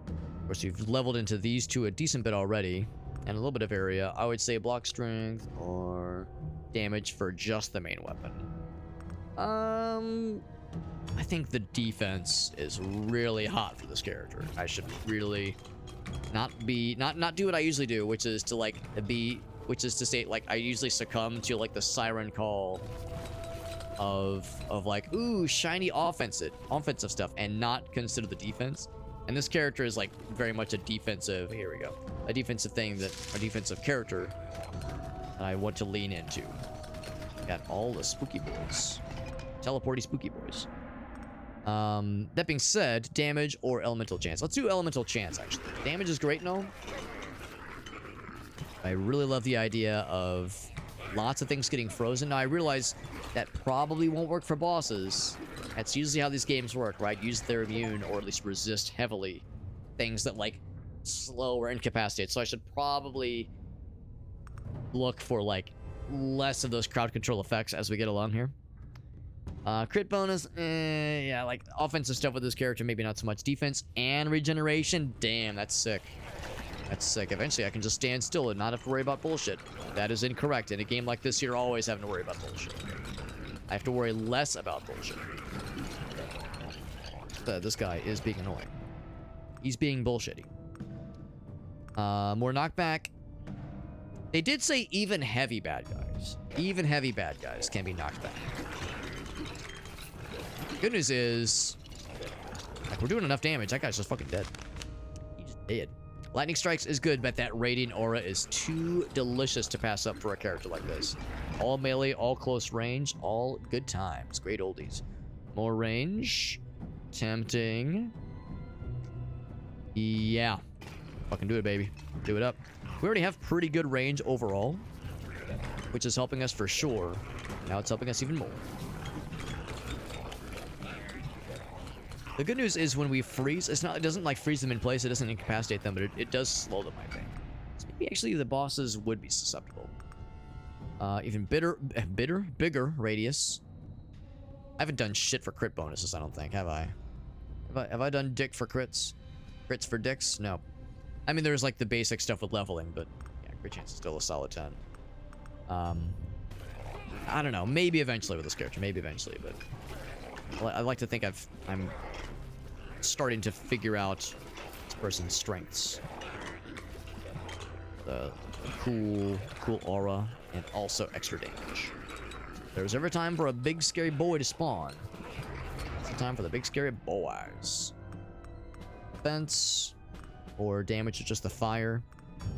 Of course, you've leveled into these two a decent bit already. And a little bit of area. I would say block strength or damage for just the main weapon. I think the defense is really hot for this character. I should really not do what I usually do, which is to say like I usually succumb to like the siren call of like, ooh, shiny offensive stuff and not consider the defense. And this character is like very much a defensive, here we go, a defensive character that I want to lean into. Got all the spooky boys. Teleporty spooky boys. That being said, damage or elemental chance. Let's do elemental chance, actually. Damage is great and all. I really love the idea of lots of things getting frozen. Now, I realize that probably won't work for bosses. That's usually how these games work, right? Use their immune, or at least resist heavily things that, like, slow or incapacitate. So I should probably look for, like, less of those crowd control effects as we get along here. Crit bonus, yeah, like, offensive stuff with this character, maybe not so much. Defense and regeneration, damn, that's sick. That's sick. Eventually, I can just stand still and not have to worry about bullshit. That is incorrect. In a game like this, you're always having to worry about bullshit. I have to worry less about bullshit. This guy is being annoying. He's being bullshitty. More knockback. They did say even heavy bad guys. Even heavy bad guys can be knocked back. Good news is, like, we're doing enough damage. That guy's just fucking dead. He's just dead. Lightning strikes is good, but that radiant aura is too delicious to pass up for a character like this. All melee, all close range, all good times. Great oldies. More range. Tempting. Yeah. Fucking do it, baby. Do it up. We already have pretty good range overall, which is helping us for sure. Now it's helping us even more. The good news is when we freeze, it doesn't like freeze them in place, it doesn't incapacitate them, but it does slow them, I think. So maybe actually the bosses would be susceptible. Even bigger radius. I haven't done shit for crit bonuses, I don't think, have I? Have I done dick for crits? Crits for dicks? No. I mean, there's like the basic stuff with leveling, but yeah, crit chance is still a solid 10. I don't know, maybe eventually with this character, maybe eventually, but I like to think I'm starting to figure out this person's strengths. The cool aura and also extra damage. There's every time for a big scary boy to spawn. It's the time for the big scary boys. Defense or damage with just the fire.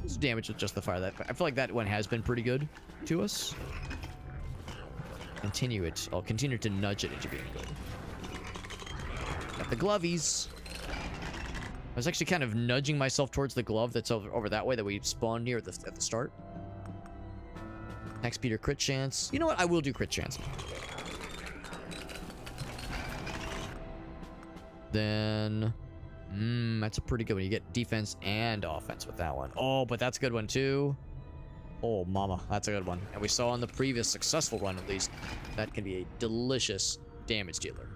This is damage with just the fire. That I feel like that one has been pretty good to us. Continue it. I'll continue to nudge it into being good. Got the glovies. I was actually kind of nudging myself towards the glove that's over that way that we spawned near at the start. Next Peter crit chance. You know what? I will do crit chance. Then, that's a pretty good one. You get defense and offense with that one. Oh, but that's a good one too. Oh, mama, that's a good one. And we saw on the previous successful run, at least, that can be a delicious damage dealer.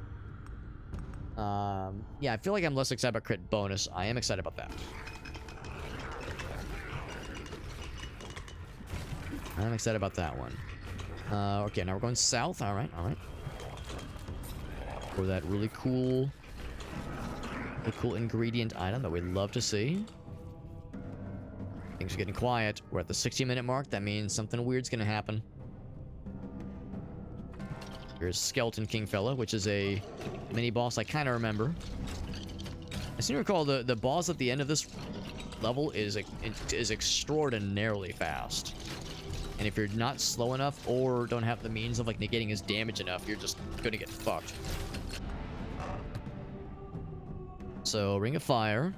Yeah, I feel like I'm less excited about crit bonus. I am excited about that. I'm excited about that one. Okay, now we're going south. All right, all right. For that really cool ingredient item that we'd love to see. Things are getting quiet. We're at the 60-minute mark. That means something weird's gonna happen. Here's Skeleton King Fella, which is a mini boss I kind of remember. I seem to recall the boss at the end of this level is extraordinarily fast. And if you're not slow enough or don't have the means of like negating his damage enough, you're just gonna get fucked. So, Ring of Fire.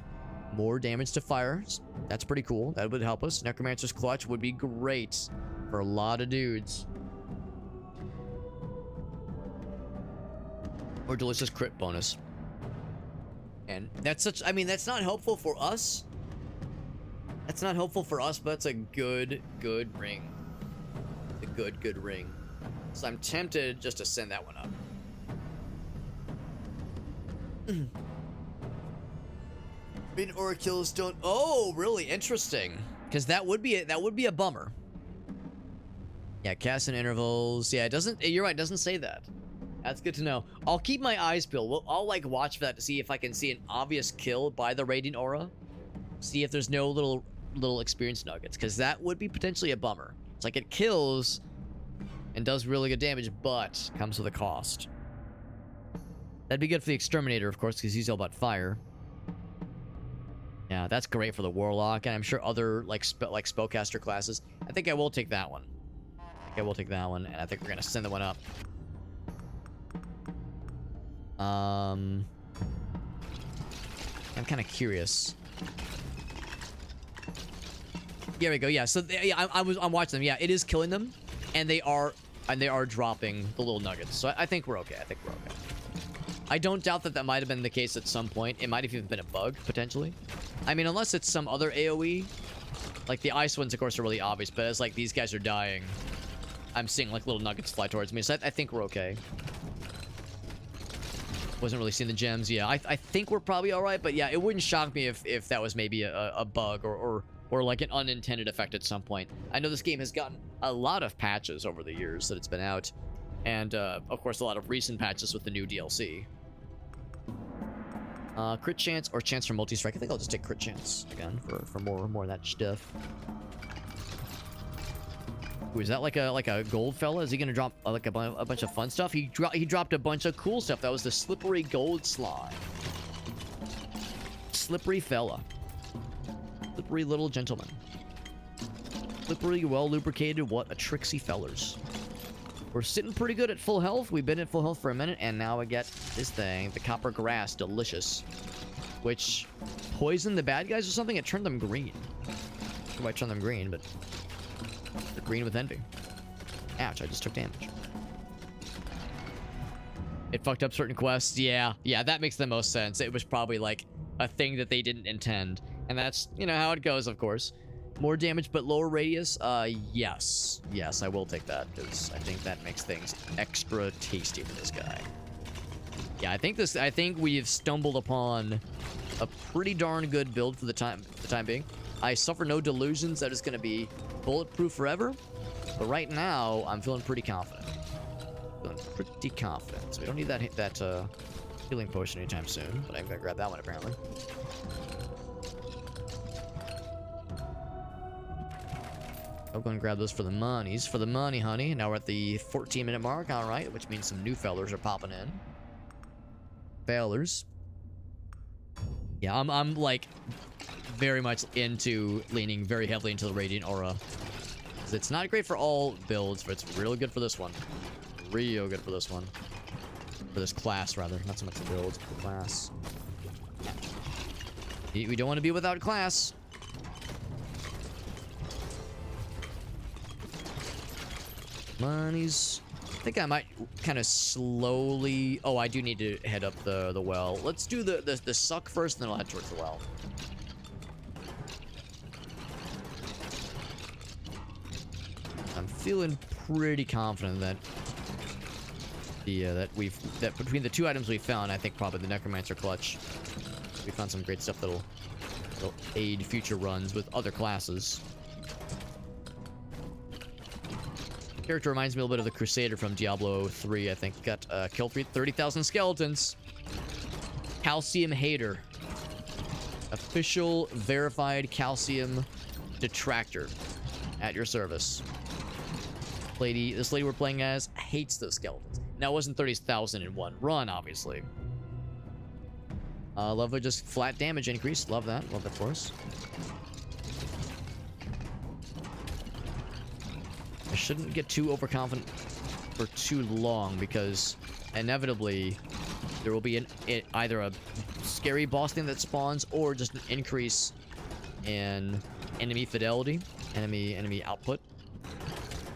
More damage to fire. That's pretty cool. That would help us. Necromancer's Clutch would be great for a lot of dudes. Or delicious crit bonus. And that's such... I mean, that's not helpful for us. That's not helpful for us, but it's a good ring. A good ring. So I'm tempted just to send that one up. Or kills don't. Oh, really interesting. Because that would be a bummer. Yeah, cast in intervals. Yeah, it doesn't. You're right. It doesn't say that. That's good to know. I'll keep my eyes peeled. I'll like watch for that to see if I can see an obvious kill by the Radiant Aura. See if there's no little experience nuggets, because that would be potentially a bummer. It's like it kills and does really good damage, but comes with a cost. That'd be good for the Exterminator, of course, because he's all about fire. Yeah, that's great for the Warlock, and I'm sure other like spellcaster classes. I think I will take that one. And I think we're gonna send the one up. I'm kind of curious. Here we go. Yeah, so yeah, I'm watching them. Yeah, it is killing them, and they are dropping the little nuggets. So I think we're okay. I don't doubt that might have been the case at some point. It might have even been a bug, potentially. I mean, unless it's some other AoE. Like, the ice ones, of course, are really obvious, but as, like, these guys are dying, I'm seeing, like, little nuggets fly towards me, so I think we're okay. Wasn't really seeing the gems. Yeah, I think we're probably alright, but yeah, it wouldn't shock me if that was maybe a bug or like an unintended effect at some point. I know this game has gotten a lot of patches over the years that it's been out, and, of course, a lot of recent patches with the new DLC. Crit chance or chance for multi-strike. I think I'll just take crit chance again for more of that stuff. Ooh, is that like a gold fella? Is he gonna drop like a bunch of fun stuff? He dropped a bunch of cool stuff. That was the slippery gold slime. Slippery fella. Slippery little gentleman. Slippery, well lubricated. What a tricksy fellers. We're sitting pretty good at full health. We've been at full health for a minute, and now I get this thing, the copper grass, delicious, which poisoned the bad guys or something. It turned them green. I might turn them green, but they're green with envy. Ouch! I just took damage. It fucked up certain quests. Yeah, that makes the most sense. It was probably like a thing that they didn't intend, and that's how it goes, of course. More damage but lower radius? Yes, I will take that, because I think that makes things extra tasty for this guy. Yeah, I think we've stumbled upon a pretty darn good build for the time being. I suffer no delusions that it's going to be bulletproof forever, but right now I'm feeling pretty confident. So we don't need that healing potion anytime soon, but I'm going to grab that one apparently. I'll go and grab those for the monies. For the money, honey. Now we're at the 14-minute mark. All right, which means some new fellers are popping in. Fellers. Yeah, I'm like very much into leaning very heavily into the Radiant Aura. It's not great for all builds, but it's real good for this one. Real good for this one. For this class, rather. Not so much the build, but the class. We don't want to be without class. Monies. I think I might kind of slowly... Oh, I do need to head up the well. Let's do the suck first, and then I'll head towards the well. feeling pretty confident that that between the 2 items we found, I think probably the Necromancer Clutch. We found some great stuff that'll aid future runs with other classes. Character reminds me a little bit of the Crusader from Diablo 3, I think. Got killed 30,000 skeletons. Calcium Hater. Official verified calcium detractor at your service. This lady we're playing as hates those skeletons. Now, it wasn't 30,000 in one run, obviously. Love it, just flat damage increase. Love that. Love that for us. I shouldn't get too overconfident for too long because inevitably there will be either a scary boss thing that spawns or just an increase in enemy fidelity, enemy output.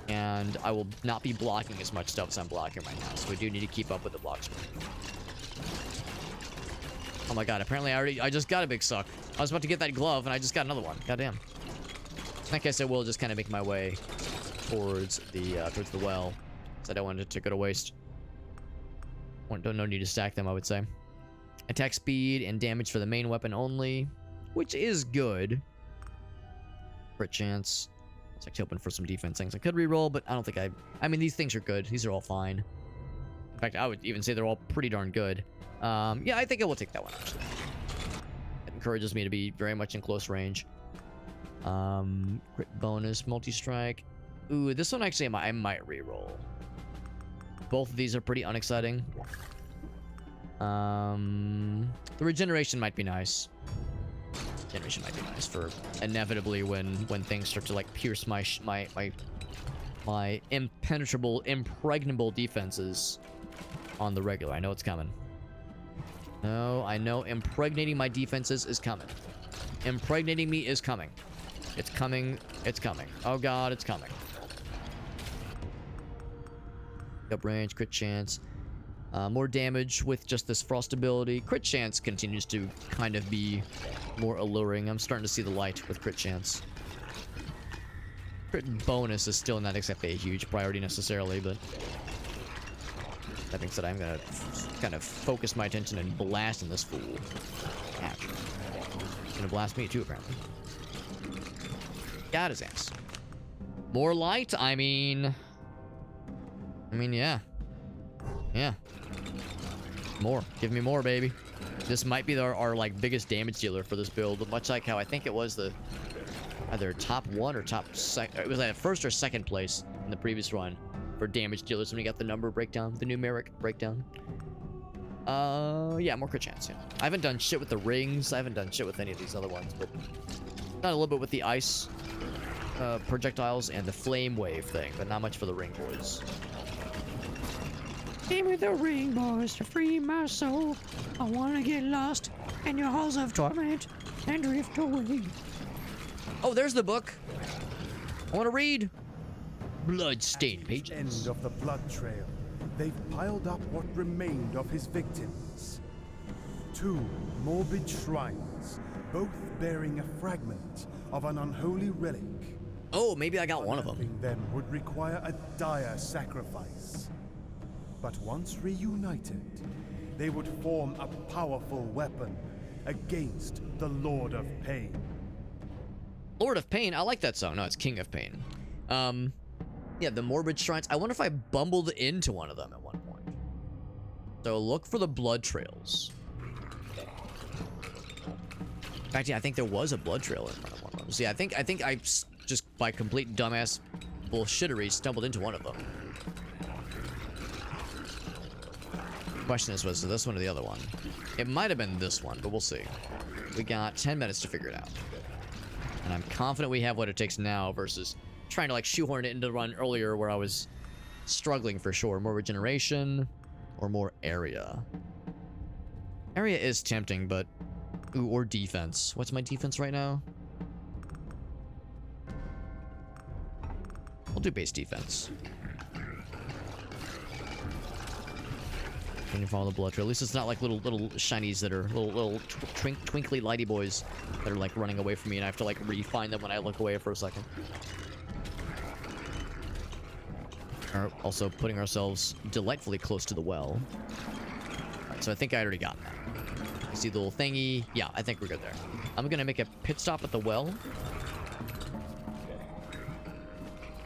And I will not be blocking as much stuff as I'm blocking right now, so we do need to keep up with the block speed. Oh my god, apparently I just got a big suck. I was about to get that glove and I just got another one. Goddamn. I guess I will just kind of make my way towards the well, because I don't want it to go to waste. No need to stack them, I would say. Attack speed and damage for the main weapon only, which is good. Crit chance. It's actually open for some defense things. I could reroll, but I don't think I mean, these things are good. These are all fine. In fact, I would even say they're all pretty darn good. Yeah, I think I will take that one, actually. It encourages me to be very much in close range. Crit bonus, multi-strike. Ooh, this one actually I might reroll. Both of these are pretty unexciting. The regeneration might be nice. Regeneration might be nice for inevitably when things start to like pierce my impenetrable, impregnable defenses on the regular. I know it's coming. No, I know impregnating my defenses is coming. Impregnating me is coming. It's coming. It's coming. Oh god, it's coming. Up range, crit chance. More damage with just this frost ability. Crit chance continues to kind of be more alluring. I'm starting to see the light with crit chance. Crit bonus is still not exactly a huge priority necessarily, but that being said, I'm gonna kind of focus my attention and blast in this fool. Ouch. He's gonna blast me too, apparently. Got his ass. More light? I mean, yeah. Yeah. More. Give me more, baby. This might be our like biggest damage dealer for this build, much like how I think it was the either top 1 or top second. It was like first or second place in the previous run for damage dealers when we got the number breakdown, the numeric breakdown. Yeah, more crit chance. Yeah. I haven't done shit with the rings. I haven't done shit with any of these other ones, but done a little bit with the ice projectiles and the flame wave thing, but not much for the ring boys. Give me the ring, boys, to free my soul. I want to get lost in your halls of torment and drift away. Oh, there's the book. I want to read. Blood-stained pages. At the end of the blood trail, they've piled up what remained of his victims. 2 morbid shrines, both bearing a fragment of an unholy relic. Oh, maybe I got one of them. Unearthing them would require a dire sacrifice. But once reunited, they would form a powerful weapon against the Lord of Pain. Lord of Pain? I like that song. No, it's King of Pain. Yeah, the morbid shrines. I wonder if I bumbled into one of them at one point. So look for the blood trails. In fact, yeah, I think there was a blood trail in front of one of them. See, I think I just by complete dumbass bullshittery stumbled into one of them. Question is, was this one or the other one? It might have been this one, but we'll see. We got 10 minutes to figure it out. And I'm confident we have what it takes now versus trying to like shoehorn it into the run earlier where I was struggling for sure. More regeneration or more area. Area is tempting, but... Ooh, or defense. What's my defense right now? We'll do base defense. Can you follow the blood trail? At least it's not like little shinies that are little twinkly lighty boys that are like running away from me and I have to like re-find them when I look away for a second. Are also putting ourselves delightfully close to the well. Alright, so I think I already got that. You see the little thingy? Yeah, I think we're good there. I'm gonna make a pit stop at the well.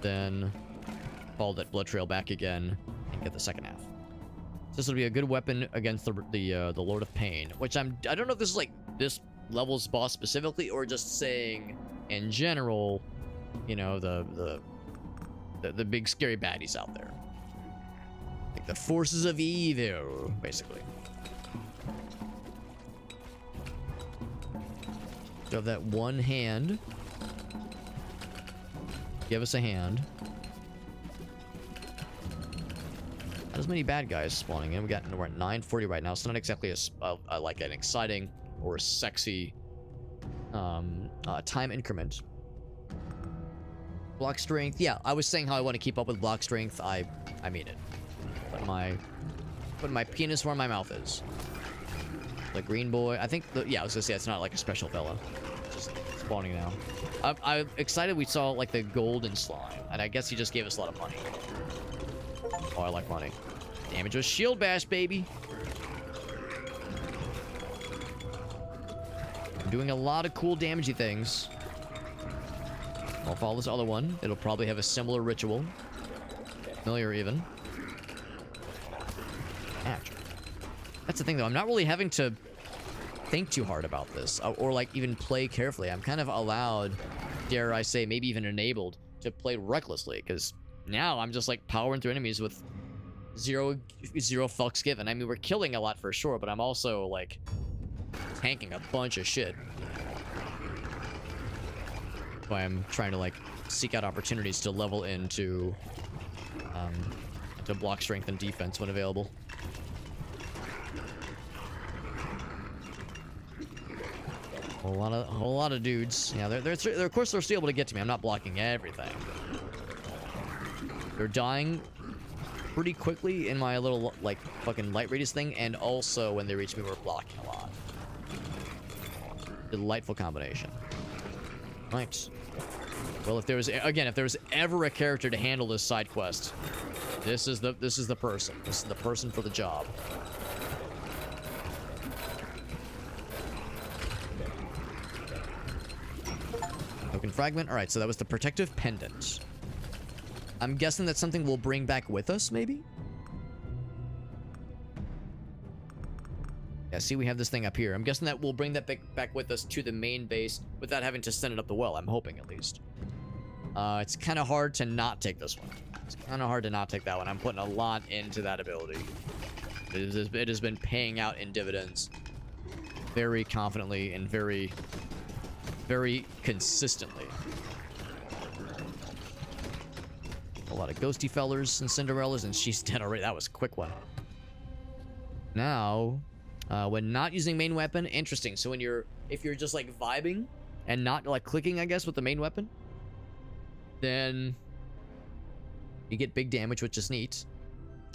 Then follow that blood trail back again and get the second half. So this will be a good weapon against the Lord of Pain, which I don't know if this is like this level's boss specifically or just saying in general, you know, the big scary baddies out there. Like the forces of evil, basically. So have that one hand. Give us a hand. Not as many bad guys spawning in. We're at 940 right now. It's not exactly like an exciting or sexy time increment. Block strength. Yeah, I was saying how I want to keep up with block strength. I mean it. Put my penis where my mouth is. The green boy. I think. Yeah, I was gonna say it's not like a special fella. Just spawning now. I'm excited we saw like the golden slime, and I guess he just gave us a lot of money. Oh, I like money. Damage with shield bash, baby. I'm doing a lot of cool damagey things. I'll follow this other one. It'll probably have a similar ritual. Familiar even. Ouch. That's the thing though, I'm not really having to think too hard about this or like even play carefully. I'm kind of allowed, dare I say, maybe even enabled to play recklessly, because now I'm just like powering through enemies with zero fucks given. I mean, we're killing a lot for sure, but I'm also like tanking a bunch of shit. That's why I'm trying to like seek out opportunities to level into to block strength and defense when available. A whole lot of dudes. Yeah, they're of course they're still able to get to me. I'm not blocking everything. They're dying pretty quickly in my little like fucking light radius thing, and also when they reach me, we're blocking a lot. Delightful combination. Right. Well, if there was ever a character to handle this side quest, this is the person. This is the person for the job. Token fragment. All right, so that was the protective pendant. I'm guessing that's something we'll bring back with us, maybe? Yeah, see, we have this thing up here. I'm guessing that we'll bring that back with us to the main base without having to send it up the well. I'm hoping, at least. It's kind of hard to not take this one. It's kind of hard to not take that one. I'm putting a lot into that ability. It has been paying out in dividends very confidently and very, very consistently. A lot of ghosty fellers and Cinderellas, and she's dead already. That was a quick one. Now, when not using main weapon, interesting. So if you're just like vibing and not like clicking, I guess, with the main weapon, then you get big damage, which is neat.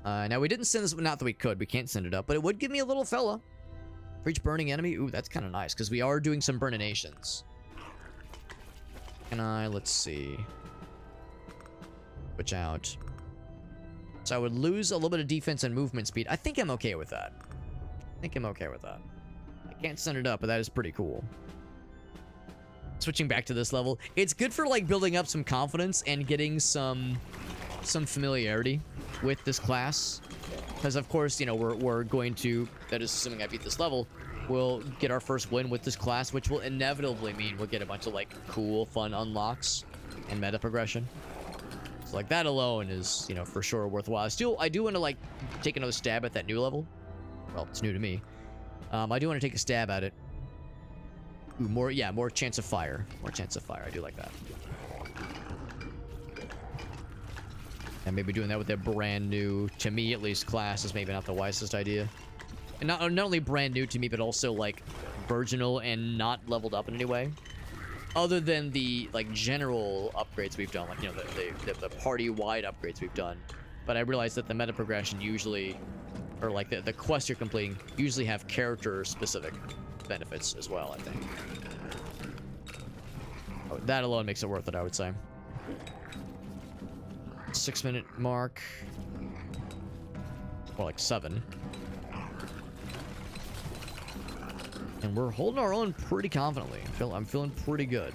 Now we didn't send this, not that we could. We can't send it up, but it would give me a little fella for each burning enemy. Ooh, that's kind of nice because we are doing some burninations. Let's see. Switch out. So I would lose a little bit of defense and movement speed. I think I'm okay with that. I can't send it up, but that is pretty cool. Switching back to this level, it's good for like building up some confidence and getting some familiarity with this class, because of course, you know, we're going to, that is assuming I beat this level, we'll get our first win with this class, which will inevitably mean we'll get a bunch of like cool, fun unlocks and meta progression. So like that alone is, you know, for sure worthwhile. I do want to like take another stab at that new level. Well, it's new to me. I do want to take a stab at it. Ooh, more chance of fire. More chance of fire. I do like that. And maybe doing that with a brand new, to me at least, class is maybe not the wisest idea. And not only brand new to me, but also like virginal and not leveled up in any way. Other than the like general upgrades we've done, like, you know, the party-wide upgrades we've done. But I realized that the meta progression usually, or like the quests you're completing, usually have character-specific benefits as well, I think. Oh, that alone makes it worth it, I would say. 6-minute mark. Or like 7. And we're holding our own pretty confidently. I'm feeling pretty good.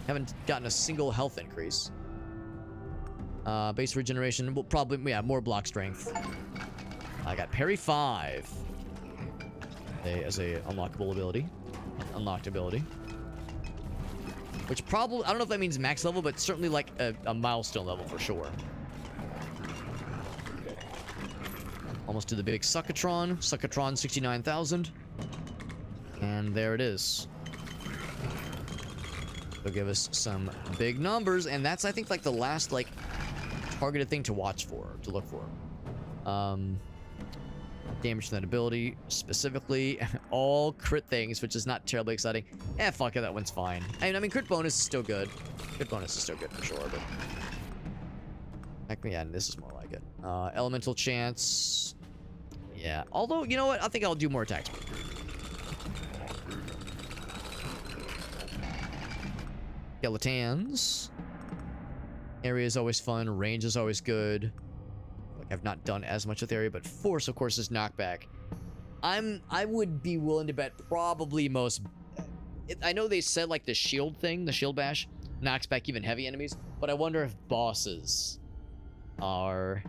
Haven't gotten a single health increase. Base regeneration. Will probably, yeah, more block strength. I got parry 5. As a unlockable ability. Unlocked ability. Which probably, I don't know if that means max level, but certainly like a milestone level for sure. Almost to the big Suckatron. Suckatron 69,000. And there it is. It'll give us some big numbers, and that's, I think, like the last, like, targeted thing to watch for, to look for. Damage to that ability, specifically, all crit things, which is not terribly exciting. Fuck it, that one's fine. I mean, crit bonus is still good. Crit bonus is still good for sure, but... Heck, yeah, this is more like it. Elemental chance... Yeah, although, you know what? I think I'll do more attack speed. Skeletons. Area is always fun. Range is always good. Like, I've not done as much with area, but force, of course, is knockback. I would be willing to bet probably most... I know they said, like, the shield thing, the shield bash, knocks back even heavy enemies, but I wonder if bosses are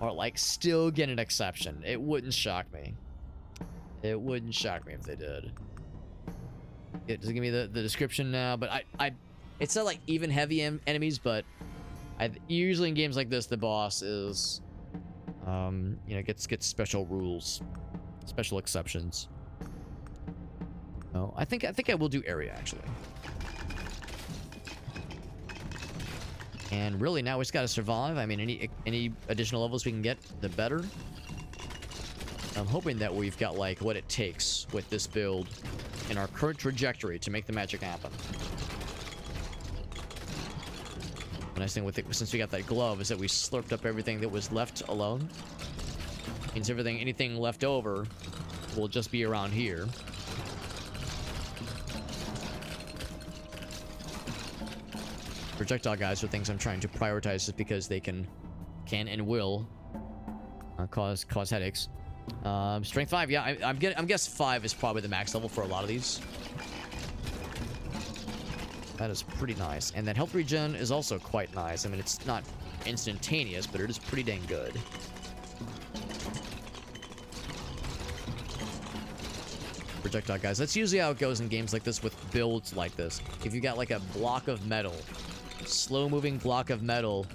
like, still get an exception. It wouldn't shock me. It wouldn't shock me if they did. It doesn't give me the description now, but it's not like even heavy enemies, but usually in games like this, the boss is, you know, gets special rules, special exceptions. Oh, I think I will do area actually. And really now we just gotta survive. I mean, any additional levels we can get, the better. I'm hoping that we've got like what it takes with this build in our current trajectory to make the magic happen. The nice thing with it, since we got that glove, is that we slurped up everything that was left alone. Means anything left over will just be around here. Projectile guys are things I'm trying to prioritize just because they can and will cause headaches. Strength 5, yeah, I'm guess 5 is probably the max level for a lot of these. That is pretty nice. And then health regen is also quite nice. I mean, it's not instantaneous, but it is pretty dang good. Projectile guys. That's usually how it goes in games like this with builds like this. If you got like a block of metal, slow-moving block of metal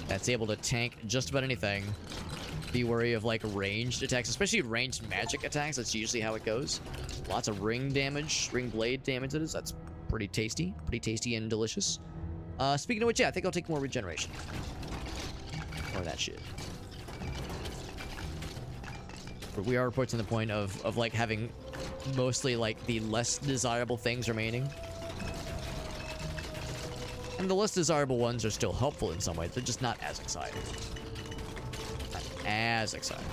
that's able to tank just about anything, be wary of like ranged attacks, especially ranged magic attacks. That's usually how it goes. Lots of ring damage, ring blade damage it is. That's pretty tasty and delicious. Speaking of which, yeah, I think I'll take more regeneration. Or that shit. But we are approaching the point of like having mostly like the less desirable things remaining. And the less desirable ones are still helpful in some ways. They're just not as exciting. Not as exciting.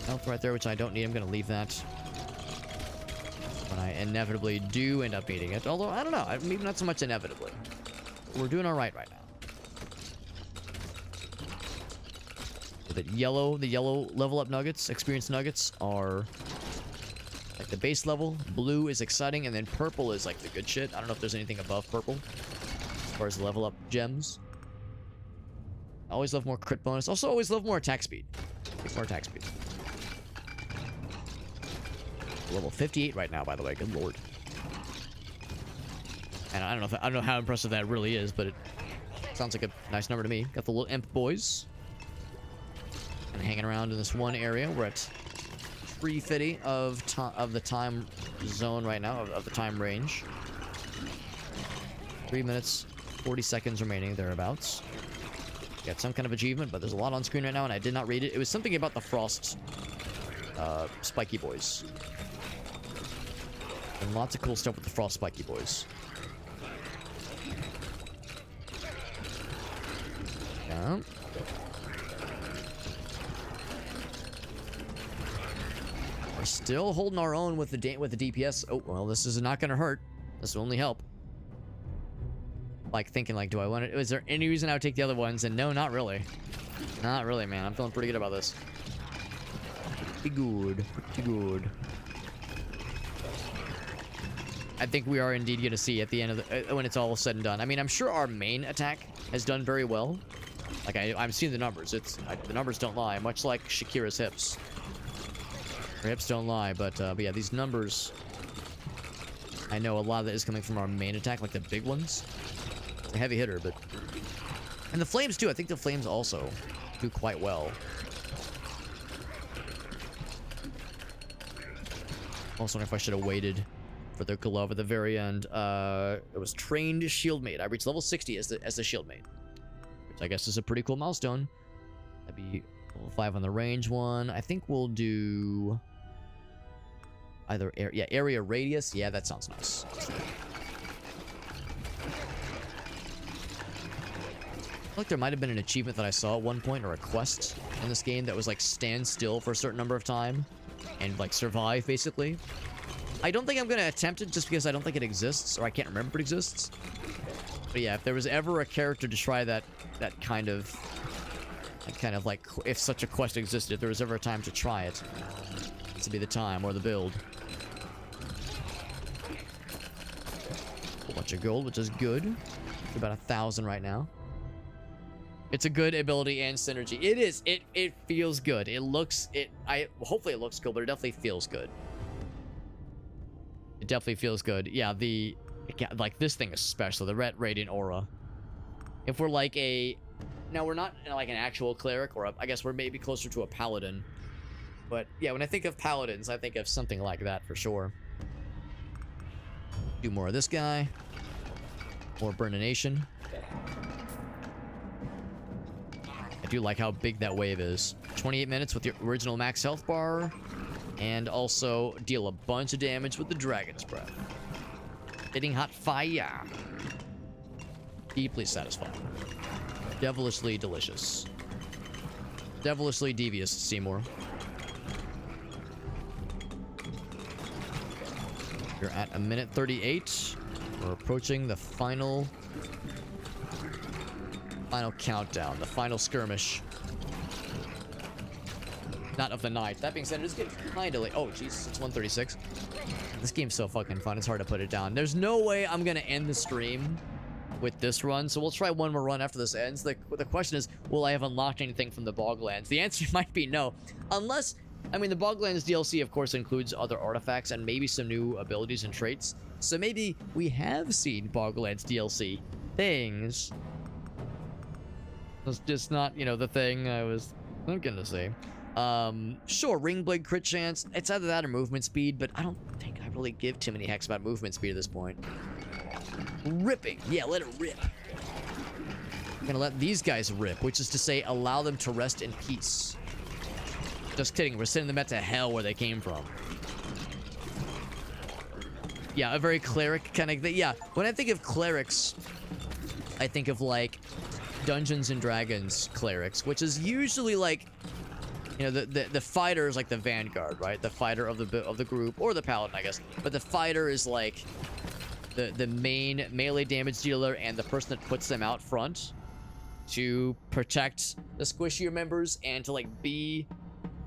Health right there, which I don't need. I'm going to leave that when I inevitably do end up needing it. Although, I don't know. Maybe not so much inevitably. We're doing all right now. The yellow level up nuggets, experience nuggets, are like the base level. Blue is exciting, and then purple is like the good shit. I don't know if there's anything above purple as far as level up gems. I always love more crit bonus. Also, always love more attack speed. More attack speed. Level 58 right now, by the way. Good lord. And I don't know how impressive that really is, but it sounds like a nice number to me. Got the little imp boys. And hanging around in this one area. We're at 350 of the time zone right now, of the time range. 3 minutes, 40 seconds remaining, thereabouts. Got some kind of achievement, but there's a lot on screen right now, and I did not read it. It was something about the frost spiky boys. And lots of cool stuff with the frost spiky boys. Yeah. We're still holding our own with the DPS. Oh, well, this is not going to hurt. This will only help. like thinking like, do I want it? Is there any reason I would take the other ones? And no, not really. Not really, man. I'm feeling pretty good about this. Pretty good. Pretty good. I think we are indeed going to see at the end of the, when it's all said and done. I mean, I'm sure our main attack has done very well. Like, I'm seeing the numbers. The numbers don't lie, much like Shakira's hips. Her hips don't lie, but yeah, these numbers, I know a lot of that is coming from our main attack, like the big ones. It's a heavy hitter, but... And the flames, too. I think the flames also do quite well. Also, wonder if I should have waited for the glove at the very end. It was trained shield mate. I reached level 60 as the shield mate, which I guess is a pretty cool milestone. That'd be level 5 on the range one. I think we'll do either area radius. Yeah, that sounds nice. I feel like there might have been an achievement that I saw at one point, or a quest in this game that was like stand still for a certain number of time and like survive, basically. I don't think I'm going to attempt it just because I don't think it exists, or I can't remember if it exists. But yeah, if there was ever a character to try that kind of like, if such a quest existed, if there was ever a time to try it, this would be the time, or the build. A bunch of gold, which is good. It's about 1,000 right now. It's a good ability and synergy. It is. It feels good. It looks. Hopefully it looks cool, but it definitely feels good. It definitely feels good. Yeah, like this thing especially, the Red Radiant Aura. If we're like now we're not like an actual cleric, or I guess we're maybe closer to a paladin. But yeah, when I think of paladins, I think of something like that for sure. Do more of this guy. More Burnination. I do like how big that wave is. 28 minutes with the original max health bar. And also deal a bunch of damage with the Dragon's Breath. Hitting hot fire. Deeply satisfying. Devilishly delicious. Devilishly devious, Seymour. You're at 1:38. We're approaching the final countdown, the final skirmish. Not of the night. That being said, it is getting kind of late. Oh, jeez, it's 1:36. This game's so fucking fun. It's hard to put it down. There's no way I'm gonna end the stream with this run, so we'll try one more run after this ends. The question is, will I have unlocked anything from the Boglands? The answer might be no. Unless, I mean, the Boglands DLC, of course, includes other artifacts and maybe some new abilities and traits. So maybe we have seen Boglands DLC things. It's just not, you know, the thing I was thinking to say. Sure, Ring Blade crit chance. It's either that or movement speed, but I don't think I really give too many hecks about movement speed at this point. Ripping. Yeah, let it rip. I'm gonna let these guys rip, which is to say, allow them to rest in peace. Just kidding. We're sending them back to hell where they came from. Yeah, a very cleric kind of thing. Yeah, when I think of clerics, I think of like Dungeons and Dragons clerics, which is usually like, you know, the fighter is like the vanguard, right? The fighter of the group, or the paladin, I guess. But the fighter is like the main melee damage dealer and the person that puts them out front to protect the squishier members and to like be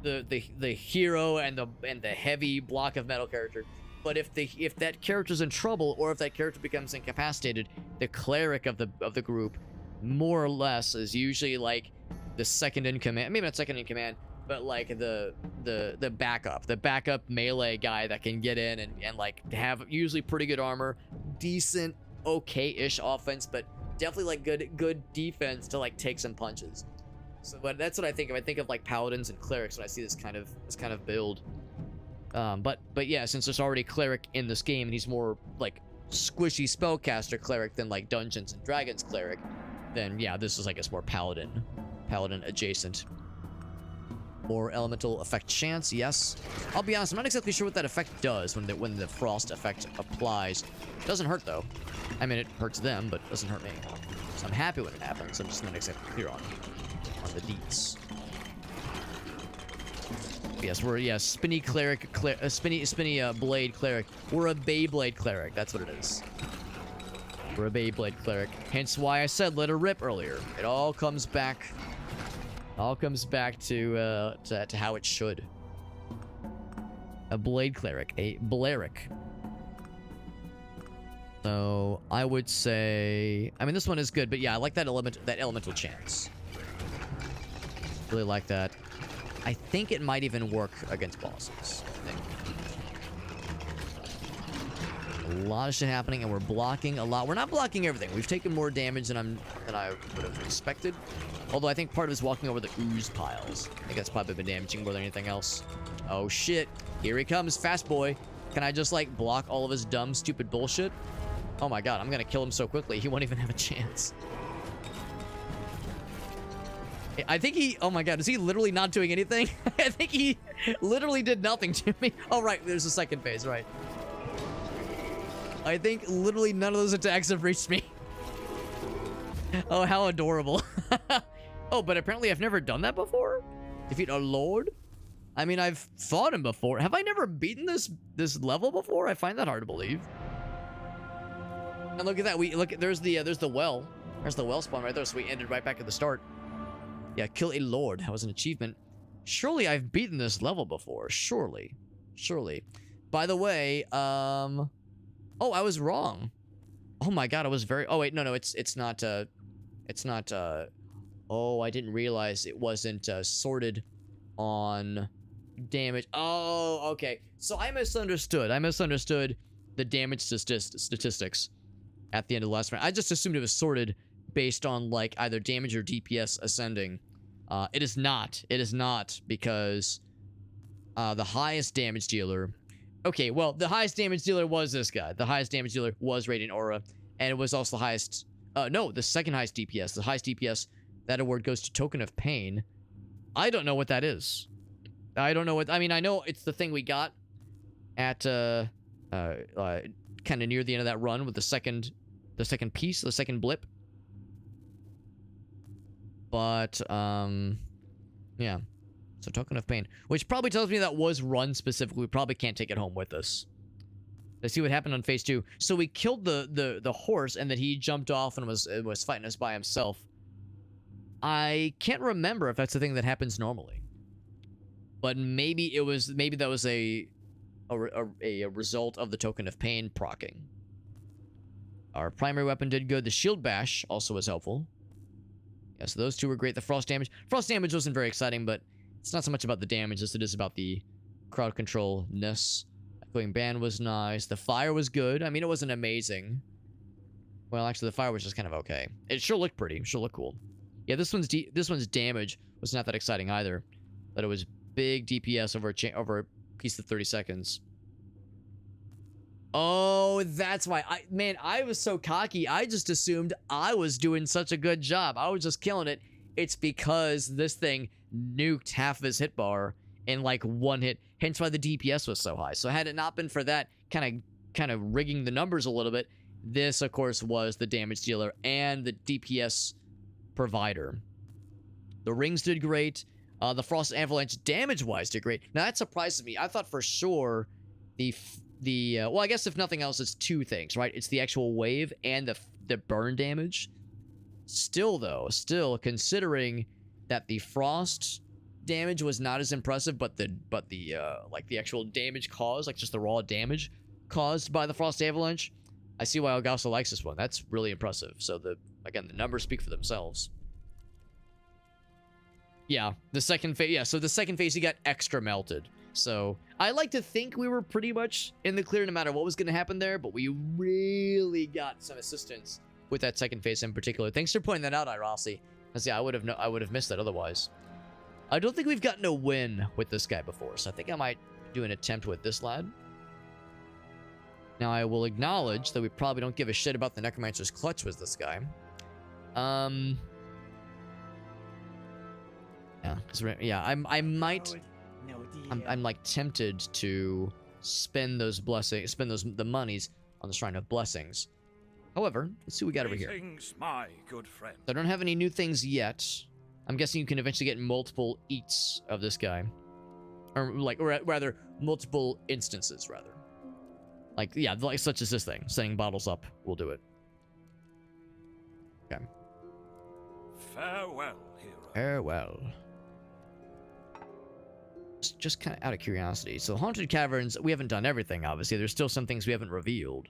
the hero and the heavy block of metal character. But if that character's in trouble, or if that character becomes incapacitated, the cleric of the group, more or less, is usually like the second in command. Maybe not second in command, but like the backup melee guy that can get in and like have usually pretty good armor, decent, okay-ish offense, but definitely like good defense to like take some punches. So, but that's what I think of. I think of like paladins and clerics when I see this kind of build. But yeah, since there's already cleric in this game, and he's more like squishy spellcaster cleric than like Dungeons and Dragons cleric, then yeah, this is, I guess, more paladin adjacent. More elemental effect chance, yes. I'll be honest, I'm not exactly sure what that effect does when the frost effect applies. It doesn't hurt though. I mean, it hurts them, but it doesn't hurt me. So I'm happy when it happens. I'm just not exactly clear on the deets. Yes, we're spinny cleric, spinny blade cleric. We're a Beyblade cleric. That's what it is. for a Beyblade cleric. Hence why I said let her rip earlier. It all comes back. All comes back to how it should. A blade cleric, a Bleric. So I would say, I mean, this one is good, but yeah, I like that elemental chance. Really like that. I think it might even work against bosses. I think. A lot of shit happening, and we're blocking a lot. We're not blocking everything. We've taken more damage than I would have expected. Although I think part of it is walking over the ooze piles. I think that's probably been damaging more than anything else. Oh shit! Here he comes, fast boy. Can I just like block all of his dumb, stupid bullshit? Oh my god, I'm gonna kill him so quickly he won't even have a chance. I think he... Oh my god, is he literally not doing anything? I think he literally did nothing to me. Oh right, there's a second phase, right. I think literally none of those attacks have reached me. Oh, how adorable. Oh, but apparently I've never done that before? Defeat a lord? I mean, I've fought him before. Have I never beaten this level before? I find that hard to believe. And look at that. There's the well. There's the well spawn right there, so we ended right back at the start. Yeah, kill a lord. That was an achievement. Surely I've beaten this level before. Surely. By the way, oh, I was wrong. Oh my god, I was very... Oh wait, no, it's not, oh, I didn't realize it wasn't, sorted on damage. Oh, okay. So I misunderstood. The damage statistics at the end of the last round. I just assumed it was sorted based on, like, either damage or DPS ascending. It is not. It is not, because the highest damage dealer... Okay, well, the highest damage dealer was this guy. The highest damage dealer was Radiant Aura, and it was also the highest... no, the second highest DPS. The highest DPS, that award goes to Token of Pain. I don't know what that is. I don't know what... I mean, I know it's the thing we got at, kind of near the end of that run with the second piece, the second blip. But, yeah. So Token of Pain, which probably tells me that was run specifically. We probably can't take it home with us. Let's see what happened on phase 2. So we killed the horse, and then he jumped off and was fighting us by himself. I can't remember if that's the thing that happens normally. But maybe that was a result of the Token of Pain proccing. Our primary weapon did good. The Shield Bash also was helpful. Yeah, so those two were great. The Frost damage wasn't very exciting, but it's not so much about the damage as it is about the crowd control-ness. Echoing Band was nice. The fire was good. I mean, it wasn't amazing. Well, actually, the fire was just kind of okay. It sure looked pretty. It sure looked cool. Yeah, this one's damage was not that exciting either. But it was big DPS over a piece of 30 seconds. Oh, that's why. I was so cocky. I just assumed I was doing such a good job. I was just killing it. It's because this thing nuked half of his hit bar in like one hit. Hence why the DPS was so high. So had it not been for that kind of rigging the numbers a little bit, this of course was the damage dealer and the DPS provider. The rings did great. The Frost Avalanche damage-wise did great. Now that surprises me. I thought for sure well, I guess if nothing else, it's two things, right? It's the actual wave and the burn damage. Still, considering that the frost damage was not as impressive, but the actual damage caused, like just the raw damage caused by the Frost Avalanche, I see why Elgaso likes this one. That's really impressive. So again, the numbers speak for themselves. Yeah, the second phase. Yeah, so the second phase, he got extra melted. So I like to think we were pretty much in the clear no matter what was going to happen there, but we really got some assistance with that second phase in particular. Thanks for pointing that out, Irasi. Because yeah, I would have missed that otherwise. I don't think we've gotten a win with this guy before, so I think I might do an attempt with this lad. Now I will acknowledge that we probably don't give a shit about the Necromancer's Clutch with this guy. Yeah, I might. I'm like tempted to spend the monies on the Shrine of Blessings. However, let's see what we got over here. My good friend. I don't have any new things yet. I'm guessing you can eventually get multiple eats of this guy, or rather multiple instances, rather. Like yeah, like such as this thing. Setting bottles up will do it. Okay. Farewell, hero. Farewell. Just kind of out of curiosity. So Haunted Caverns, we haven't done everything, obviously. There's still some things we haven't revealed.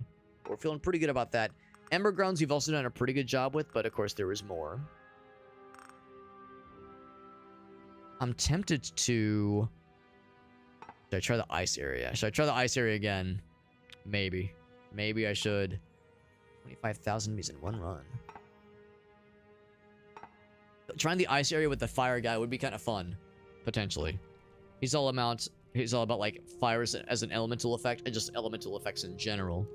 We're feeling pretty good about that. Ember Grounds we've also done a pretty good job with, but of course there is more. I'm tempted to... Should I try the ice area? Should I try the ice area again? Maybe. Maybe I should. 25,000 means in one run. Trying the ice area with the fire guy would be kind of fun. Potentially. He's all about like fire as an elemental effect and just elemental effects in general.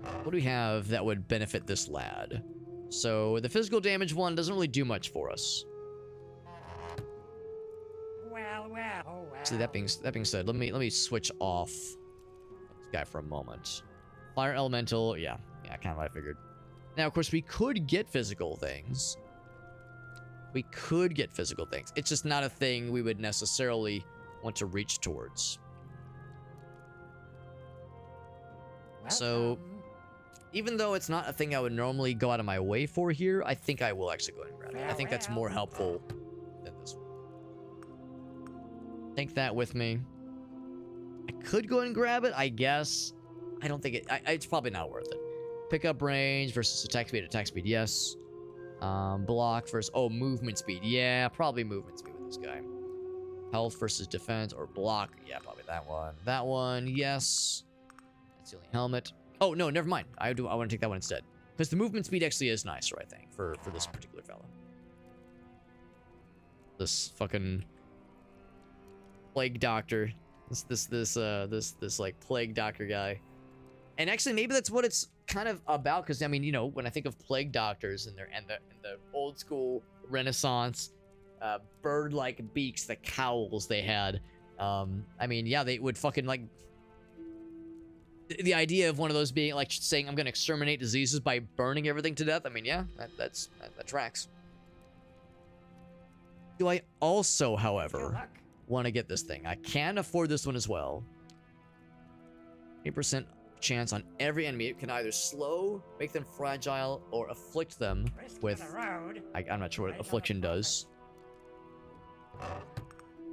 What do we have that would benefit this lad? So the physical damage one doesn't really do much for us. Well. See, that being said, let me switch off this guy for a moment. Fire elemental, yeah, kind of what I figured. Now, of course, we could get physical things. It's just not a thing we would necessarily want to reach towards. So, even though it's not a thing I would normally go out of my way for here, I think I will actually go ahead and grab it. I think that's more helpful than this one. Take that with me. I could go and grab it, I guess. I don't think it's probably not worth it. Pickup range versus attack speed, yes. Block versus, movement speed. Yeah, probably movement speed with this guy. Health versus defense or block. Yeah, probably that one. That one, yes. That's the only helmet. Oh, no, never mind. I want to take that one instead. Because the movement speed actually is nicer, I think, for this particular fella. This fucking plague doctor. This like plague doctor guy. And actually, maybe that's what it's kind of about, because I mean, you know, when I think of plague doctors and the old school Renaissance bird-like beaks, the cowls they had, I mean, yeah, they would fucking like the idea of one of those being like saying I'm gonna exterminate diseases by burning everything to death. I mean, yeah, that tracks. Do I also, however, want to get this thing? I can afford this one as well. 8% chance on every enemy. It can either slow, make them fragile, or afflict them with... I'm not sure what affliction does.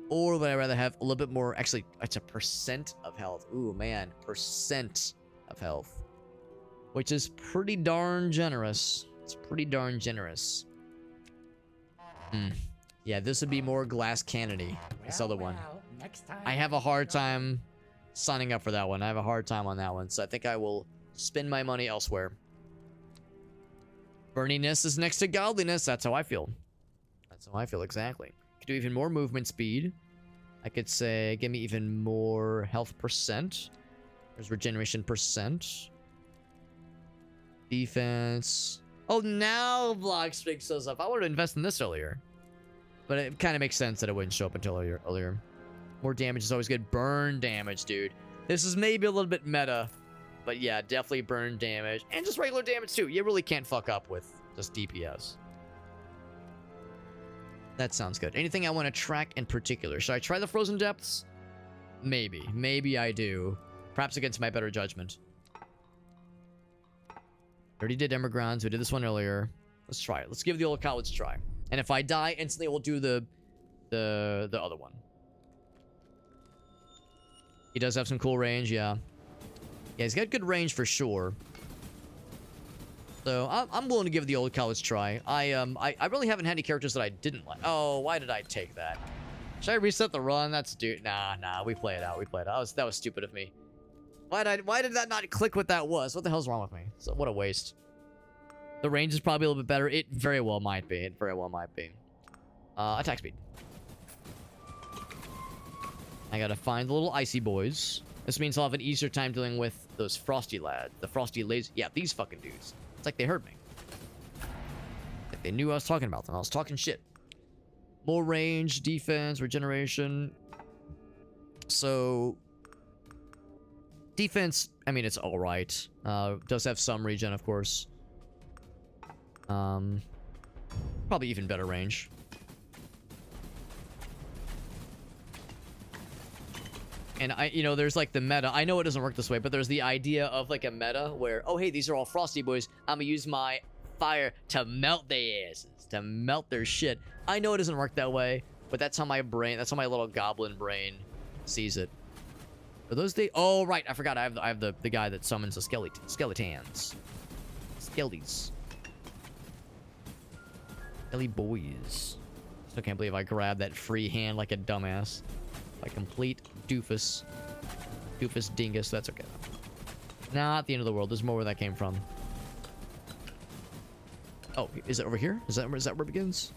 Or would I rather have a little bit more... Actually, it's a percent of health. Ooh, man. Percent of health. Which is pretty darn generous. It's pretty darn generous. Yeah, this would be more glass cannony. This other one. I have a hard time signing up for that one. I have a hard time on that one, so I think I will spend my money elsewhere. Burniness is next to godliness. That's how I feel. That's how I feel, exactly. Could do even more movement speed. I could say, give me even more health percent. There's regeneration percent. Defense. Oh, now block strength shows up. I wanted to invest in this earlier. But it kind of makes sense that it wouldn't show up until earlier. More damage is always good. Burn damage, dude. This is maybe a little bit meta. But yeah, definitely burn damage. And just regular damage, too. You really can't fuck up with just DPS. That sounds good. Anything I want to track in particular? Should I try the Frozen Depths? Maybe. Maybe I do. Perhaps against my better judgment. Already did Ember Grounds. We did this one earlier. Let's try it. Let's give the old college a try. And if I die instantly, we'll do the other one. He does have some cool range, yeah. Yeah, he's got good range for sure. So I'm willing to give the old college try. I really haven't had any characters that I didn't like. Oh, why did I take that? Should I reset the run? Nah. We play it out. That was stupid of me. Why did that not click what that was? What the hell's wrong with me? So what a waste. The range is probably a little bit better. It very well might be. Attack speed. I gotta find the little icy boys. This means I'll have an easier time dealing with those frosty lads. The frosty lazy... Yeah, these fucking dudes. It's like they heard me. Like they knew I was talking about them. I was talking shit. More range, defense, regeneration. So... Defense, I mean, it's alright. Does have some regen, of course. Probably even better range. And there's like the meta. I know it doesn't work this way, but there's the idea of like a meta where, oh, hey, these are all frosty boys. I'm gonna use my fire to melt their asses, to melt their shit. I know it doesn't work that way, but that's how my little goblin brain sees it. Are those the? Oh, right. I forgot. I have the guy that summons the skeletons. Skellies. Skelly boys. Still can't believe I grabbed that free hand like a dumbass. Like complete doofus. Doofus dingus. That's okay. Not the end of the world. There's more where that came from. Oh, is it over here? Is that where it begins?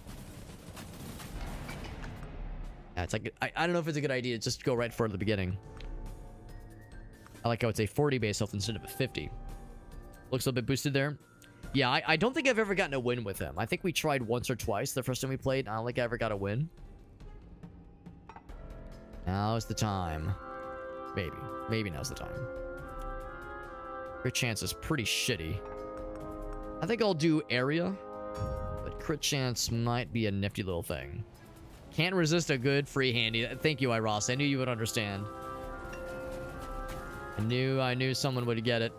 Yeah, it's like I don't know if it's a good idea to just go right for it at the beginning. I like how it's a 40 base health instead of a 50. Looks a little bit boosted there. Yeah, I don't think I've ever gotten a win with him. I think we tried once or twice the first time we played. I don't think I ever got a win. Now's the time. Maybe. Maybe now's the time. Crit chance is pretty shitty. I think I'll do area, but crit chance might be a nifty little thing. Can't resist a good free handy. Thank you, Iros. I knew you would understand. I knew someone would get it.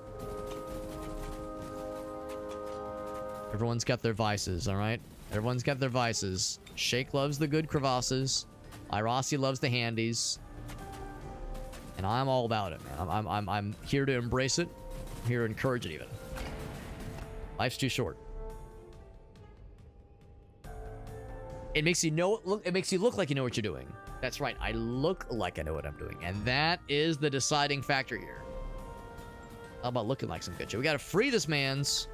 Everyone's got their vices, all right? Everyone's got their vices. Shake loves the good crevasses. Irasi loves the handies. And I'm all about it, man. I'm here to embrace it. I'm here to encourage it even. Life's too short. It makes you look like you know what you're doing. That's right. I look like I know what I'm doing. And that is the deciding factor here. How about looking like some good shit? We gotta free this man's.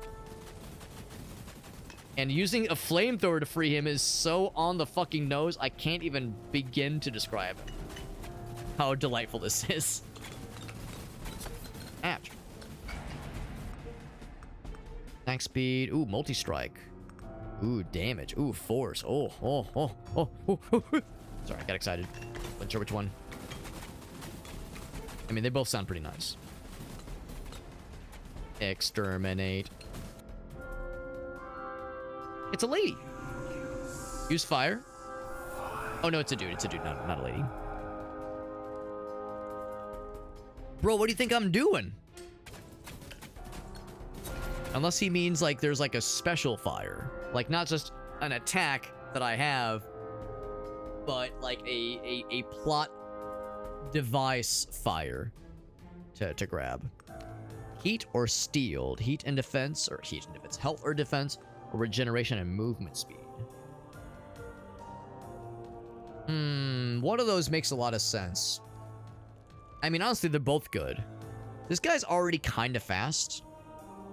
And using a flamethrower to free him is so on the fucking nose, I can't even begin to describe how delightful this is. Ouch. Attack speed. Ooh, multi-strike. Ooh, damage. Ooh, force. Oh. Sorry, I got excited. Wasn't sure which one. I mean, they both sound pretty nice. Exterminate. It's a lady. Use fire. Oh, no, it's a dude. It's a dude, not a lady. Bro, what do you think I'm doing? Unless he means, like, there's, like, a special fire. Like, not just an attack that I have, but, like, a plot device fire to grab. Heat or steel? Heat and defense, or heat and defense. Health or defense, or regeneration and movement speed. One of those makes a lot of sense. I mean, honestly, they're both good. This guy's already kind of fast.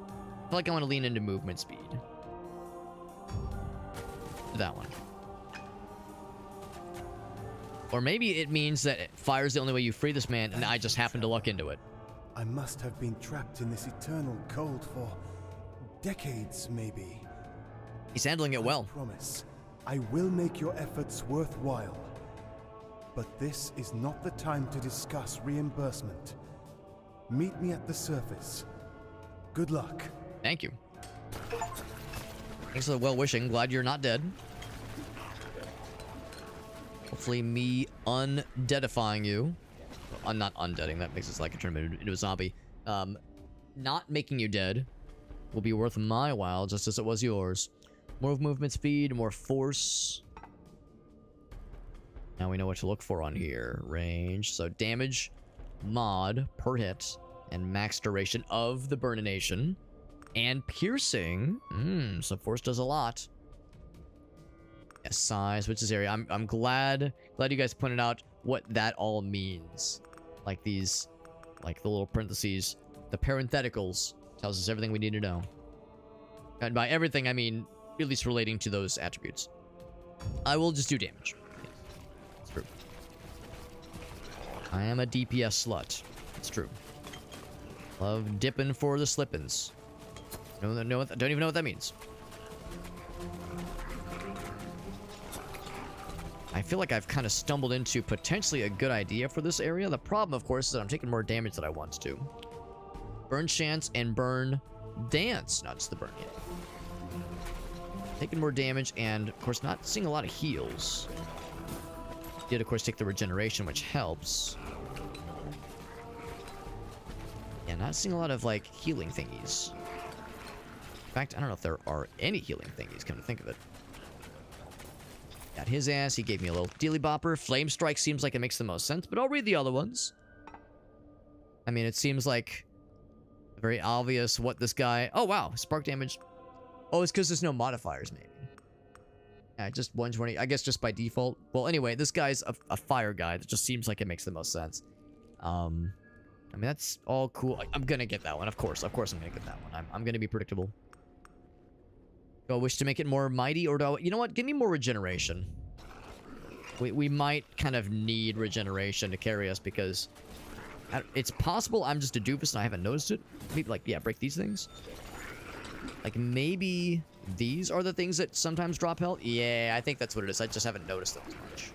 I feel like I want to lean into movement speed. That one. Or maybe it means that fire's the only way you free this man, and I just happen to luck into it. I must have been trapped in this eternal cold for decades, maybe. He's handling it well. I promise, I will make your efforts worthwhile. But this is not the time to discuss reimbursement. Meet me at the surface. Good luck. Thank you. Thanks for the well-wishing. Glad you're not dead. Hopefully me undeadifying you. I'm not undeading. That makes it like a turn into a zombie. Not making you dead will be worth my while, just as it was yours. More movement speed, more force. Now we know what to look for on here. Range. So damage, mod per hit, and max duration of the burnination. And piercing. So force does a lot. Yes, size, which is area. I'm glad you guys pointed out what that all means. Like these, like the little parentheses, the parentheticals tells us everything we need to know. And by everything, I mean at least relating to those attributes. I will just do damage. It's true. I am a DPS slut. It's true. Love dipping for the slippins. Don't even know what that means. I feel like I've kind of stumbled into potentially a good idea for this area. The problem, of course, is that I'm taking more damage than I want to. Burn chance and burn dance. Not just the burn hit. Taking more damage and, of course, not seeing a lot of heals. Did, of course, take the regeneration, which helps. And not seeing a lot of, like, healing thingies. In fact, I don't know if there are any healing thingies, come to think of it. Got his ass. He gave me a little dealy bopper. Flame Strike seems like it makes the most sense, but I'll read the other ones. I mean, it seems like very obvious what this guy... Oh, wow. Spark damage. Oh, it's because there's no modifiers, maybe. Yeah, just 120. I guess just by default. Well, anyway, this guy's a fire guy. That just seems like it makes the most sense. I mean, that's all cool. I'm gonna get that one, of course. Of course I'm gonna get that one. I'm gonna be predictable. Do I wish to make it more mighty, or do I... You know what? Give me more regeneration. We might kind of need regeneration to carry us, because... It's possible I'm just a doofus and I haven't noticed it. Maybe, like, yeah, break these things. Like, maybe these are the things that sometimes drop health? Yeah, I think that's what it is. I just haven't noticed them as much.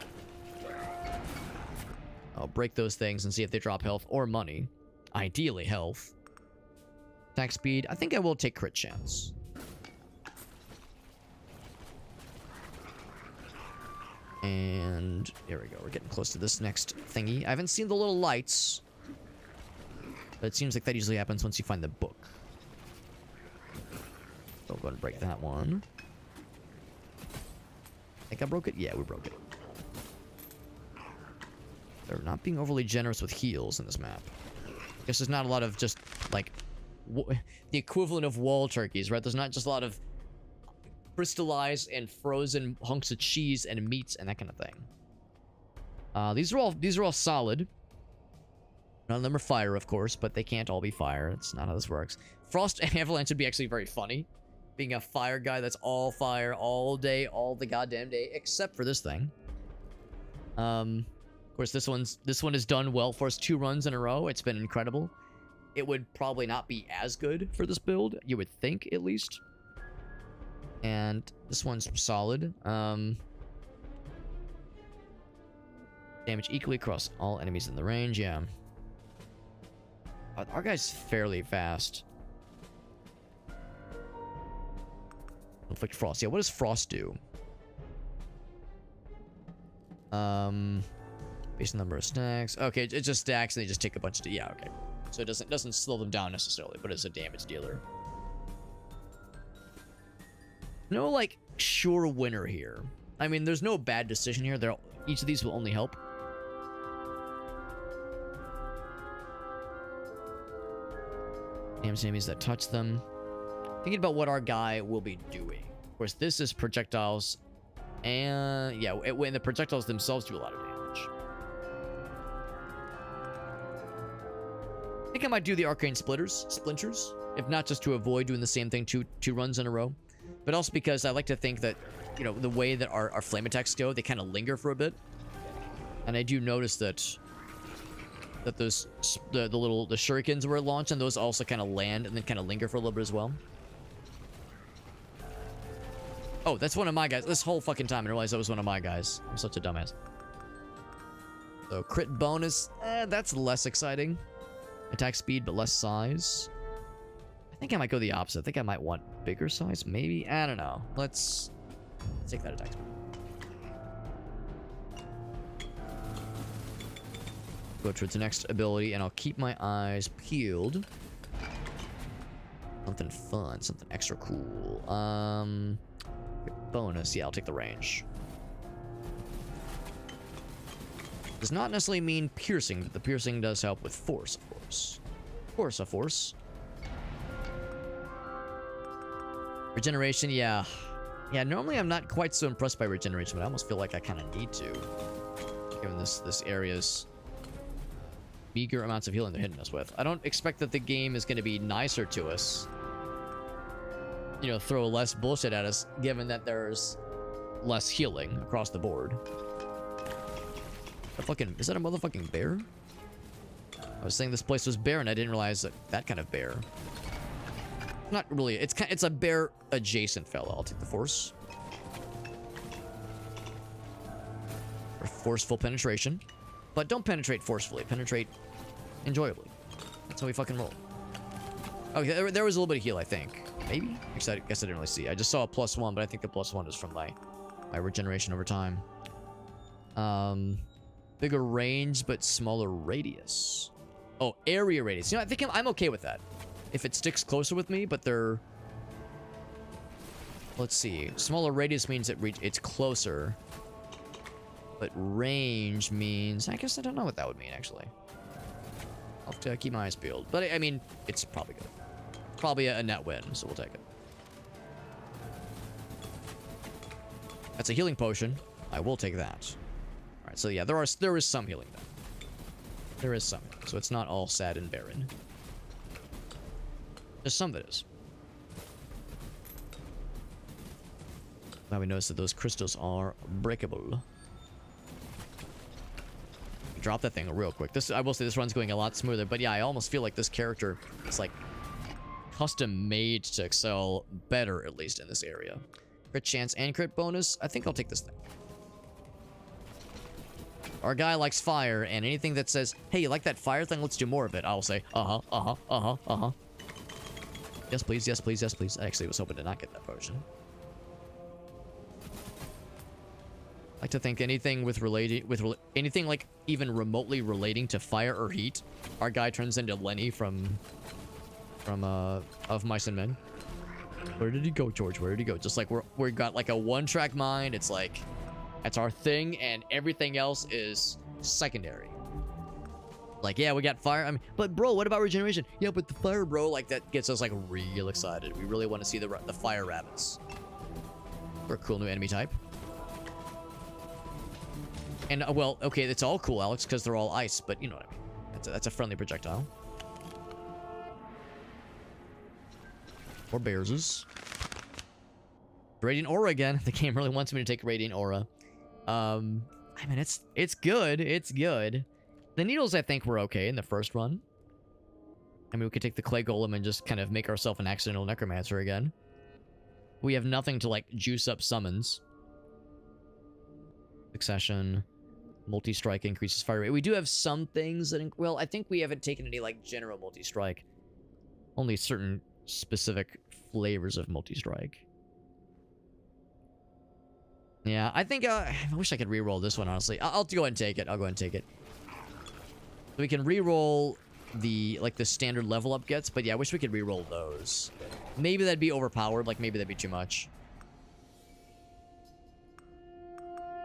I'll break those things and see if they drop health or money. Ideally, health. Attack speed. I think I will take crit chance. And here we go. We're getting close to this next thingy. I haven't seen the little lights. But it seems like that usually happens once you find the book. So I'll go ahead and break that one. I think I broke it? Yeah, we broke it. They're not being overly generous with heals in this map. I guess there's not a lot of just, like, the equivalent of wall turkeys, right? There's not just a lot of crystallized and frozen hunks of cheese and meats and that kind of thing. These are all solid. None of them are fire, of course, but they can't all be fire. That's not how this works. Frost and Avalanche would be actually very funny. Being a fire guy that's all fire all day, all the goddamn day, except for this thing. Of course, this one has done well for us 2 runs in a row. It's been incredible. It would probably not be as good for this build, you would think, at least. And this one's solid. Damage equally across all enemies in the range, yeah. Our guy's fairly fast. Inflict Frost. Yeah, what does Frost do? Based on the number of stacks. Okay, it just stacks and they just take a bunch of... Yeah, okay. So it doesn't slow them down necessarily, but it's a damage dealer. No, like, sure winner here. I mean, there's no bad decision here. Each of these will only help. Damage enemies that touch them. Thinking about what our guy will be doing. Of course, this is projectiles. And, yeah, when the projectiles themselves do a lot of damage. I think I might do the Arcane Splinters. If not just to avoid doing the same thing two runs in a row. But also because I like to think that, you know, the way that our flame attacks go, they kind of linger for a bit. And I do notice that those the shurikens we're launching, those also kind of land and then kind of linger for a little bit as well. Oh, that's one of my guys. This whole fucking time I realized that was one of my guys. I'm such a dumbass. So crit bonus, that's less exciting. Attack speed, but less size. I think I might go the opposite. I think I might want bigger size, maybe. I don't know. Let's take that attack speed. Go towards the next ability, and I'll keep my eyes peeled. Something fun, something extra cool. Bonus, yeah, I'll take the range. Does not necessarily mean piercing, but the piercing does help with force, of course. Force. Regeneration, yeah. Yeah, normally I'm not quite so impressed by regeneration, but I almost feel like I kind of need to. Given this area's meager amounts of healing they're hitting us with. I don't expect that the game is going to be nicer to us. You know, throw less bullshit at us, given that there's less healing across the board. Is that a motherfucking bear? I was saying this place was bare, and I didn't realize that kind of bear. Not really. It's a bear adjacent fella. I'll take the force. For forceful penetration. But don't penetrate forcefully. Penetrate enjoyably. That's how we fucking roll. Okay, there was a little bit of heal, I think. Maybe? Actually, I guess I didn't really see. I just saw a +1, but I think the +1 is from my regeneration over time. Bigger range, but smaller radius. Oh, area radius. You know, I think I'm okay with that. If it sticks closer with me, but they're... Let's see. Smaller radius means it's closer. But range means... I guess I don't know what that would mean, actually. I'll have to keep my eyes peeled. But, I mean, it's probably good. Probably a net win, so we'll take it. That's a healing potion. I will take that. Alright, so yeah, there is some healing, though. There is some. So it's not all sad and barren. There's some that is. Now we notice that those crystals are breakable. Drop that thing real quick. I will say this run's going a lot smoother, but yeah, I almost feel like this character is like custom made to excel better, at least in this area. Crit chance and crit bonus. I think I'll take this thing. Our guy likes fire, and anything that says, hey, you like that fire thing? Let's do more of it. I'll say, Yes, please, yes, please, yes, please. I actually was hoping to not get that potion. I like to think anything anything like even remotely relating to fire or heat, our guy turns into Lenny from Of Mice and Men. Where did he go, George? Where did he go? Just like we got like a one-track mind. It's like that's our thing, and everything else is secondary. Like, yeah, we got fire. I mean, but bro, what about regeneration? Yeah, but the fire, bro, like that gets us like real excited. We really want to see the fire rabbits. For a cool new enemy type. And well, okay, it's all cool, Alex, because they're all ice. But you know what I mean. That's a friendly projectile. Or bearses. Radiant Aura again. The game really wants me to take Radiant Aura. I mean, it's good. It's good. The needles, I think, were okay in the first run. I mean, we could take the clay golem and just kind of make ourselves an accidental necromancer again. We have nothing to, like, juice up summons. Succession. Multi-strike increases fire rate. We do have some things that... Well, I think we haven't taken any, like, general multi-strike. Only certain specific flavors of multi-strike. Yeah, I think... I wish I could re-roll this one, honestly. I'll go ahead and take it. I'll go ahead and take it. So we can re-roll the standard level up gets, but yeah, I wish we could re-roll those. Maybe that'd be overpowered, like maybe that'd be too much.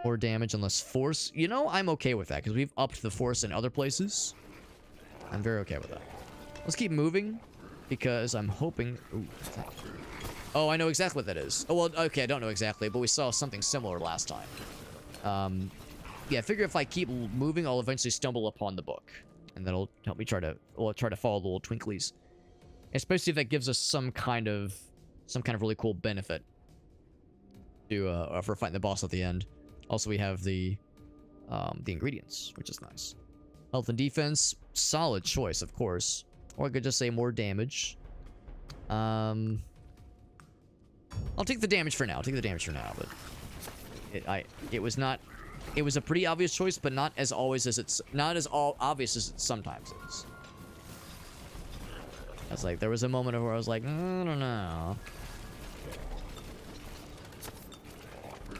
More damage and less force. You know, I'm okay with that, because we've upped the force in other places. I'm very okay with that. Let's keep moving, because I'm hoping... Ooh, oh, I know exactly what that is. Oh, well, okay, I don't know exactly, but we saw something similar last time. Yeah, I figure if I keep moving, I'll eventually stumble upon the book. And that'll help me try to follow the little twinklies. Especially if that gives us some kind of really cool benefit to for fighting the boss at the end. Also, we have the ingredients, which is nice. Health and defense, solid choice, of course. Or I could just say more damage. I'll take the damage for now. But it was a pretty obvious choice, but not as obvious as it sometimes is. I was like, there was a moment where I was like, I don't know.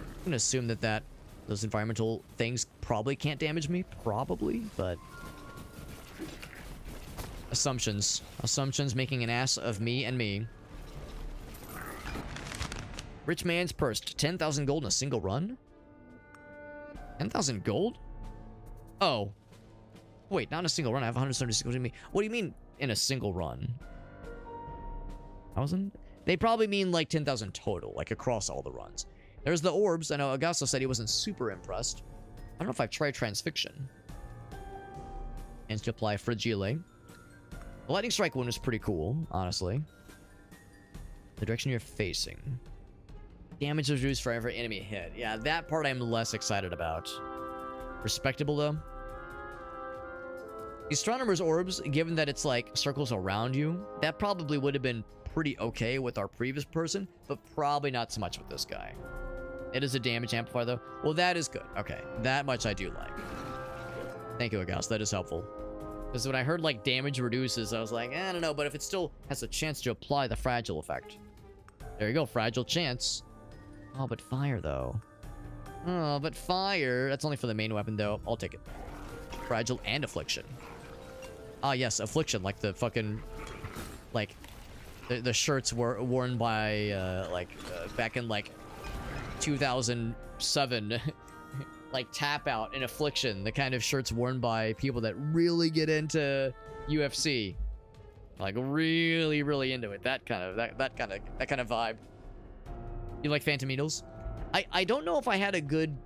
I'm gonna assume that those environmental things probably can't damage me, but assumptions making an ass of me and me. Rich man's purse, 10,000 gold in a single run. 10,000 gold? Oh. Wait, not in a single run. I have 176 gold in me. What do you mean in a single run? 1,000? They probably mean like 10,000 total, like across all the runs. There's the orbs. I know Augusto said he wasn't super impressed. I don't know if I've tried transfixion. And to apply Fragile. The lightning strike one was pretty cool, honestly. The direction you're facing. Damage is reduced for every enemy hit. Yeah, that part I'm less excited about. Respectable, though. The Astronomer's Orbs, given that it's like circles around you, that probably would have been pretty okay with our previous person, but probably not so much with this guy. It is a damage amplifier, though. Well, that is good. Okay, that much I do like. Thank you, Agas. That is helpful. Because when I heard, like, damage reduces, I was like, I don't know, but if it still has a chance to apply the fragile effect. There you go, fragile chance. Oh, but fire, though. Oh, but fire. That's only for the main weapon, though. I'll take it. Fragile and affliction. Ah, yes, Affliction, like the fucking, like, the shirts were worn by, back in, like, 2007, like, Tap Out and Affliction, the kind of shirts worn by people that really get into UFC. Like, really, really into it. That kind of vibe. You like Phantom Needles? I don't know if I had a good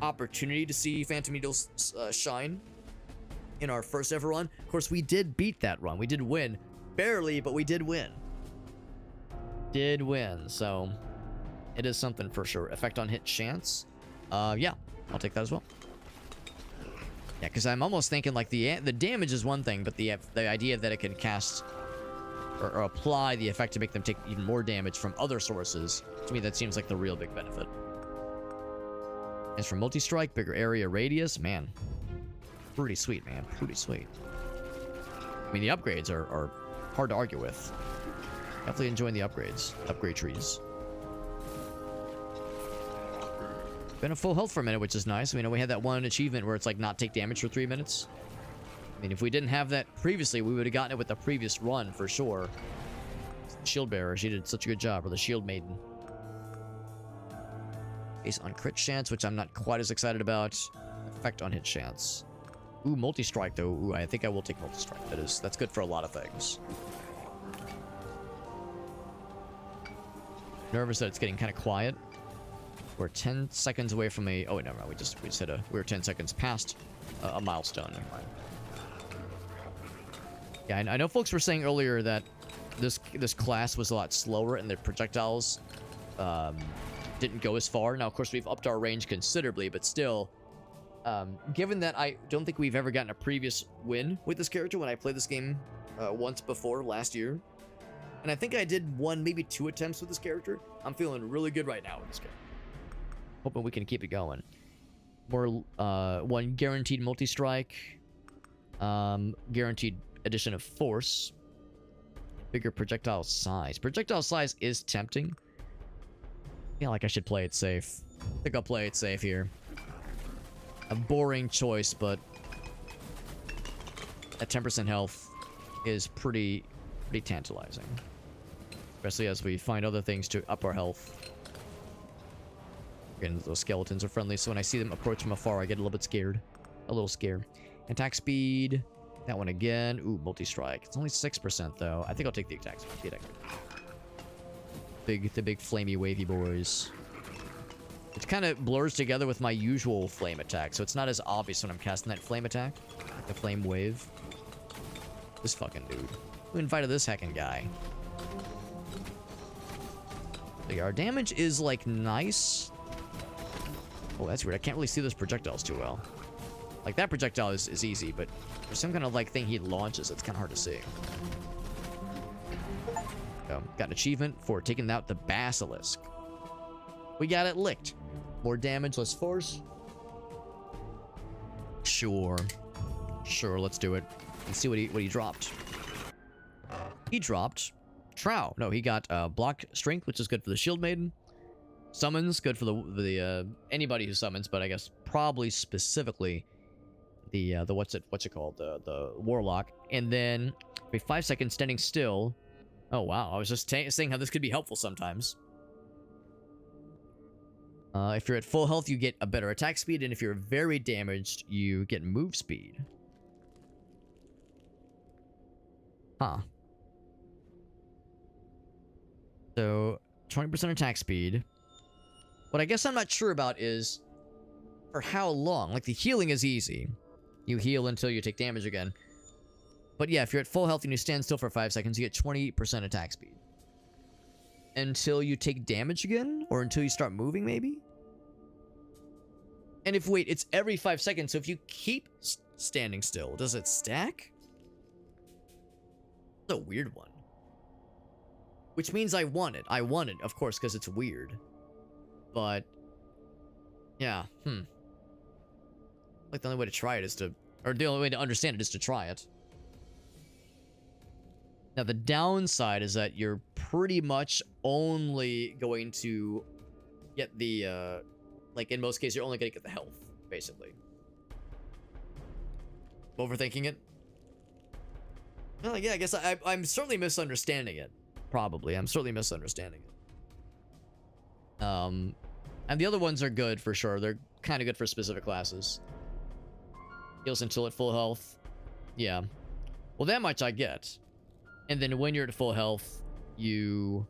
opportunity to see Phantom Needles shine in our first ever run. Of course, we did beat that run. We did win. Barely, but we did win. So it is something for sure. Effect on hit chance. Yeah, I'll take that as well. Yeah, because I'm almost thinking like the damage is one thing, but the idea that it can cast or apply the effect to make them take even more damage from other sources, to me that seems like the real big benefit. As for multi-strike, bigger area radius, man, pretty sweet, man, pretty sweet. I mean, the upgrades are hard to argue with. Definitely enjoying the upgrades, upgrade trees. Been a full health for a minute, which is nice. I mean, we had that one achievement where it's like not take damage for 3 minutes. I mean, if we didn't have that previously, we would have gotten it with the previous run for sure. Shield Bearer, she did such a good job, or the Shield Maiden. Base on crit chance, which I'm not quite as excited about. Effect on hit chance. Ooh, multi-strike though. Ooh, I think I will take multi-strike. That's good for a lot of things. Nervous that it's getting kind of quiet. We're 10 seconds away from a... Oh, wait, never mind. We just hit a... We were 10 seconds past a milestone. Never mind. Yeah, I know folks were saying earlier that this class was a lot slower and the projectiles didn't go as far. Now, of course, we've upped our range considerably, but still, given that I don't think we've ever gotten a previous win with this character when I played this game once before last year, and I think I did 1, maybe 2 attempts with this character, I'm feeling really good right now with this character. Hoping we can keep it going. More 1 guaranteed multi-strike, guaranteed addition of force, bigger projectile size. Projectile size is tempting. I feel like I should play it safe. I think I'll play it safe here. A boring choice, but at 10% health is pretty tantalizing. Especially as we find other things to up our health. Again, those skeletons are friendly, so when I see them approach from afar, I get a little bit scared. A little scared. Attack speed. That one again. Ooh, multi-strike. It's only 6% though. I think I'll take the attack speed. The big flamey wavy boys. It kind of blurs together with my usual flame attack, so it's not as obvious when I'm casting that flame attack. Like the flame wave. This fucking dude. Who invited this heckin' guy? So yeah, our damage is like nice. Oh, that's weird. I can't really see those projectiles too well. Like, that projectile is easy, but there's some kind of, like, thing he launches that's kind of hard to see. Got an achievement for taking out the Basilisk. We got it licked. More damage, less force. Sure. Sure, let's do it. Let's see what he dropped. He dropped Trow. No, he got block strength, which is good for the Shield Maiden. Summons, good for the anybody who summons, but I guess probably specifically the what's it called, the Warlock. And then for 5 seconds standing still. Oh wow, I was just saying how this could be helpful sometimes. If you're at full health, you get a better attack speed, and if you're very damaged, you get move speed. Huh. So 20% attack speed. What I guess I'm not sure about is for how long. Like, the healing is easy. You heal until you take damage again. But yeah, if you're at full health and you stand still for 5 seconds, you get 20% attack speed. Until you take damage again? Or until you start moving, maybe? And if, wait, it's every 5 seconds, so if you keep standing still, does it stack? That's a weird one. Which means I want it. I want it, of course, because it's weird. But, yeah, like, the only way to try it is to... Or the only way to understand it is to try it. Now, the downside is that you're pretty much only going to get the, like, in most cases, you're only going to get the health, basically. Overthinking it? Well, yeah, I guess I'm certainly misunderstanding it. Probably. I'm certainly misunderstanding it. And the other ones are good for sure. They're kind of good for specific classes. Heals until at full health. Yeah. Well, that much I get. And then when you're at full health, you...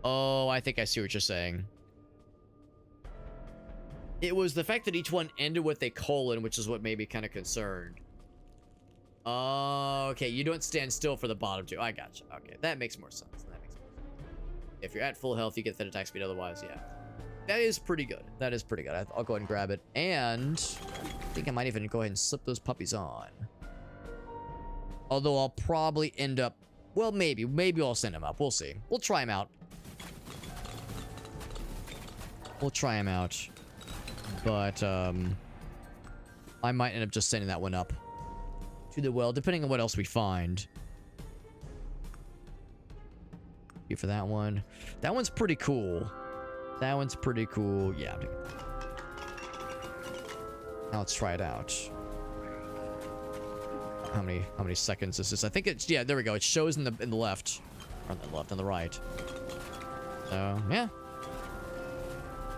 Oh, I think I see what you're saying. It was the fact that each one ended with a colon, which is what made me kind of concerned. Oh, okay. You don't stand still for the bottom two. I gotcha. Okay, that makes more sense. That makes more sense. If you're at full health, you get that attack speed. Otherwise, yeah. That is pretty good. That is pretty good. I'll go ahead and grab it. And I think I might even go ahead and slip those puppies on. Although I'll probably end up... Well, maybe. Maybe I'll send them up. We'll see. We'll try them out. We'll try them out. But, I might end up just sending that one up to the well, depending on what else we find. You for that one. That one's pretty cool. That one's pretty cool. Yeah. Now let's try it out. How many seconds is this? I think it's, yeah, there we go. It shows in the left. Or on the left, on the right. So, yeah.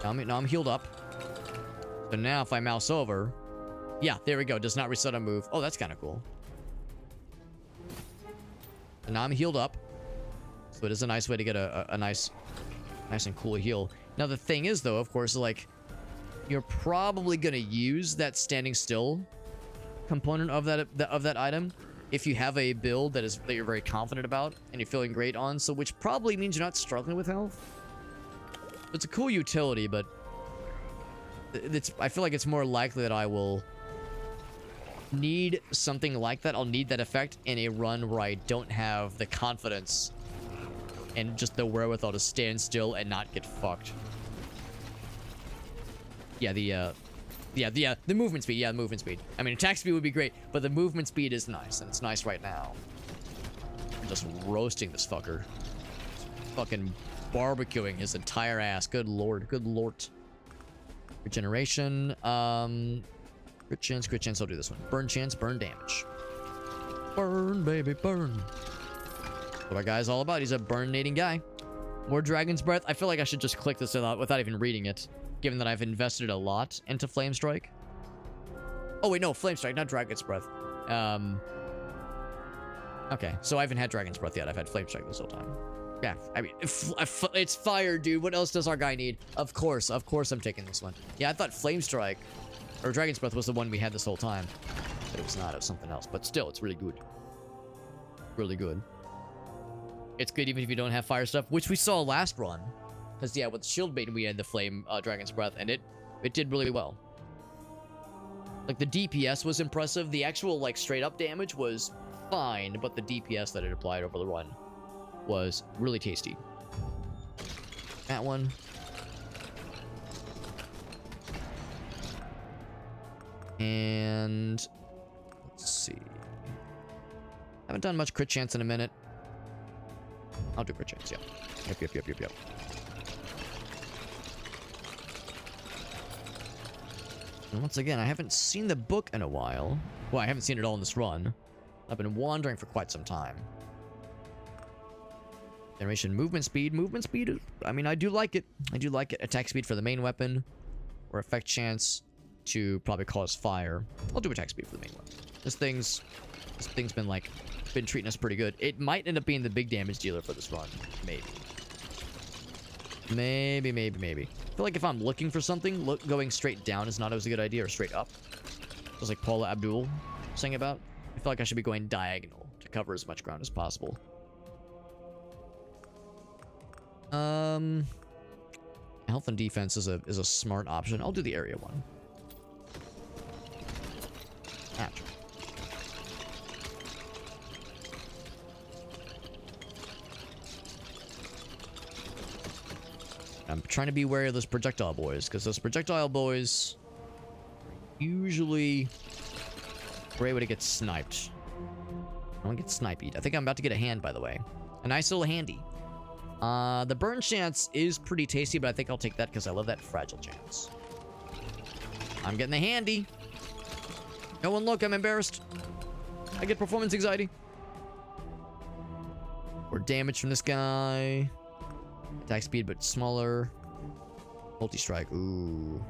Now I'm healed up. So now if I mouse over, yeah, there we go. Does not reset a move. Oh, that's kind of cool. And now I'm healed up. So it is a nice way to get a nice and cool heal. Now the thing is, though, of course, like, you're probably gonna use that standing still component of that item if you have a build that you're very confident about and you're feeling great on. So which probably means you're not struggling with health. It's a cool utility, but I feel like it's more likely that I will need something like that. I'll need that effect in a run where I don't have the confidence and just the wherewithal to stand still and not get fucked. Yeah, the movement speed. Yeah, the movement speed. I mean, attack speed would be great, but the movement speed is nice, and it's nice right now. I'm just roasting this fucker. Fucking barbecuing his entire ass. Good lord. Good lord. Regeneration. Crit chance. I'll do this one. Burn chance, burn damage. Burn, baby, burn. What our guy's all about. He's a burn-nating guy. More Dragon's Breath. I feel like I should just click this without even reading it, given that I've invested a lot into Flame Strike. Oh, wait, no. Flame Strike, not Dragon's Breath. Okay, so I haven't had Dragon's Breath yet. I've had Flame Strike this whole time. Yeah, I mean, it's fire, dude. What else does our guy need? Of course I'm taking this one. Yeah, I thought Flame Strike or Dragon's Breath was the one we had this whole time. But it was not. It was something else. But still, it's really good. Really good. It's good even if you don't have fire stuff, which we saw last run. Because, yeah, with Shield Maiden, we had the Flame Dragon's Breath, and it did really well. Like, the DPS was impressive. The actual, like, straight-up damage was fine, but the DPS that it applied over the run was really tasty. That one. And let's see. Haven't done much crit chance in a minute. I'll do crit chance, yeah. Yep. And once again, I haven't seen the book in a while. Well, I haven't seen it all in this run. I've been wandering for quite some time. Generation movement speed. Movement speed, I mean, I do like it. I do like it. Attack speed for the main weapon. Or effect chance to probably cause fire. I'll do attack speed for the main weapon. This thing's been treating us pretty good. It might end up being the big damage dealer for this run. Maybe. Maybe. I feel like if I'm looking for something, going straight down is not always a good idea, or straight up. Just like Paula Abdul saying about. I feel like I should be going diagonal to cover as much ground as possible. Health and defense is a smart option. I'll do the area one. Ouch. I'm trying to be wary of those projectile boys, because those projectile boys are usually great way to get sniped. I don't get sniped. I think I'm about to get a hand, by the way. A nice little handy. The burn chance is pretty tasty, but I think I'll take that because I love that fragile chance. I'm getting the handy. No one look, I'm embarrassed. I get performance anxiety. More damage from this guy. Attack speed, but smaller. Multi-strike. Ooh.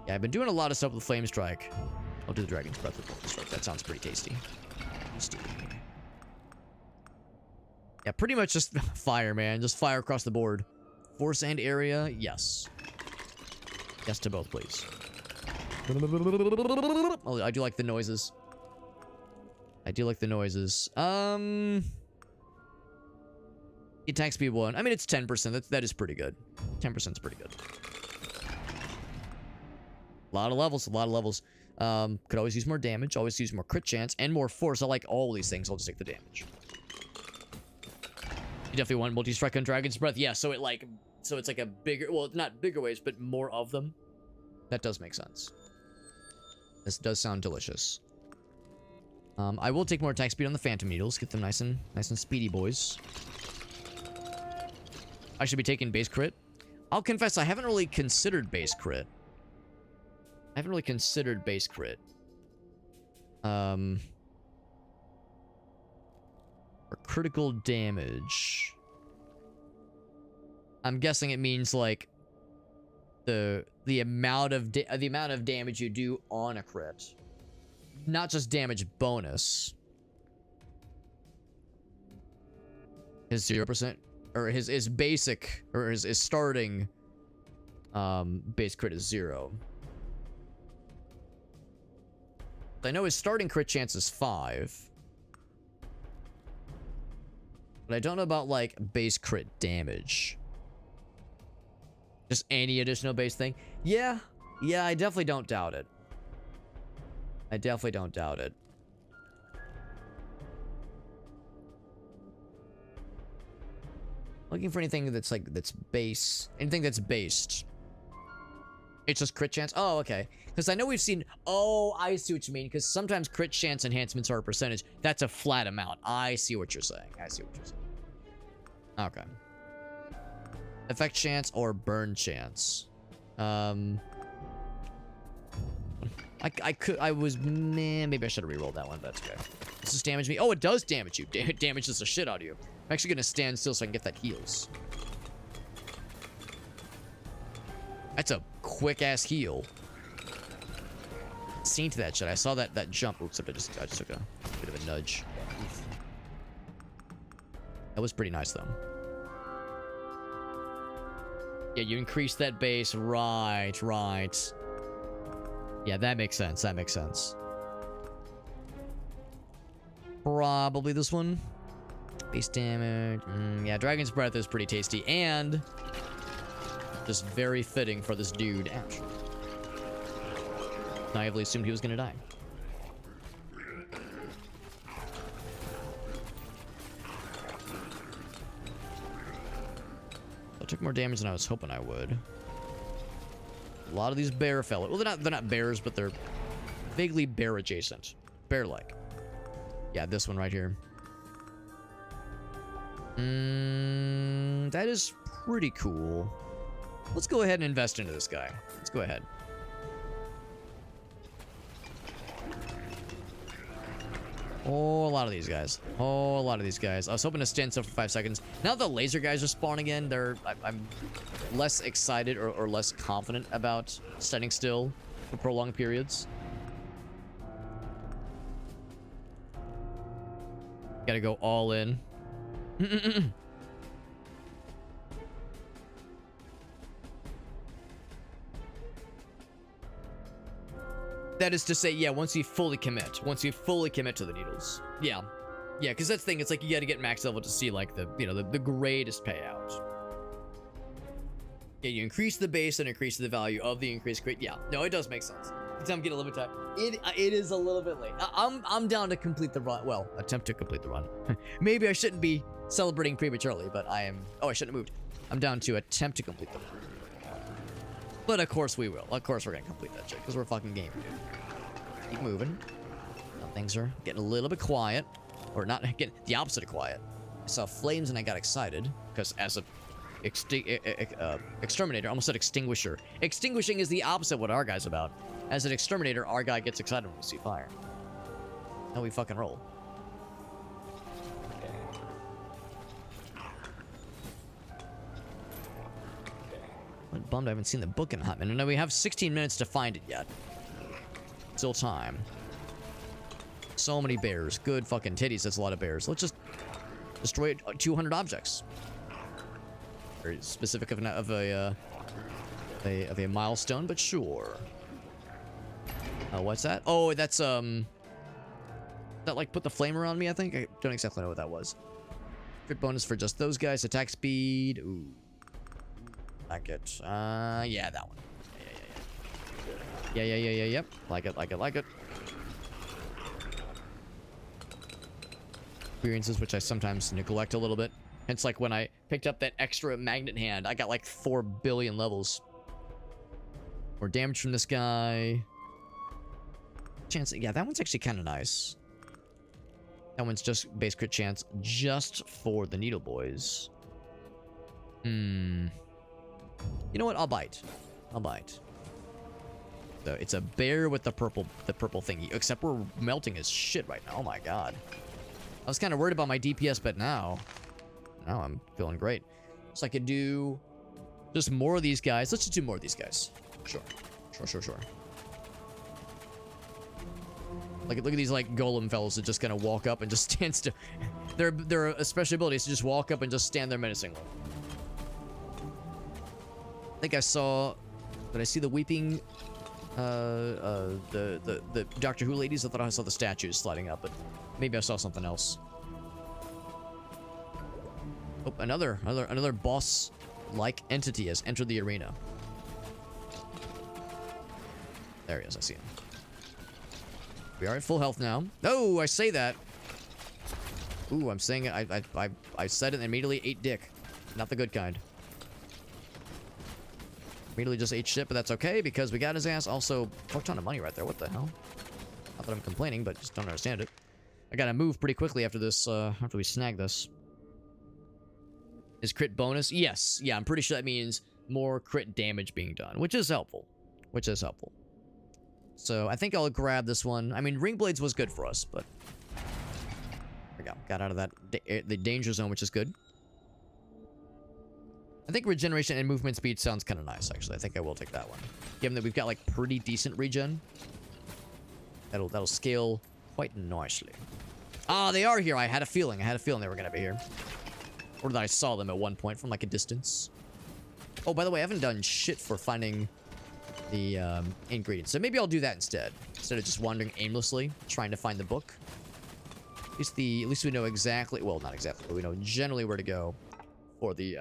Yeah, I've been doing a lot of stuff with Flame Strike. I'll do the Dragon's Breath with Multi-strike. That sounds pretty tasty. Tasty. Yeah, pretty much just fire, man. Just fire across the board. Force and area, yes. Yes to both, please. Oh, I do like the noises. I do like the noises. Attack speed 1. I mean, it's 10%. That is pretty good. 10% is pretty good. A lot of levels. A lot of levels. Could always use more damage. Always use more crit chance and more force. I like all these things. I'll just take the damage. You definitely want multi-strike on Dragon's Breath. Yeah, so it's like a bigger, well, not bigger waves, but more of them. That does make sense. This does sound delicious. I will take more attack speed on the Phantom Needles. Get them nice and speedy, boys. I should be taking base crit. I'll confess, I haven't really considered base crit. Or critical damage. I'm guessing it means like the amount of damage you do on a crit, not just damage bonus. His 0% or his basic or his starting base crit is 0. I know his starting crit chance is 5. But I don't know about, like, base crit damage. Just any additional base thing. Yeah, I definitely don't doubt it. Looking for anything that's, like, that's base. Anything that's based. It's just crit chance? Oh, okay. Because I know we've seen... Oh, I see what you mean. Because sometimes crit chance enhancements are a percentage. That's a flat amount. I see what you're saying. Okay. Effect chance or burn chance. Maybe I should have rerolled that one, but that's okay. Does this damage me? Oh, it does damage you. It damages the shit out of you. I'm actually going to stand still so I can get that heals. That's a quick-ass heal. Seen to that shit. I saw that jump. Oops, I just took a bit of a nudge. That was pretty nice, though. Yeah, you increase that base. Right. Yeah, that makes sense. Probably this one. Base damage. Yeah, Dragon's Breath is pretty tasty. And just very fitting for this dude. Ouch. Naively assumed he was going to die. I took more damage than I was hoping I would. A lot of these bear fellows. Well, they're not bears, but they're vaguely bear adjacent. Bear-like. Yeah, this one right here. That is pretty cool. Let's go ahead and invest into this guy. Let's go ahead. Oh, a lot of these guys. I was hoping to stand still for 5 seconds. Now the laser guys are spawning again, I'm less excited or less confident about standing still for prolonged periods. Gotta go all in. That is to say, yeah, once you fully commit to the needles. Yeah, because that's the thing, it's like you gotta get max level to see, like, the greatest payout. Yeah, you increase the base and increase the value of the increased crit. Yeah, no, it does make sense. I'm getting a little bit tired. It is a little bit late. I'm down to complete the run. Well, attempt to complete the run. Maybe I shouldn't be celebrating prematurely, but I am. Oh, I shouldn't have moved. I'm down to attempt to complete the run. But of course we will. Of course we're gonna complete that shit because we're fucking gaming, dude. Keep moving. Now things are getting a little bit quiet, or not getting the opposite of quiet. I saw flames and I got excited because as a exterminator, I almost said extinguisher. Extinguishing is the opposite of what our guy's about. As an exterminator, our guy gets excited when we see fire. How we fucking roll. I'm bummed I haven't seen the book in a hot minute. No, we have 16 minutes to find it yet. Still time. So many bears. Good fucking titties. That's a lot of bears. Let's just destroy 200 objects. Very specific of a milestone, but sure. What's that? Oh, that's that like put the flamer on me, I think? I don't exactly know what that was. Crit bonus for just those guys. Attack speed. Ooh. Like it. Yeah, that one. Yeah. Like it. Experiences, which I sometimes neglect a little bit. It's like when I picked up that extra magnet hand, I got like 4 billion levels. More damage from this guy. Chance, yeah, that one's actually kind of nice. That one's just base crit chance just for the needle boys. You know what? I'll bite. So it's a bear with the purple thingy. Except we're melting as shit right now. Oh my god. I was kind of worried about my DPS, but now I'm feeling great. So I could do just more of these guys. Let's just do more of these guys. Sure. Like, look at these, like, golem fellows that just kind of walk up and just stand still. Their special ability is to just walk up and just stand there menacingly. I think I saw... Did I see the weeping... the Doctor Who ladies? I thought I saw the statues sliding up, but maybe I saw something else. Oh, another boss-like entity has entered the arena. There he is, I see him. We are at full health now. Oh, I say that. Ooh, I'm saying it. I said it and immediately ate dick. Not the good kind. Immediately just ate shit, but that's okay because we got his ass. Also, fuck ton of money right there. What the hell? Not that I'm complaining, but just don't understand it. I gotta move pretty quickly after this, after we snag this. Is crit bonus? Yes. Yeah, I'm pretty sure that means more crit damage being done, which is helpful. So I think I'll grab this one. I mean, Ring Blades was good for us, but there we go. Got out of that the danger zone, which is good. I think regeneration and movement speed sounds kind of nice, actually. I think I will take that one. Given that we've got like pretty decent regen, that'll scale quite nicely. Ah, they are here. I had a feeling they were gonna be here, or that I saw them at one point from like a distance. Oh, by the way, I haven't done shit for finding the ingredients, so maybe I'll do that instead of just wandering aimlessly trying to find the book. At least we know exactly, well, not exactly, but we know generally where to go for the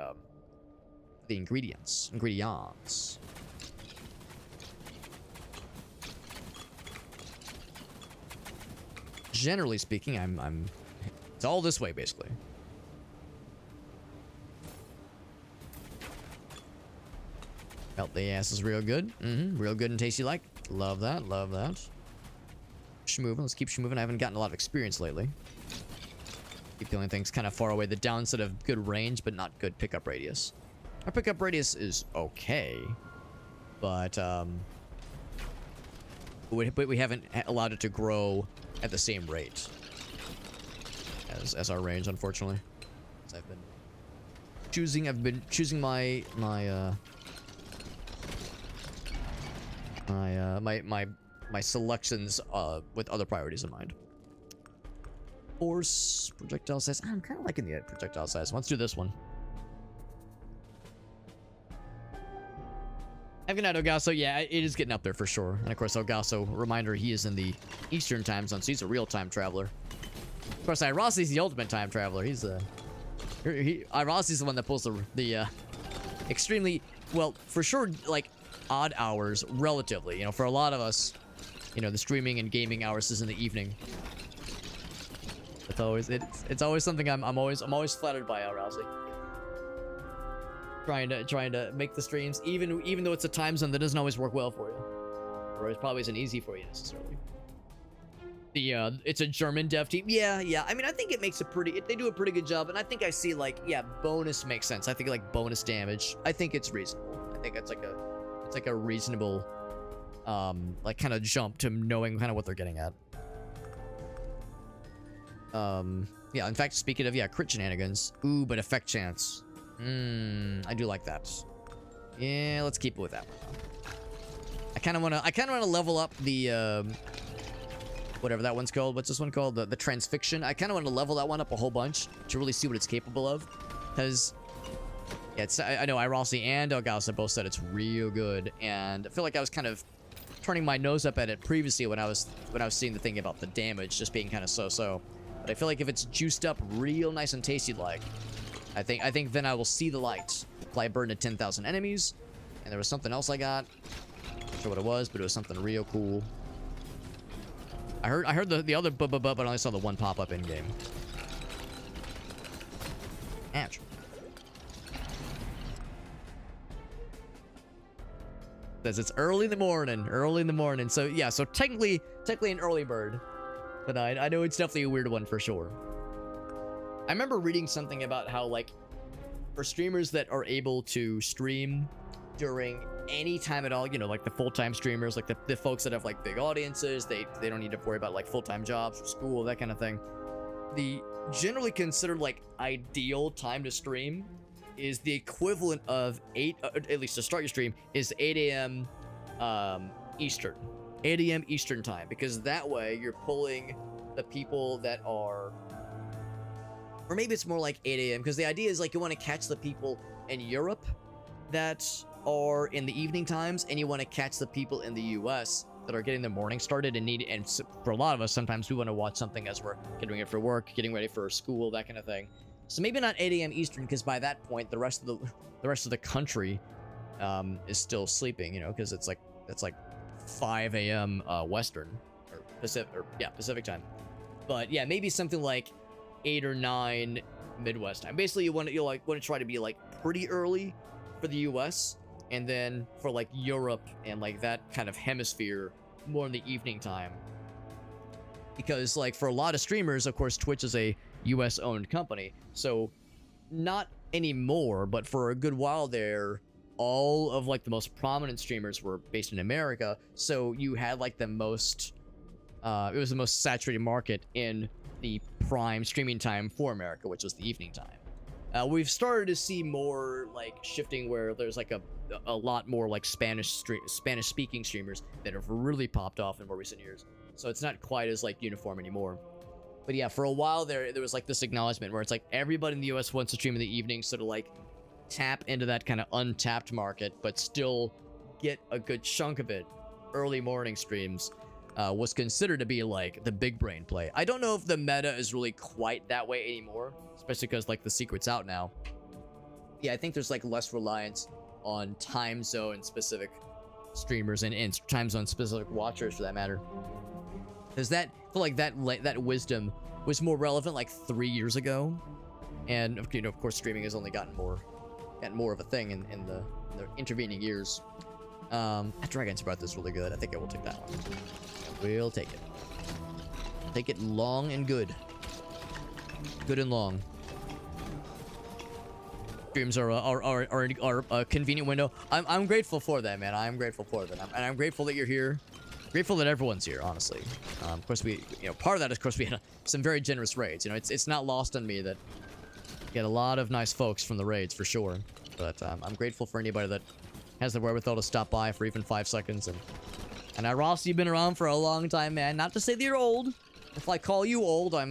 ingredients. Generally speaking, it's all this way basically. Melt the ass is real good. Real good and tasty like. Love that. Schmoovin'. Let's keep schmoovin'. I haven't gotten a lot of experience lately. Keep killing things kind of far away. The downside of good range, but not good pickup radius. Our pickup radius is okay, but we haven't allowed it to grow at the same rate as our range, unfortunately. As I've been choosing my selections with other priorities in mind. Force, projectile size. I'm kind of liking the projectile size. Let's do this one. Have a good night, Ogasso. Yeah, it is getting up there for sure. And of course, Ogasso, reminder, he is in the Eastern time zone, so he's a real time traveler. Of course, Rossi's the ultimate time traveler. He's Rossi's the one that pulls the extremely, well, for sure, like, odd hours, relatively. You know, for a lot of us, you know, the streaming and gaming hours is in the evening. It's always something I'm always flattered by, Rossi. Trying to make the streams, even though it's a time zone that doesn't always work well for you, or it probably isn't easy for you necessarily. It's a German dev team. Yeah. I mean, I think it makes they do a pretty good job, and I think I see like, yeah, bonus makes sense. I think like bonus damage. I think it's reasonable. I think it's like a reasonable, like kind of jump to knowing kind of what they're getting at. Yeah, in fact, speaking of, yeah, crit shenanigans. Ooh, but effect chance. I do like that. Yeah, let's keep it with that one. I kind of want to level up the, whatever that one's called. What's this one called? The transfixion. I kind of want to level that one up a whole bunch to really see what it's capable of. Because, yeah, I know Irossi and Elgaus both said it's real good. And I feel like I was kind of turning my nose up at it previously when I was seeing the thing about the damage just being kind of so-so. But I feel like if it's juiced up real nice and tasty like, I think then I will see the light. Apply burn to 10,000 enemies. And there was something else I got. Not sure what it was, but it was something real cool. I heard the other but I only saw the one pop up in game. Ouch. Says it's early in the morning. So yeah, so technically an early bird. But I know it's definitely a weird one for sure. I remember reading something about how, like, for streamers that are able to stream during any time at all, you know, like the full-time streamers, like the folks that have like big audiences, they don't need to worry about like full-time jobs or school, that kind of thing. The generally considered like ideal time to stream is the equivalent of at least to start your stream, is 8 a.m. Eastern. 8 a.m. Eastern time, because that way you're pulling the people that are, or maybe it's more like 8 a.m. because the idea is like you want to catch the people in Europe that are in the evening times, and you want to catch the people in the US that are getting the morning started and for a lot of us, sometimes we want to watch something as we're getting ready for work, getting ready for school, that kind of thing. So maybe not 8 a.m. Eastern, because by that point the rest of the country is still sleeping, you know, because it's like 5 a.m. Western or Pacific time. But yeah, maybe something like 8 or 9 Midwest time. Basically, you want to try to be like pretty early for the US, and then for like Europe and like that kind of hemisphere more in the evening time. Because like for a lot of streamers, of course, Twitch is a US owned company, so not anymore, but for a good while there, all of like the most prominent streamers were based in America, so you had like the most it was the most saturated market in the prime streaming time for America, which was the evening time. We've started to see more like shifting where there's like a lot more like Spanish speaking streamers that have really popped off in more recent years, so it's not quite as like uniform anymore. But yeah, for a while there was like this acknowledgement where it's like everybody in the US wants to stream in the evening, so to like tap into that kind of untapped market but still get a good chunk of it, early morning streams was considered to be like the big brain play. I don't know if the meta is really quite that way anymore, especially because like the secret's out now. Yeah, I think there's like less reliance on time zone specific streamers and time zone specific watchers for that matter, because that I feel like that wisdom was more relevant like 3 years ago, and you know, of course, streaming has only gotten more of a thing in the intervening years. That Dragon's Breath is really good. I think I will take that one. We'll take it. Take it long and good. Good and long. Streams are a convenient window. I'm grateful for that, man. I'm grateful for that, and I'm grateful that you're here. Grateful that everyone's here, honestly. Of course, part of that is, of course, we had some very generous raids. You know, it's not lost on me that we get a lot of nice folks from the raids for sure. But I'm grateful for anybody that has the wherewithal to stop by for even 5 seconds. And Ross, you've been around for a long time, man. Not to say that you're old. If I call you old, if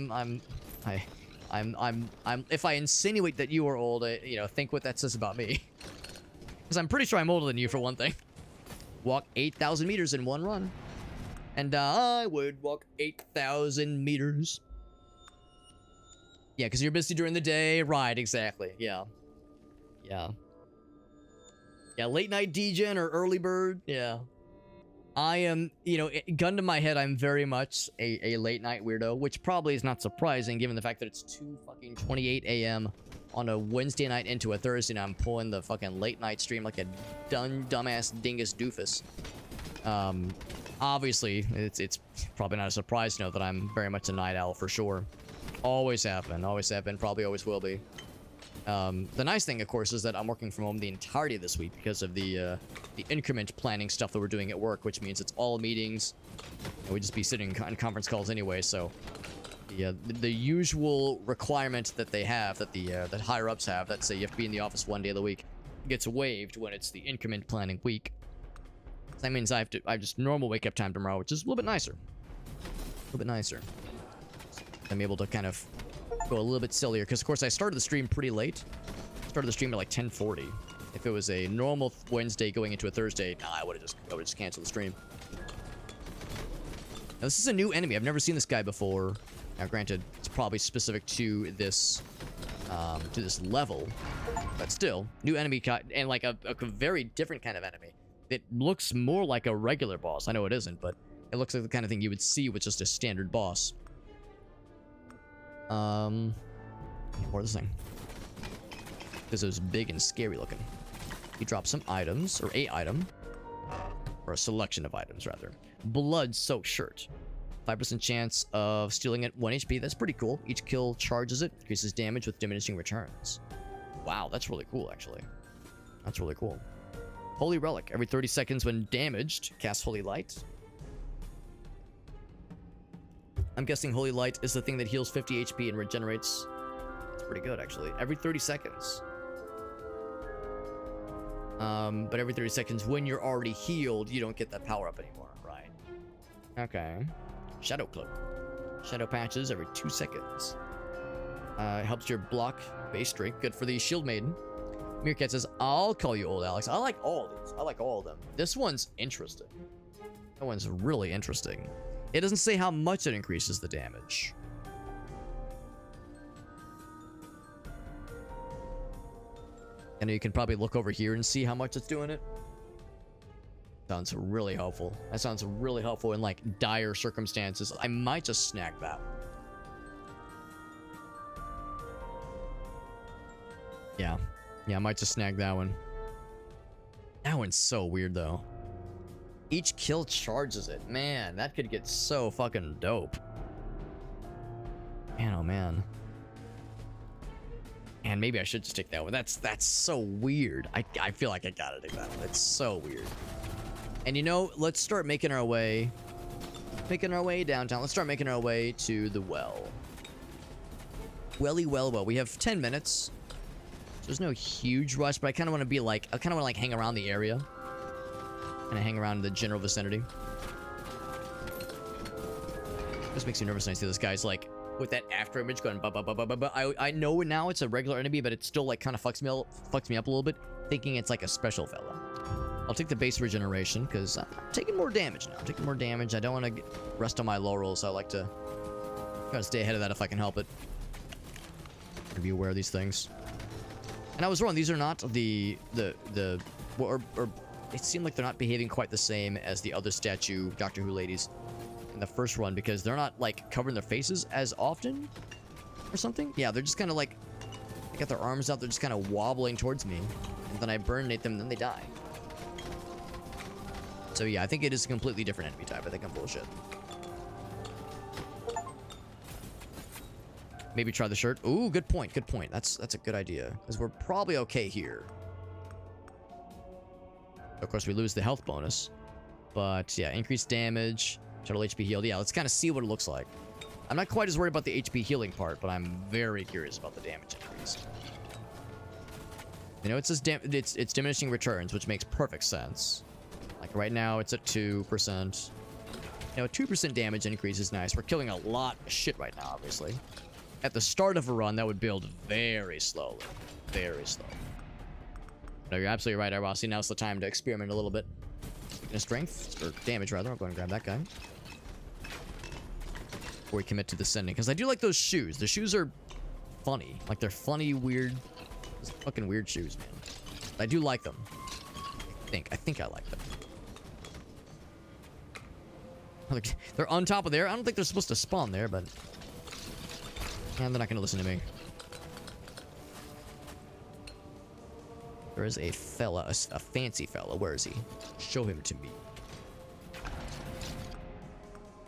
I insinuate that you are old, you know, think what that says about me. Because I'm pretty sure I'm older than you, for one thing. Walk 8,000 meters in one run. And I would walk 8,000 meters. Yeah, because you're busy during the day. Right, exactly. Yeah. Yeah. Yeah, late night degen or early bird. Yeah. I am, you know, gun to my head, I'm very much a late night weirdo, which probably is not surprising given the fact that it's 2:28 a.m. on a Wednesday night into a Thursday, and I'm pulling the fucking late night stream like a dumbass dingus doofus. Obviously, it's probably not a surprise to know that I'm very much a night owl for sure. Always have been, probably always will be. The nice thing, of course, is that I'm working from home the entirety of this week because of the increment planning stuff that we're doing at work, which means it's all meetings. And we just be sitting on conference calls anyway, so the usual requirement that they have, that that higher ups have, that say you have to be in the office 1 day of the week, gets waived when it's the increment planning week. So that means I have just normal wake up time tomorrow, which is a little bit nicer. A little bit nicer. I'm able to kind of go a little bit sillier, because of course I started the stream pretty late. Started the stream at like 10:40. If it was a normal Wednesday going into a Thursday, nah, I would have just canceled the stream. Now, this is a new enemy. I've never seen this guy before. Now, granted, it's probably specific to this level, but still, new enemy and like a very different kind of enemy. It looks more like a regular boss. I know it isn't, but it looks like the kind of thing you would see with just a standard boss. More of this thing. Because it was big and scary looking. He dropped some items, or a item. Or a selection of items, rather. Blood-soaked shirt. 5% chance of stealing at 1 HP. That's pretty cool. Each kill charges it. Increases damage with diminishing returns. Wow, that's really cool, actually. That's really cool. Holy Relic. Every 30 seconds when damaged, cast Holy Light. I'm guessing Holy Light is the thing that heals 50 HP and regenerates. It's pretty good, actually. Every 30 seconds. But every 30 seconds, when you're already healed, you don't get that power up anymore, right? Okay. Shadow Cloak. Shadow Patches every 2 seconds. Helps your block base strength. Good for the Shield Maiden. Meerkat says, I'll call you old Alex. I like all of these. I like all of them. This one's interesting. That one's really interesting. It doesn't say how much it increases the damage. I know you can probably look over here and see how much it's doing it. Sounds really helpful. That sounds really helpful in like dire circumstances. I might just snag that one. Yeah. Yeah, I might just snag that one. That one's so weird though. Each kill charges it. Man, that could get so fucking dope. Man, oh man. And maybe I should just take that one. That's so weird. I feel like I gotta take that one. It's so weird. And you know, let's start making our way downtown. Let's start making our way to the well. Welly well. We have 10 minutes. So there's no huge rush, but I kind of want to be like, I kind of want to like hang around the area. Kind of hang around in the general vicinity. This makes me nervous when I see this guy's like, with that after image going ba ba ba ba ba ba. I know now it's a regular enemy, but it still like kind of fucks me up a little bit, thinking it's like a special fella. I'll take the base regeneration because I'm taking more damage now. I'm taking more damage. I don't want to rest on my laurels. I like to try to stay ahead of that if I can help it. To be aware of these things. And I was wrong. These are not or it seemed like they're not behaving quite the same as the other statue Doctor Who ladies in the first run, because they're not like covering their faces as often or something. Yeah, they're just kind of like, they got their arms out, they're just kind of wobbling towards me, and then I burnate them, and then they die. So yeah, I think it is a completely different enemy type. I think I'm bullshit. Maybe try the shirt. Ooh, good point, good point. That's a good idea, because we're probably okay here. Of course, we lose the health bonus, but yeah, increased damage, total HP healed. Yeah, let's kind of see what it looks like. I'm not quite as worried about the HP healing part, but I'm very curious about the damage increase. You know, it says it's diminishing returns, which makes perfect sense. Like right now, it's at 2%. You know, a 2% damage increase is nice. We're killing a lot of shit right now, obviously. At the start of a run, that would build very slowly. Very slowly. No, you're absolutely right, Irossi. Now's the time to experiment a little bit. Speaking of strength, or damage rather, I'll go and grab that guy. Before we commit to descending. Because I do like those shoes. The shoes are funny. Like, they're funny, weird... fucking weird shoes, man. I do like them. I think I like them. They're on top of there. I don't think they're supposed to spawn there, but... and they're not going to listen to me. There is a fella, a fancy fella. Where is he? Show him to me.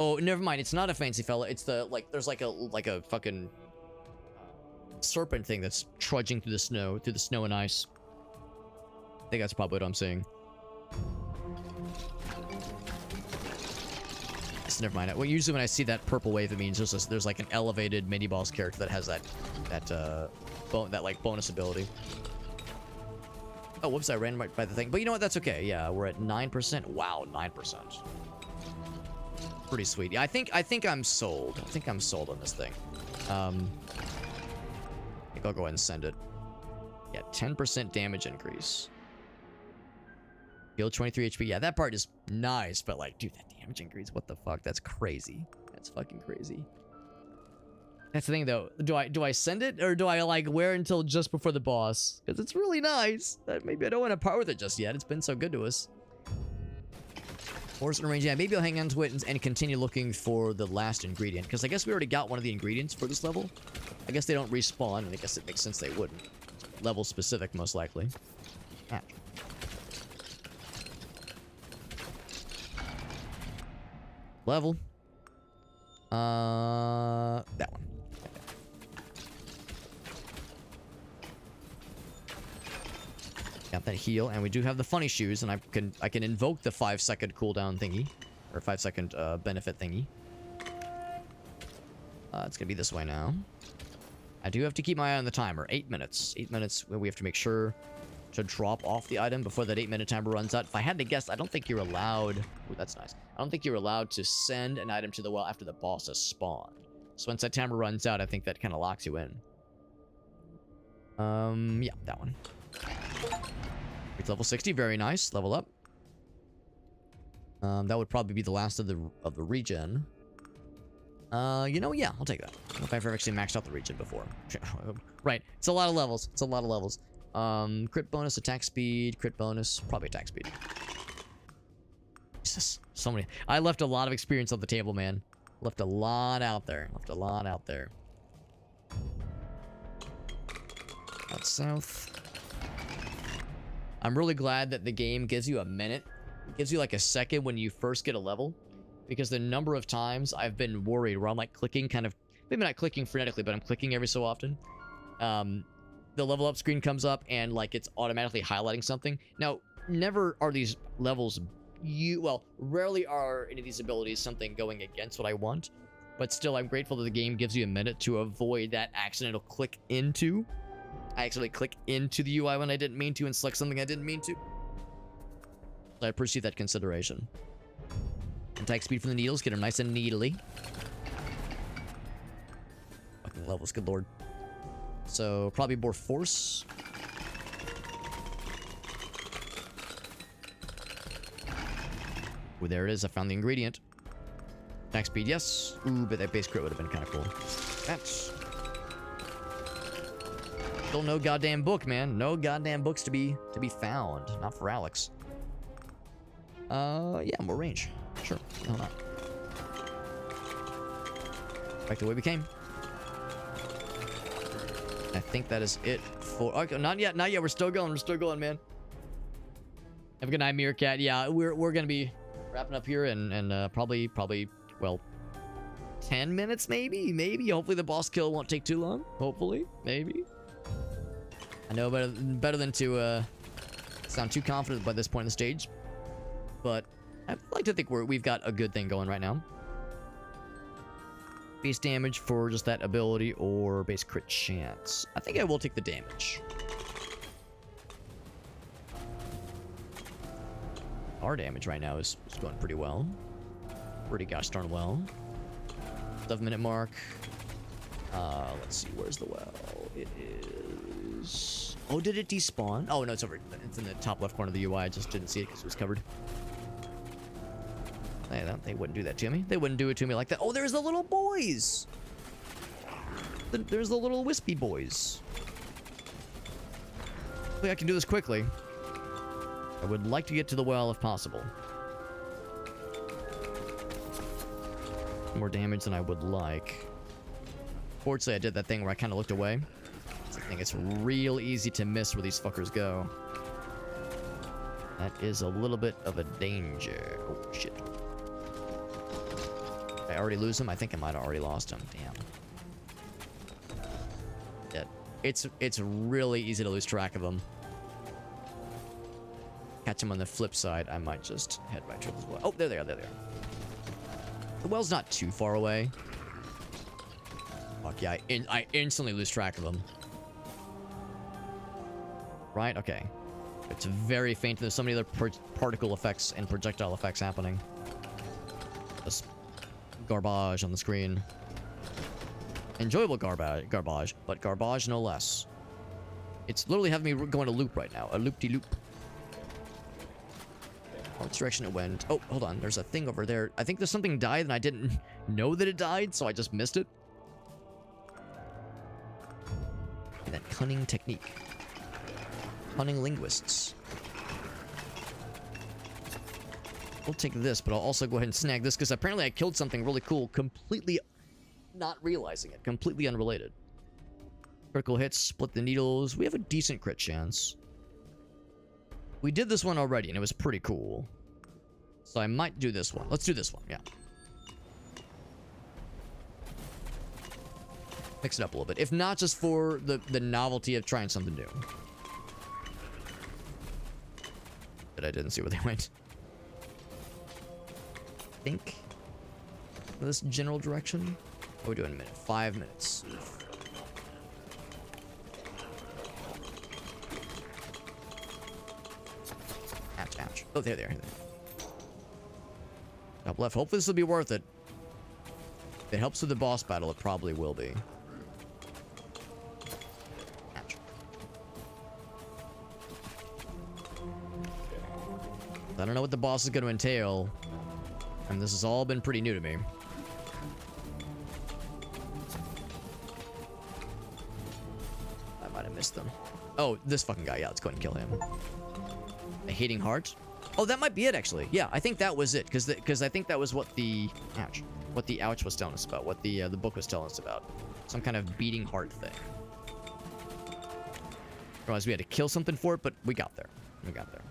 Oh, never mind. It's not a fancy fella. It's the, like, there's like a fucking serpent thing that's trudging through the snow and ice. I think that's probably what I'm seeing. guess never mind. Well, usually when I see that purple wave, it means there's like an elevated mini boss character that has that like bonus ability. Oh, whoops! I ran right by the thing. But you know what? That's okay. Yeah, we're at 9%. Wow, 9%. Pretty sweet. Yeah, I think I'm sold. I think I'm sold on this thing. I think I'll go ahead and send it. Yeah, 10% damage increase. Heal 23 HP. Yeah, that part is nice, but like, dude, that damage increase, what the fuck? That's crazy. That's fucking crazy. That's the thing, though. Do I send it, or do I like wear until just before the boss? Because it's really nice. Maybe I don't want to part with it just yet. It's been so good to us. Force and range. Yeah, maybe I'll hang on to it and continue looking for the last ingredient. Because I guess we already got one of the ingredients for this level. I guess they don't respawn, and I guess it makes sense they wouldn't. Level specific, most likely. Ah. Level. That one. Got that heal, and we do have the funny shoes, and I can invoke the 5-second cooldown thingy, or 5-second benefit thingy. It's gonna be this way now. I do have to keep my eye on the timer. 8 minutes. 8 minutes. We have to make sure to drop off the item before that 8-minute timer runs out. If I had to guess, I don't think you're allowed. Ooh, that's nice. I don't think you're allowed to send an item to the well after the boss has spawned. So once that timer runs out, I think that kind of locks you in. Yeah, that one. It's level 60, very nice. Level up. That would probably be the last of the regen. You know, yeah, I'll take that. I don't know if I've ever actually maxed out the regen before. Right, it's a lot of levels. It's a lot of levels. Crit bonus, attack speed, crit bonus, probably attack speed. Jesus, so many. I left a lot of experience on the table, man. Left a lot out there. Left a lot out there. Out south. I'm really glad that the game gives you a minute. It gives you like a second when you first get a level. Because the number of times I've been worried where I'm like clicking kind of, maybe not clicking frenetically, but I'm clicking every so often. The level up screen comes up and like it's automatically highlighting something. Now, never are these levels, well, rarely are any of these abilities something going against what I want. But still, I'm grateful that the game gives you a minute to avoid that accidental click into. I actually click into the UI when I didn't mean to and select something I didn't mean to. So I appreciate that consideration. Attack speed from the needles, get them nice and needly. Fucking levels, good lord. So, probably more force. Ooh, there it is. I found the ingredient. Attack speed, yes. Ooh, but that base crit would have been kind of cool. That's... Still no goddamn book, man. No goddamn books to be found. Not for Alex. Yeah, more range. Sure. Hold on. Back the way we came. I think that is it for... Okay, not yet. Not yet. We're still going. We're still going, man. Have a good night, Meerkat. Yeah, we're going to be wrapping up here and probably, well, 10 minutes maybe? Maybe. Hopefully the boss kill won't take too long. Hopefully. Maybe. I know better than to sound too confident by this point in the stage. But I'd like to think we've got a good thing going right now. Base damage for just that ability or base crit chance. I think I will take the damage. Our damage right now is going pretty well. Pretty gosh darn well. 7-minute mark. Let's see, where's the well? It is... Oh, did it despawn? Oh, no, it's over. It's in the top left corner of the UI. I just didn't see it because it was covered. They wouldn't do that to me. They wouldn't do it to me like that. Oh, there's the little boys. There's the little wispy boys. Hopefully I can do this quickly. I would like to get to the well if possible. More damage than I would like. Fortunately, I did that thing where I kind of looked away. I think it's real easy to miss where these fuckers go. That is a little bit of a danger. Oh, shit. Did I already lose him? I think I might have already lost him. Damn. Dead. It's really easy to lose track of him. Catch him on the flip side. I might just head right to as well. Oh, there they are. There they are. The well's not too far away. Fuck yeah, I instantly lose track of them. Right? Okay. It's very faint. There's so many other particle effects and projectile effects happening. Just garbage on the screen. Enjoyable garbage, but garbage no less. It's literally having me go in a loop right now. A loop-de-loop. Which direction it went? Oh, hold on. There's a thing over there. I think there's something died and I didn't know that it died, so I just missed it. And that cunning technique. Cunning linguists. We'll take this, but I'll also go ahead and snag this, because apparently I killed something really cool, completely not realizing it. Completely unrelated. Critical hits, split the needles. We have a decent crit chance. We did this one already, and it was pretty cool. So I might do this one. Let's do this one, yeah. Mix it up a little bit. If not, just for the novelty of trying something new. But I didn't see where they went. I think this general direction. What are we doing in a minute? 5 minutes. Ouch, ouch. Oh, there they are. Top left. Hopefully this will be worth it. If it helps with the boss battle, it probably will be. Ouch. I don't know what the boss is going to entail. And this has all been pretty new to me. I might have missed them. Oh, this fucking guy. Yeah, let's go ahead and kill him. A hating heart. Oh, that might be it, actually. Yeah, I think that was it. Because I think that was what the... Ouch. What the ouch was telling us about. What the book was telling us about. Some kind of beating heart thing. Realized we had to kill something for it, but we got there. We got there.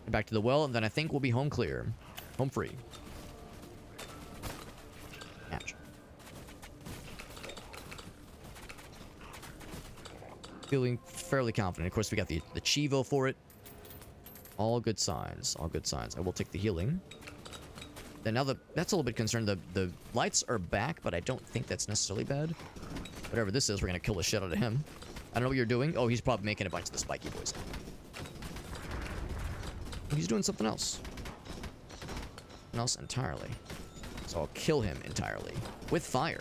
Back to the well, and then I think we'll be home clear. Home free. Ouch. Feeling fairly confident. Of course, we got the Chivo for it. All good signs. All good signs. I will take the healing. Then now that's a little bit concerned. The lights are back, but I don't think that's necessarily bad. Whatever this is, we're going to kill the shit out of him. I don't know what you're doing. Oh, he's probably making a bunch of the spiky boys. He's doing something else. Something else entirely. So I'll kill him entirely. With fire.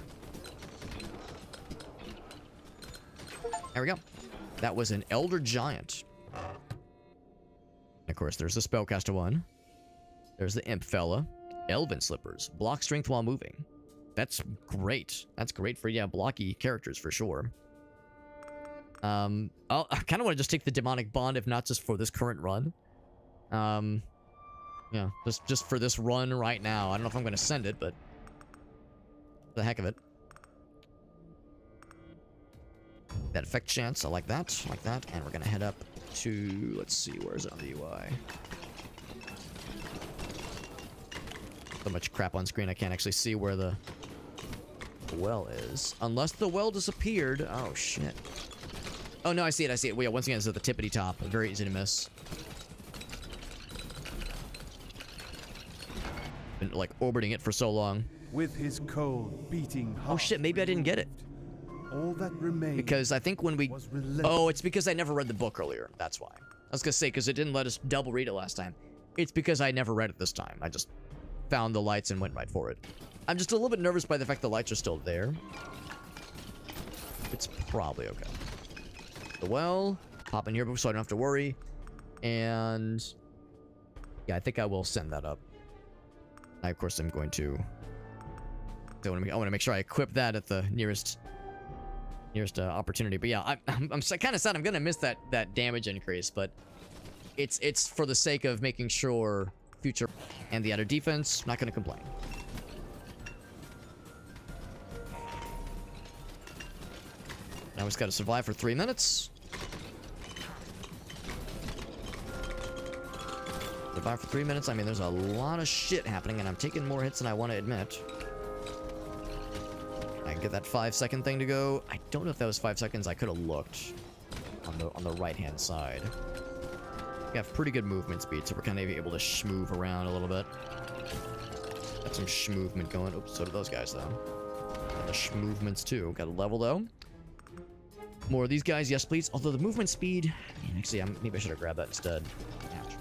There we go. That was an Elder Giant. And of course, there's the Spellcaster one. There's the Imp fella. Elven Slippers. Block strength while moving. That's great. That's great for, yeah, blocky characters for sure. I kind of want to just take the Demonic Bond, if not just for this current run. Yeah, just for this run right now. I don't know if I'm going to send it, but for the heck of it. That effect chance, I like that. I like that. And we're going to head up to, let's see, where is it on the UI? So much crap on screen, I can't actually see where the well is. Unless the well disappeared. Oh, shit. Oh, no, I see it, I see it. Well, yeah, once again, it's at the tippity top. Very easy to miss. Been, like, orbiting it for so long. With his cold, beating heart. Oh, shit, maybe I didn't get it. All that remained. Because I think when we... Oh, it's because I never read the book earlier. That's why. I was gonna say, because it didn't let us double read it last time. It's because I never read it this time. I just found the lights and went right for it. I'm just a little bit nervous by the fact the lights are still there. It's probably okay. The well, pop in here so I don't have to worry. And yeah, I think I will send that up. I, of course, am going to... I want to make sure I equip that at the nearest opportunity. But yeah, I'm kind of sad I'm gonna miss that damage increase, but it's for the sake of making sure future and the other defense, not gonna complain. Now we just gotta survive for 3 minutes. Survive for 3 minutes. I mean, there's a lot of shit happening, and I'm taking more hits than I want to admit. I can get that 5-second thing to go. I don't know if that was 5 seconds. I could have looked on the right-hand side. We have pretty good movement speed, so we're kind of able to move around a little bit. Got some movement going. Oops, so do those guys, though. Got the movements, too. Got a level, though. More of these guys, yes, please. Although the movement speed... Actually, maybe I should have grabbed that instead. Ouch.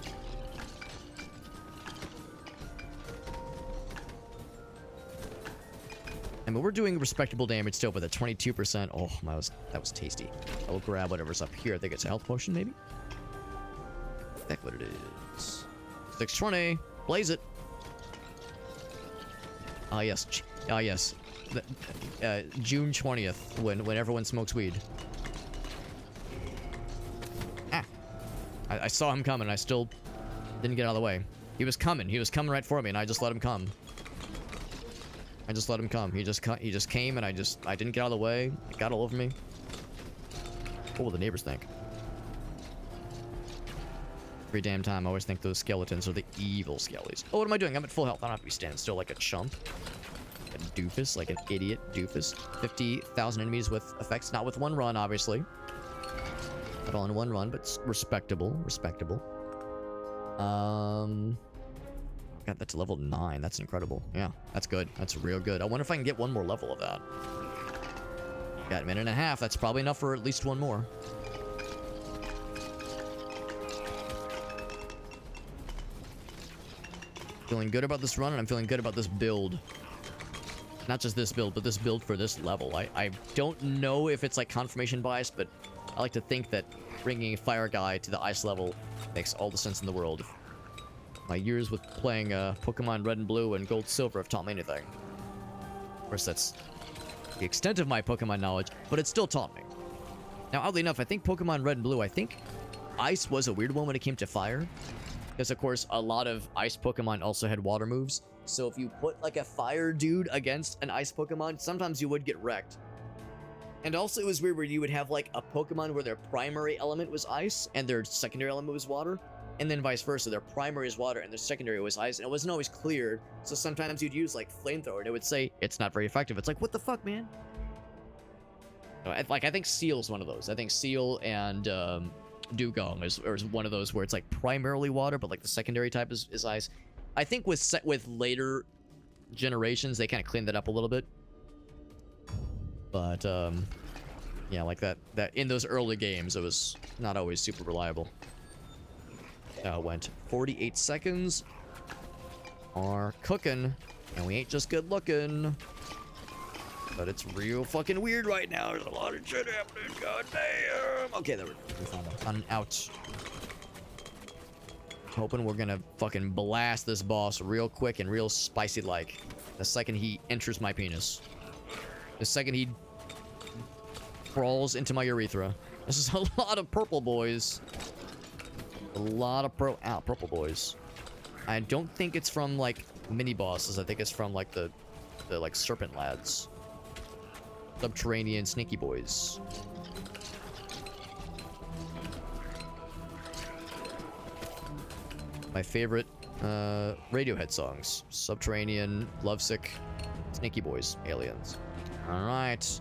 I mean, we're doing respectable damage still with a 22%. Oh, that was tasty. I will grab whatever's up here. I think it's a health potion, maybe? That's what it is. 620. Blaze it. Ah, yes. Ah, yes. June 20th, when everyone smokes weed. Ah. I saw him coming, and I still didn't get out of the way. He was coming. He was coming right for me, and I just let him come. I just let him come. He just came, and I didn't get out of the way. It got all over me. What will the neighbors think? Every damn time, I always think those skeletons are the evil skellies. Oh, what am I doing? I'm at full health. I don't have to be standing still like a chump. A doofus, like an idiot doofus. 50,000 enemies with effects. Not with one run, obviously. Not all in one run, but respectable. Respectable. Got that to level 9. That's incredible. Yeah, that's good. That's real good. I wonder if I can get one more level of that. Got a minute and a half. That's probably enough for at least one more. Feeling good about this run, and I'm feeling good about this build. Not just this build, but this build for this level. I don't know if it's like confirmation bias, but I like to think that bringing a fire guy to the ice level makes all the sense in the world. My years with playing Pokemon Red and Blue and Gold Silver have taught me anything. Of course, that's the extent of my Pokemon knowledge, but it still taught me. Now, oddly enough, I think Pokemon Red and Blue, I think Ice was a weird one when it came to fire. Because, of course, a lot of Ice Pokemon also had water moves. So if you put, like, a fire dude against an Ice Pokemon, sometimes you would get wrecked. And also, it was weird where you would have, like, a Pokemon where their primary element was Ice, and their secondary element was water. And then vice versa, their primary is water and their secondary was ice, and it wasn't always clear, so sometimes you'd use, like, Flamethrower, and it would say, it's not very effective. It's like, what the fuck, man? I think Seal's one of those. I think Seal and Dugong is one of those where it's, like, primarily water, but, like, the secondary type is ice. I think with later generations, they kind of cleaned that up a little bit. But, yeah, like that in those early games, it was not always super reliable. Went 48 seconds. Are cooking. And we ain't just good looking. But it's real fucking weird right now. There's a lot of shit happening. God damn. Okay, there we go. On out. Hoping we're gonna fucking blast this boss real quick and real spicy like. The second he enters my penis. The second he crawls into my urethra. This is a lot of purple boys. A lot of purple boys. I don't think it's from, like, mini bosses. I think it's from, like, the like, serpent lads. Subterranean sneaky boys. My favorite, Radiohead songs. Subterranean, lovesick, sneaky boys, aliens. Alright.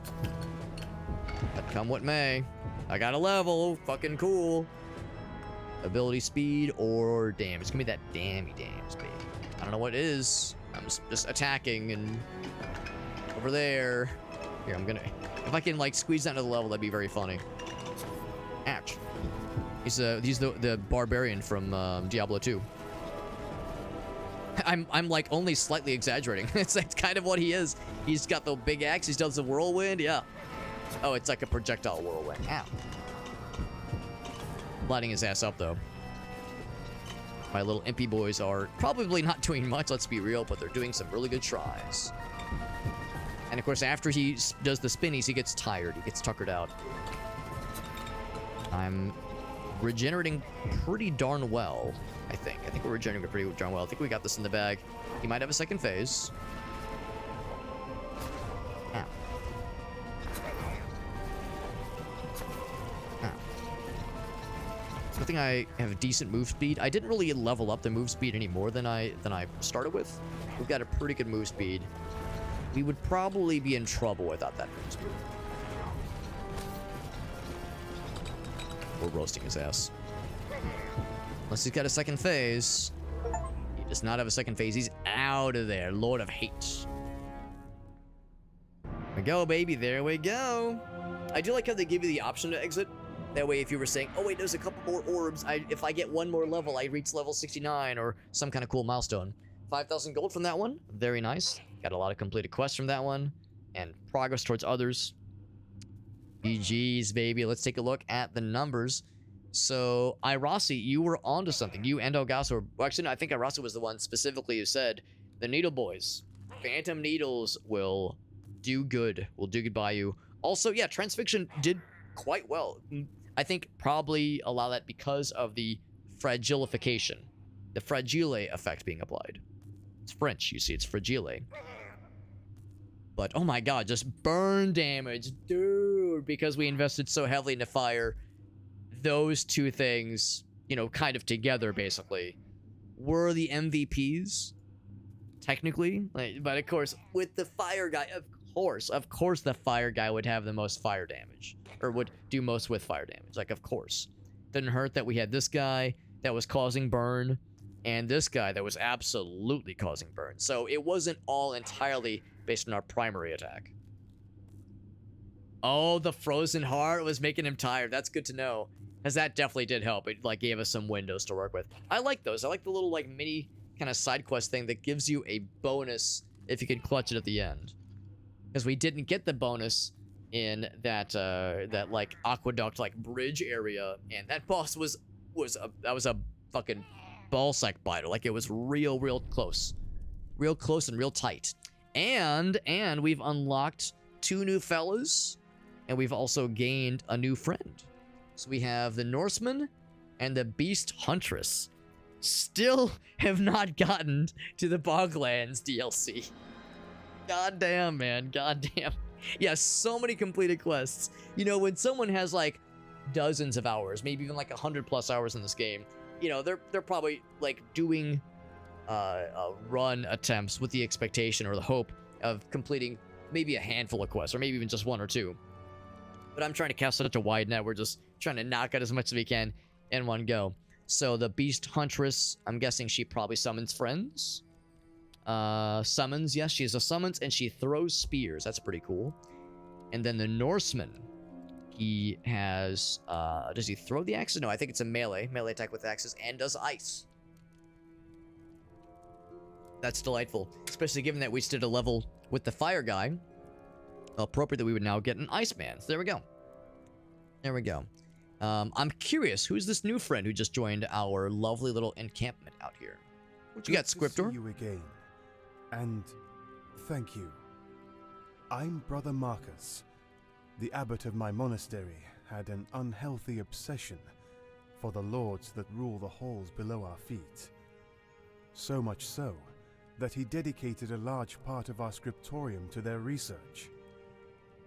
Let come what may. I got a level. Fucking cool. Ability speed or damage. Give me that damage, baby. I don't know what it is. I'm just attacking and over there. Here, I'm gonna... If I can, like, squeeze that into the level, that'd be very funny. Ouch. He's the barbarian from Diablo 2. I'm like only slightly exaggerating. It's kind of what he is. He's got the big axe. He does the whirlwind. Yeah. Oh, it's like a projectile whirlwind. Ow. Lighting his ass up, though. My little impy boys are probably not doing much, let's be real, but they're doing some really good tries. And, of course, after he does the spinnies, he gets tired. He gets tuckered out. I'm regenerating pretty darn well, I think. I think we're regenerating pretty darn well. I think we got this in the bag. He might have a second phase. Ow. I think I have decent move speed. I didn't really level up the move speed any more than I started with. We've got a pretty good move speed. We would probably be in trouble without that move speed. We're roasting his ass. Unless he's got a second phase. He Does not have a second phase. He's out of there. Lord of Hate. There we go, baby. There we go. I do like how they give you the option to exit. That way, if you were saying, oh, wait, there's a couple more orbs. If I get one more level, I reach level 69 or some kind of cool milestone. 5,000 gold from that one. Very nice. Got a lot of completed quests from that one. And progress towards others. GG's, baby. Let's take a look at the numbers. So, Irasi, you were onto something. You and Elgaso. Well, actually, no, I think Irasi was the one specifically who said, the Needle Boys, Phantom Needles will do good. Will do good by you. Also, yeah, Transfixion did quite well. I think probably allow that because of the fragilification. The fragile effect being applied. It's French, you see, it's fragile. But, oh my god, just burn damage. Dude, because we invested so heavily into fire, those two things, you know, kind of together, basically, were the MVPs, technically. But, of course, with the fire guy, of course the fire guy would have the most fire damage. Or would do most with fire damage, like, of course. Didn't hurt that we had this guy that was causing burn, and this guy that was absolutely causing burn. So it wasn't all entirely based on our primary attack. Oh, the frozen heart was making him tired. That's good to know, because that definitely did help. It, like, gave us some windows to work with. I like those. I like the little, like, mini kind of side quest thing that gives you a bonus if you can clutch it at the end. Because we didn't get the bonus in that like aqueduct like bridge area, and that boss was a fucking ballsack biter. Like, it was real close and real tight. And we've unlocked 2 new fellas, and we've also gained a new friend. So we have the Norseman and the Beast Huntress. Still have not gotten to the Boglands DLC. Goddamn, man. Goddamn. Yeah, so many completed quests. You know, when someone has like dozens of hours, maybe even like 100+ hours in this game, you know, they're probably like doing run attempts with the expectation or the hope of completing maybe a handful of quests, or maybe even just 1 or 2. But I'm trying to cast such a wide net. We're just trying to knock out as much as we can in one go. So the Beast Huntress, I'm guessing she probably summons friends. Summons, yes, she's a summons, and she throws spears. That's pretty cool. And then the Norseman, he has, does he throw the axes? No, I think it's a melee attack with axes, and does ice. That's delightful, especially given that we did a level with the fire guy. Appropriate that we would now get an Iceman. So there we go. There we go. I'm curious, who's this new friend who just joined our lovely little encampment out here? What you got, Scriptor? See you again. And thank you. I'm Brother Marcus. The abbot of my monastery had an unhealthy obsession for the lords that rule the halls below our feet. So much so that he dedicated a large part of our scriptorium to their research.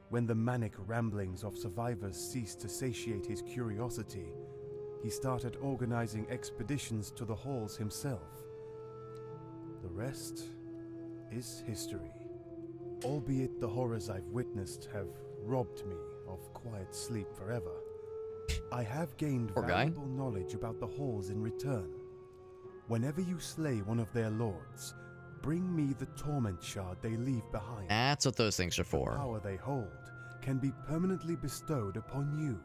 When the manic ramblings of survivors ceased to satiate his curiosity, he started organizing expeditions to the halls himself. The rest is history. Albeit the horrors I've witnessed have robbed me of quiet sleep forever, I have gained valuable knowledge about the halls in return. Whenever you slay one of their lords, bring me the Torment shard they leave behind. That's what those things are for. The power they hold can be permanently bestowed upon you.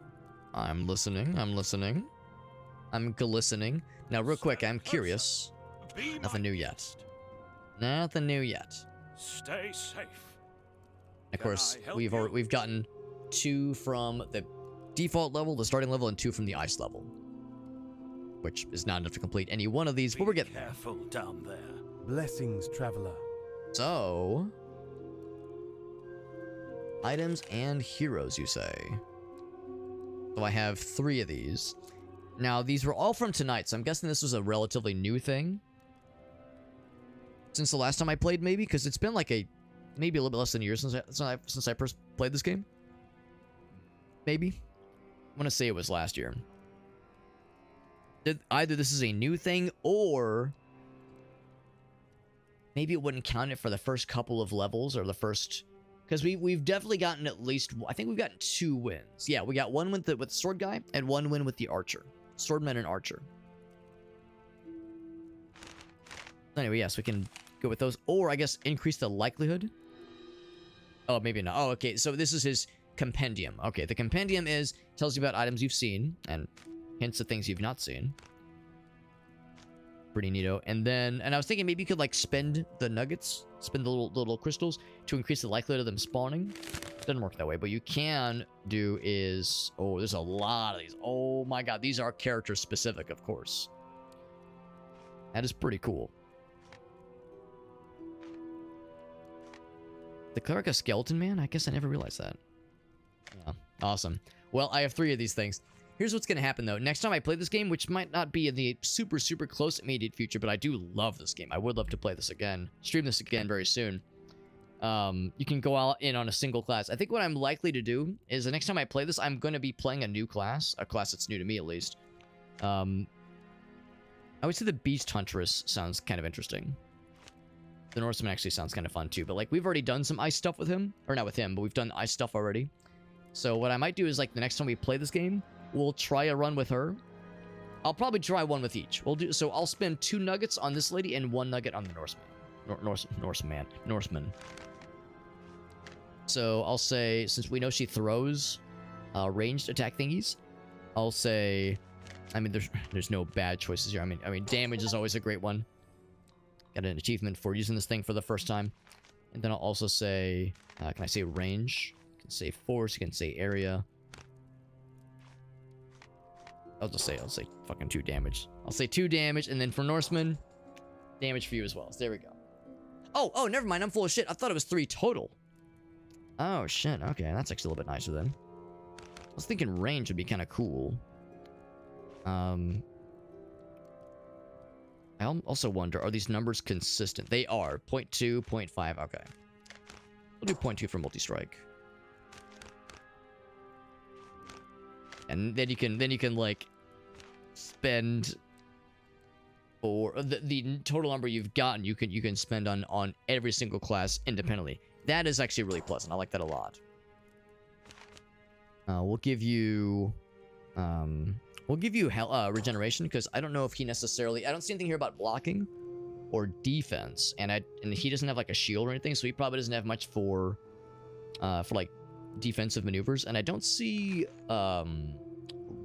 I'm listening. I'm listening. I'm glistening. Now, real quick, I'm curious. Nothing new yet. Nothing new yet. Stay safe. Of course, we've gotten 2 from the default level, the starting level, and 2 from the ice level, which is not enough to complete any one of these, but we're getting there. Careful down there. Blessings, traveler. So, items and heroes, you say? So I have 3 of these. Now, these were all from tonight, so I'm guessing this was a relatively new thing since the last time I played, maybe, because it's been like maybe a little bit less than a year since I first played this game. Maybe. I'm gonna say it was last year. Either this is a new thing, or maybe it wouldn't count it for the first couple of levels, or the first, because we've definitely gotten at least, I think we've gotten 2 wins. Yeah, we got 1 with the sword guy and 1 win with the archer, swordman and archer. Anyway, yes, we can go with those. Or, I guess, increase the likelihood. Oh, maybe not. Oh, okay. So this is his compendium. Okay, the compendium tells you about items you've seen and hints at things you've not seen. Pretty neato. And I was thinking maybe you could like spend the nuggets, spend the little crystals to increase the likelihood of them spawning. Doesn't work that way, but you can do is, oh, there's a lot of these. Oh my god, these are character specific, of course. That is pretty cool. The cleric a skeleton man? I guess I never realized that. Yeah, awesome. Well, I have 3 of these things. Here's what's going to happen, though. Next time I play this game, which might not be in the super, super close immediate future, but I do love this game. I would love to play this again. Stream this again very soon. You can go out in on a single class. I think what I'm likely to do is the next time I play this, I'm going to be playing a new class. A class that's new to me, at least. I would say the Beast Huntress sounds kind of interesting. The Norseman actually sounds kind of fun, too. But, like, we've already done some ice stuff with him. Or not with him, but we've done ice stuff already. So what I might do is, like, the next time we play this game, we'll try a run with her. I'll probably try one with each. So I'll spend 2 nuggets on this lady and 1 nugget on the Norseman. Norseman. So I'll say, since we know she throws ranged attack thingies, I'll say, I mean, there's no bad choices here. I mean, damage is always a great one. Got an achievement for using this thing for the first time. And then I'll also say, can I say range? You can say force, you can say area. I'll say fucking 2 damage. I'll say 2 damage, and then for Norseman, damage for you as well. So there we go. Oh, never mind. I'm full of shit. I thought it was 3 total. Oh, shit. Okay, that's actually a little bit nicer then. I was thinking range would be kind of cool. I also wonder, are these numbers consistent? They are. 0.2, 0.5. Okay. We'll do 0.2 for multi-strike. And then you can like spend, or the total number you've gotten, you can spend on every single class independently. That is actually really pleasant. I like that a lot. We'll give you regeneration, because I don't know if he necessarily, I don't see anything here about blocking or defense, and he doesn't have like a shield or anything, so he probably doesn't have much for like defensive maneuvers, and I don't see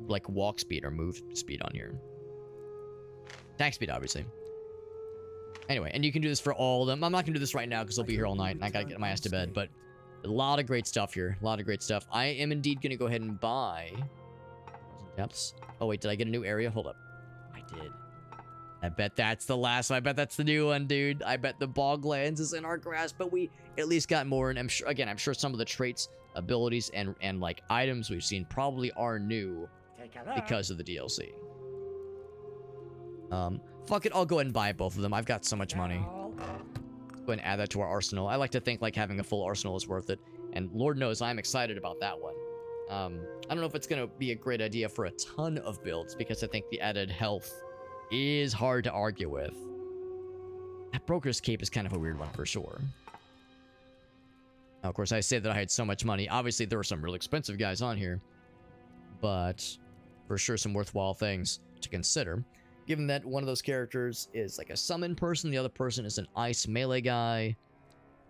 like walk speed or move speed on here. Attack speed, obviously. Anyway, and you can do this for all of them. I'm not gonna do this right now because I'll be here all night and I gotta get my ass to bed, but a lot of great stuff here. A lot of great stuff. I am indeed gonna go ahead and buy depths. Oh wait, did I get a new area? Hold up. I did. I bet that's the last one. I bet that's the new one, dude. I bet the Boglands is in our grasp, but we at least got more, and I'm sure some of the traits, abilities, and like items we've seen probably are new because of the DLC. Fuck it, I'll go ahead and buy both of them. I've got so much money. Go ahead and add that to our arsenal. I like to think like having a full arsenal is worth it, and Lord knows I'm excited about that one. I don't know if it's gonna be a great idea for a ton of builds, because I think the added health is hard to argue with. That Broker's Cape is kind of a weird one for sure. Now, of course, I say that I had so much money. Obviously, there were some really expensive guys on here, but for sure some worthwhile things to consider. Given that one of those characters is like a summon person, the other person is an ice melee guy.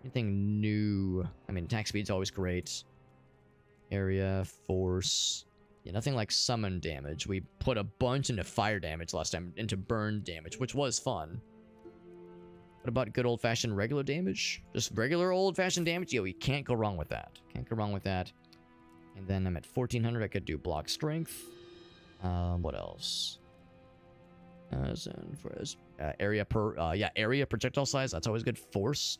Anything new? I mean, attack speed's always great. Area, force. Yeah, nothing like summon damage. We put a bunch into fire damage last time, into burn damage, which was fun. What about good old-fashioned regular damage? Just regular old-fashioned damage? Yeah, we can't go wrong with that. Can't go wrong with that. And then I'm at 1400. I could do block strength. What else? Area projectile size. That's always good. Force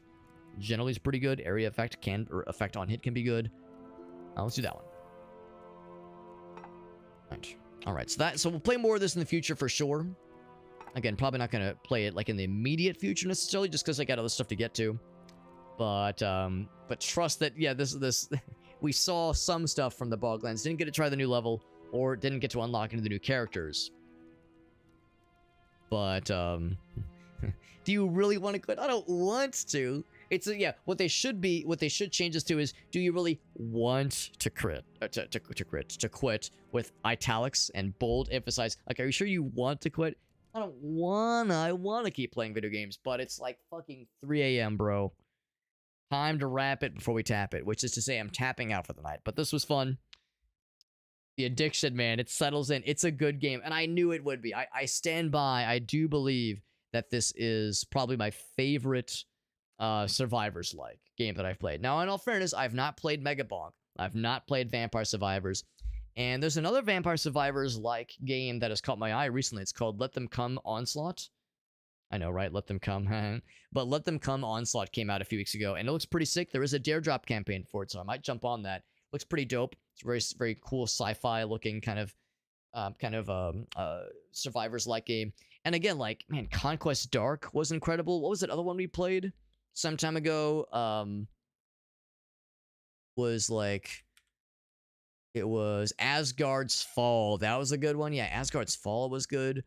generally is pretty good. Area effect effect on hit can be good. Let's do that one. All right. So we'll play more of this in the future for sure. Again, probably not gonna play it like in the immediate future necessarily, just because I got other stuff to get to. But trust that, yeah, this we saw some stuff from the Boglands. Didn't get to try the new level, or didn't get to unlock any of the new characters. But do you really want to quit? I don't want to. It's yeah. What they should change this to is, do you really want to quit with italics and bold emphasize? Like, are you sure you want to quit? I wanna keep playing video games, but it's like fucking 3 a.m., bro. Time to wrap it before we tap it, which is to say I'm tapping out for the night. But this was fun. The addiction, man, it settles in. It's a good game, and I knew it would be. I stand by. I do believe that this is probably my favorite Survivors-like game that I've played. Now, in all fairness, I've not played Mega Bonk. I've not played Vampire Survivors. And there's another Vampire Survivors-like game that has caught my eye recently. It's called Let Them Come Onslaught. I know, right? Let Them Come. But Let Them Come Onslaught came out a few weeks ago, and it looks pretty sick. There is a Dare Drop campaign for it, so I might jump on that. Looks pretty dope. It's very, very cool sci-fi looking kind of Survivors-like game. And again, like, man, Conquest Dark was incredible. What was that other one we played some time ago? Was like, it was Asgard's Fall. That was a good one. Yeah, Asgard's Fall was good.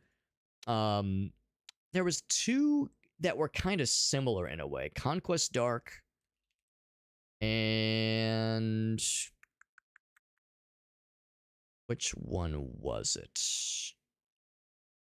There was two that were kind of similar in a way. Conquest Dark and which one was it?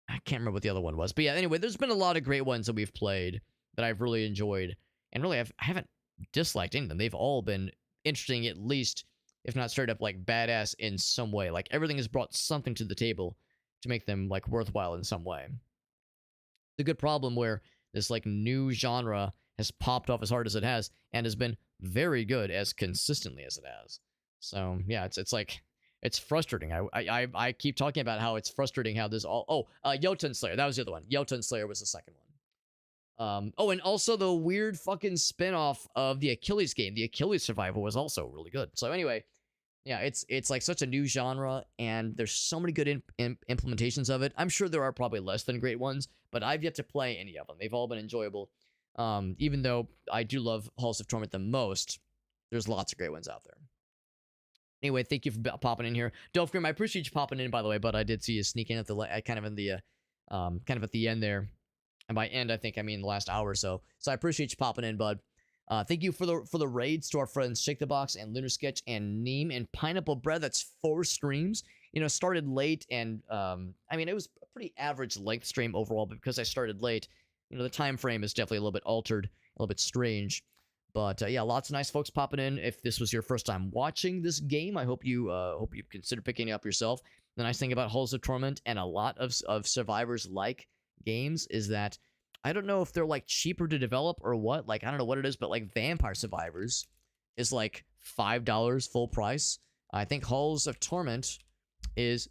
I can't remember what the other one was. But yeah, anyway, there's been a lot of great ones that we've played that I've really enjoyed. And really, I haven't disliked any of them. They've all been interesting, at least, if not straight up like badass in some way. Like everything has brought something to the table to make them like worthwhile in some way. It's a good problem where this like new genre has popped off as hard as it has and has been very good as consistently as it has. So yeah, it's like, it's frustrating. I keep talking about how it's frustrating how this all. Jotun Slayer, that was the other one. Jotun Slayer was the second one. And also the weird fucking spin-off of the Achilles game. The Achilles Survival was also really good. So anyway, yeah, it's like such a new genre, and there's so many good implementations of it. I'm sure there are probably less than great ones, but I've yet to play any of them. They've all been enjoyable. Even though I do love Halls of Torment the most, there's lots of great ones out there. Anyway, thank you for popping in here, Dolphgrim. I appreciate you popping in, by the way. But I did see you sneaking at the kind of at the end there, and by end I think I mean the last hour or so. So I appreciate you popping in, bud. Thank you for the raids to our friends Shake the Box and Lunar Sketch and Neem and Pineapple Bread. That's 4 streams. You know, started late, and I mean it was a pretty average length stream overall, but because I started late, you know, the time frame is definitely a little bit altered, a little bit strange. But yeah, lots of nice folks popping in. If this was your first time watching this game, I hope you consider picking it up yourself. The nice thing about Halls of Torment and a lot of Survivors-like games is that I don't know if they're like cheaper to develop or what. Like I don't know what it is, but like Vampire Survivors is like $5 full price. I think Halls of Torment is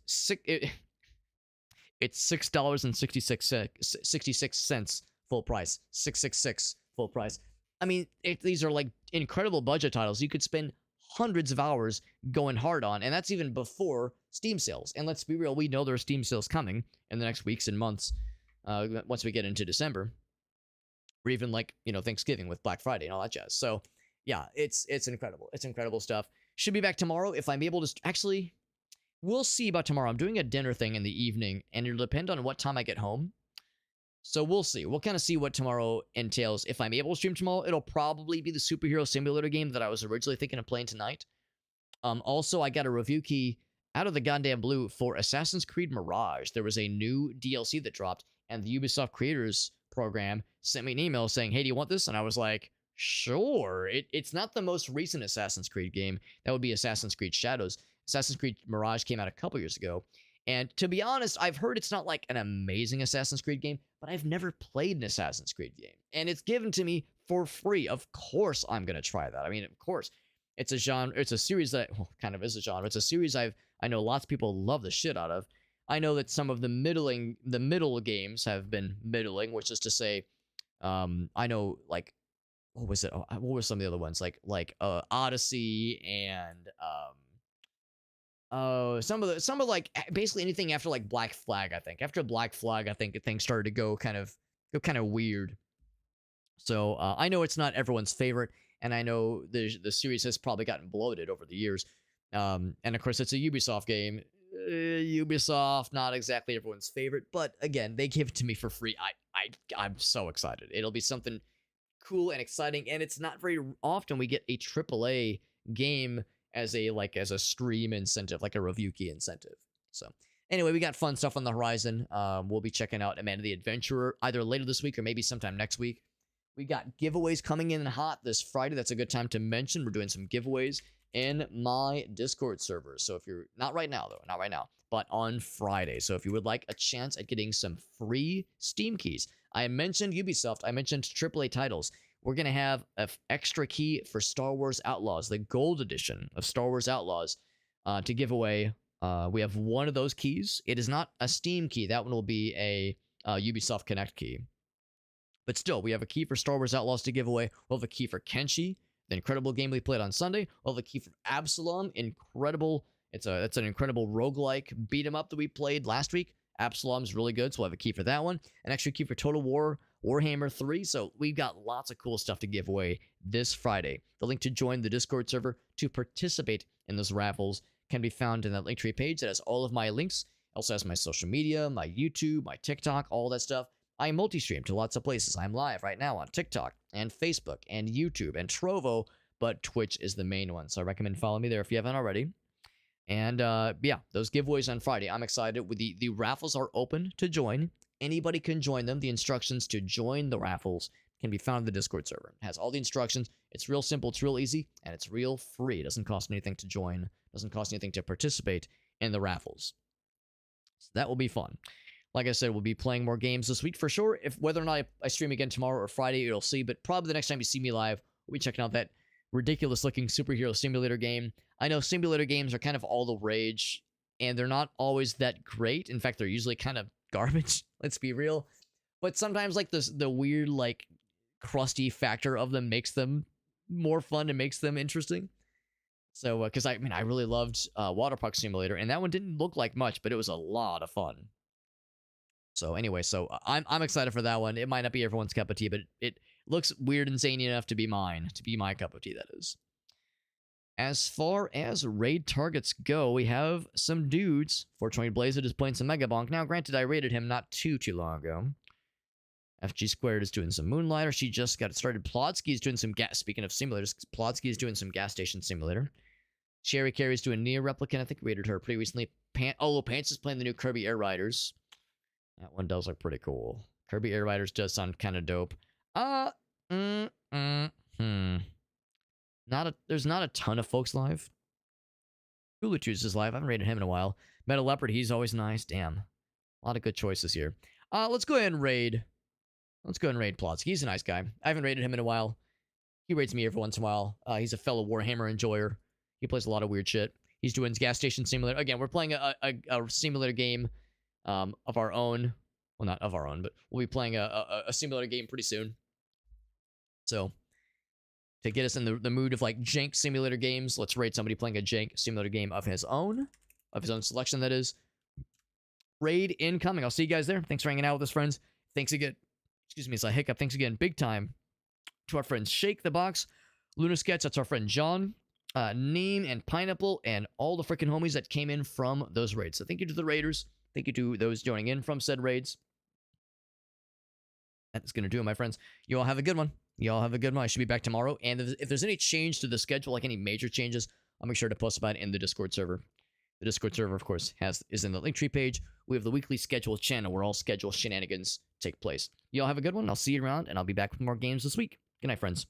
it's $6.66 full price. 666 full price. I mean, these are like incredible budget titles you could spend hundreds of hours going hard on, and that's even before Steam sales. And let's be real, we know there are Steam sales coming in the next weeks and months, once we get into December, or even like, you know, Thanksgiving with Black Friday and all that jazz. So yeah, it's incredible. It's incredible stuff. Should be back tomorrow if I'm able to. Actually, we'll see about tomorrow. I'm doing a dinner thing in the evening, and it'll depend on what time I get home. So we'll see. We'll kind of see what tomorrow entails. If I'm able to stream tomorrow, it'll probably be the superhero simulator game that I was originally thinking of playing tonight. Also, I got a review key out of the goddamn blue for Assassin's Creed Mirage. There was a new DLC that dropped, and the Ubisoft Creators Program sent me an email saying, hey, do you want this? And I was like, sure. It's not the most recent Assassin's Creed game. That would be Assassin's Creed Shadows. Assassin's Creed Mirage came out a couple years ago. And to be honest, I've heard it's not like an amazing Assassin's Creed game, but I've never played an Assassin's Creed game. And it's given to me for free. Of course I'm going to try that. I mean, of course. It's a genre, it's a series that, well, kind of is a genre. It's a series I know lots of people love the shit out of. I know that some of the middle games have been middling, which is to say, I know, like, what was it? What were some of the other ones? Like Odyssey and, some of like basically anything after like Black Flag. I think after Black Flag, I think things started to go kind of weird. So I know it's not everyone's favorite, and I know the series has probably gotten bloated over the years. And of course, it's a Ubisoft game. Ubisoft, not exactly everyone's favorite, but again, they give it to me for free. I'm so excited. It'll be something cool and exciting, and it's not very often we get a AAA game as a stream incentive, like a review key incentive. So Anyway, we got fun stuff on the horizon. We'll be checking out Amanda the Adventurer either later this week or maybe sometime next week. We got giveaways coming in hot this Friday. That's a good time to mention. We're doing some giveaways in my Discord server. So if you're not right now, though, not right now, but on Friday. So if you would like a chance at getting some free Steam keys, I mentioned Ubisoft, I mentioned AAA titles. We're going to have an extra key for Star Wars Outlaws, the gold edition of Star Wars Outlaws, to give away. We have one of those keys. It is not a Steam key. That one will be a Ubisoft Connect key. But still, we have a key for Star Wars Outlaws to give away. We'll have a key for Kenshi, the incredible game we played on Sunday. We'll have a key for Absalom, incredible. It's an incredible roguelike beat 'em up that we played last week. Absalom's really good, so we'll have a key for that one. An extra key for Total War Warhammer 3. So we've got lots of cool stuff to give away this Friday. The link to join the Discord server to participate in those raffles can be found in that Linktree page that has all of my links. It also has my social media, my YouTube, my TikTok, all that stuff. I multi-stream to lots of places. I'm live right now on TikTok and Facebook and YouTube and Trovo, but Twitch is the main one. So I recommend following me there if you haven't already. And yeah, those giveaways on Friday. I'm excited. The raffles are open to join. Anybody can join them. The instructions to join the raffles can be found in the Discord server. It has all the instructions. It's real simple. It's real easy. And it's real free. It doesn't cost anything to join. It doesn't cost anything to participate in the raffles. So that will be fun. Like I said, we'll be playing more games this week for sure. If whether or not I stream again tomorrow or Friday, you'll see. But probably the next time you see me live, we'll be checking out that ridiculous-looking superhero simulator game. I know simulator games are kind of all the rage, and they're not always that great. In fact, they're usually kind of garbage. Let's be real. But sometimes, like the weird, like crusty factor of them makes them more fun and makes them interesting. So, because I really loved Water Park Simulator, and that one didn't look like much, but it was a lot of fun. So anyway, I'm excited for that one. It might not be everyone's cup of tea, but it looks weird and zany enough to be mine, to be my cup of tea, that is. As far as raid targets go, we have some dudes. Fortunately, Blazed is playing some Mega Bonk. Now, granted, I raided him not too long ago. FG Squared is doing some Moonlighter. She just got started. Plodsky is doing some gas. Speaking of simulators, Plodsky is doing some gas station simulator. Cherry Carey's doing Near Replicant. I think we raided her pretty recently. Pants is playing the new Kirby Air Riders. That one does look pretty cool. Kirby Air Riders does sound kind of dope. There's not a ton of folks live. Hulutudes is live. I haven't rated him in a while. Metal Leopard, he's always nice. Damn. A lot of good choices here. Let's go ahead and raid. Let's go ahead and raid Plotsky. He's a nice guy. I haven't raided him in a while. He raids me every once in a while. He's a fellow Warhammer enjoyer. He plays a lot of weird shit. He's doing Gas Station Simulator. Again, we're playing a simulator game of our own. Well, not of our own, but we'll be playing a simulator game pretty soon. So, to get us in the mood of like jank simulator games, let's raid somebody playing a jank simulator game of his own selection, that is. Raid incoming. I'll see you guys there. Thanks for hanging out with us, friends. Thanks again. Excuse me, it's a hiccup. Thanks again, big time, to our friends Shake the Box, Luna Sketch, that's our friend John, Neem, and Pineapple, and all the freaking homies that came in from those raids. So thank you to the raiders. Thank you to those joining in from said raids. That's going to do it, my friends. You all have a good one. You all have a good one. I should be back tomorrow. And if there's any change to the schedule, like any major changes, I'll make sure to post about it in the Discord server. The Discord server, of course, is in the Linktree page. We have the weekly schedule channel where all schedule shenanigans take place. You all have a good one. I'll see you around, and I'll be back with more games this week. Good night, friends.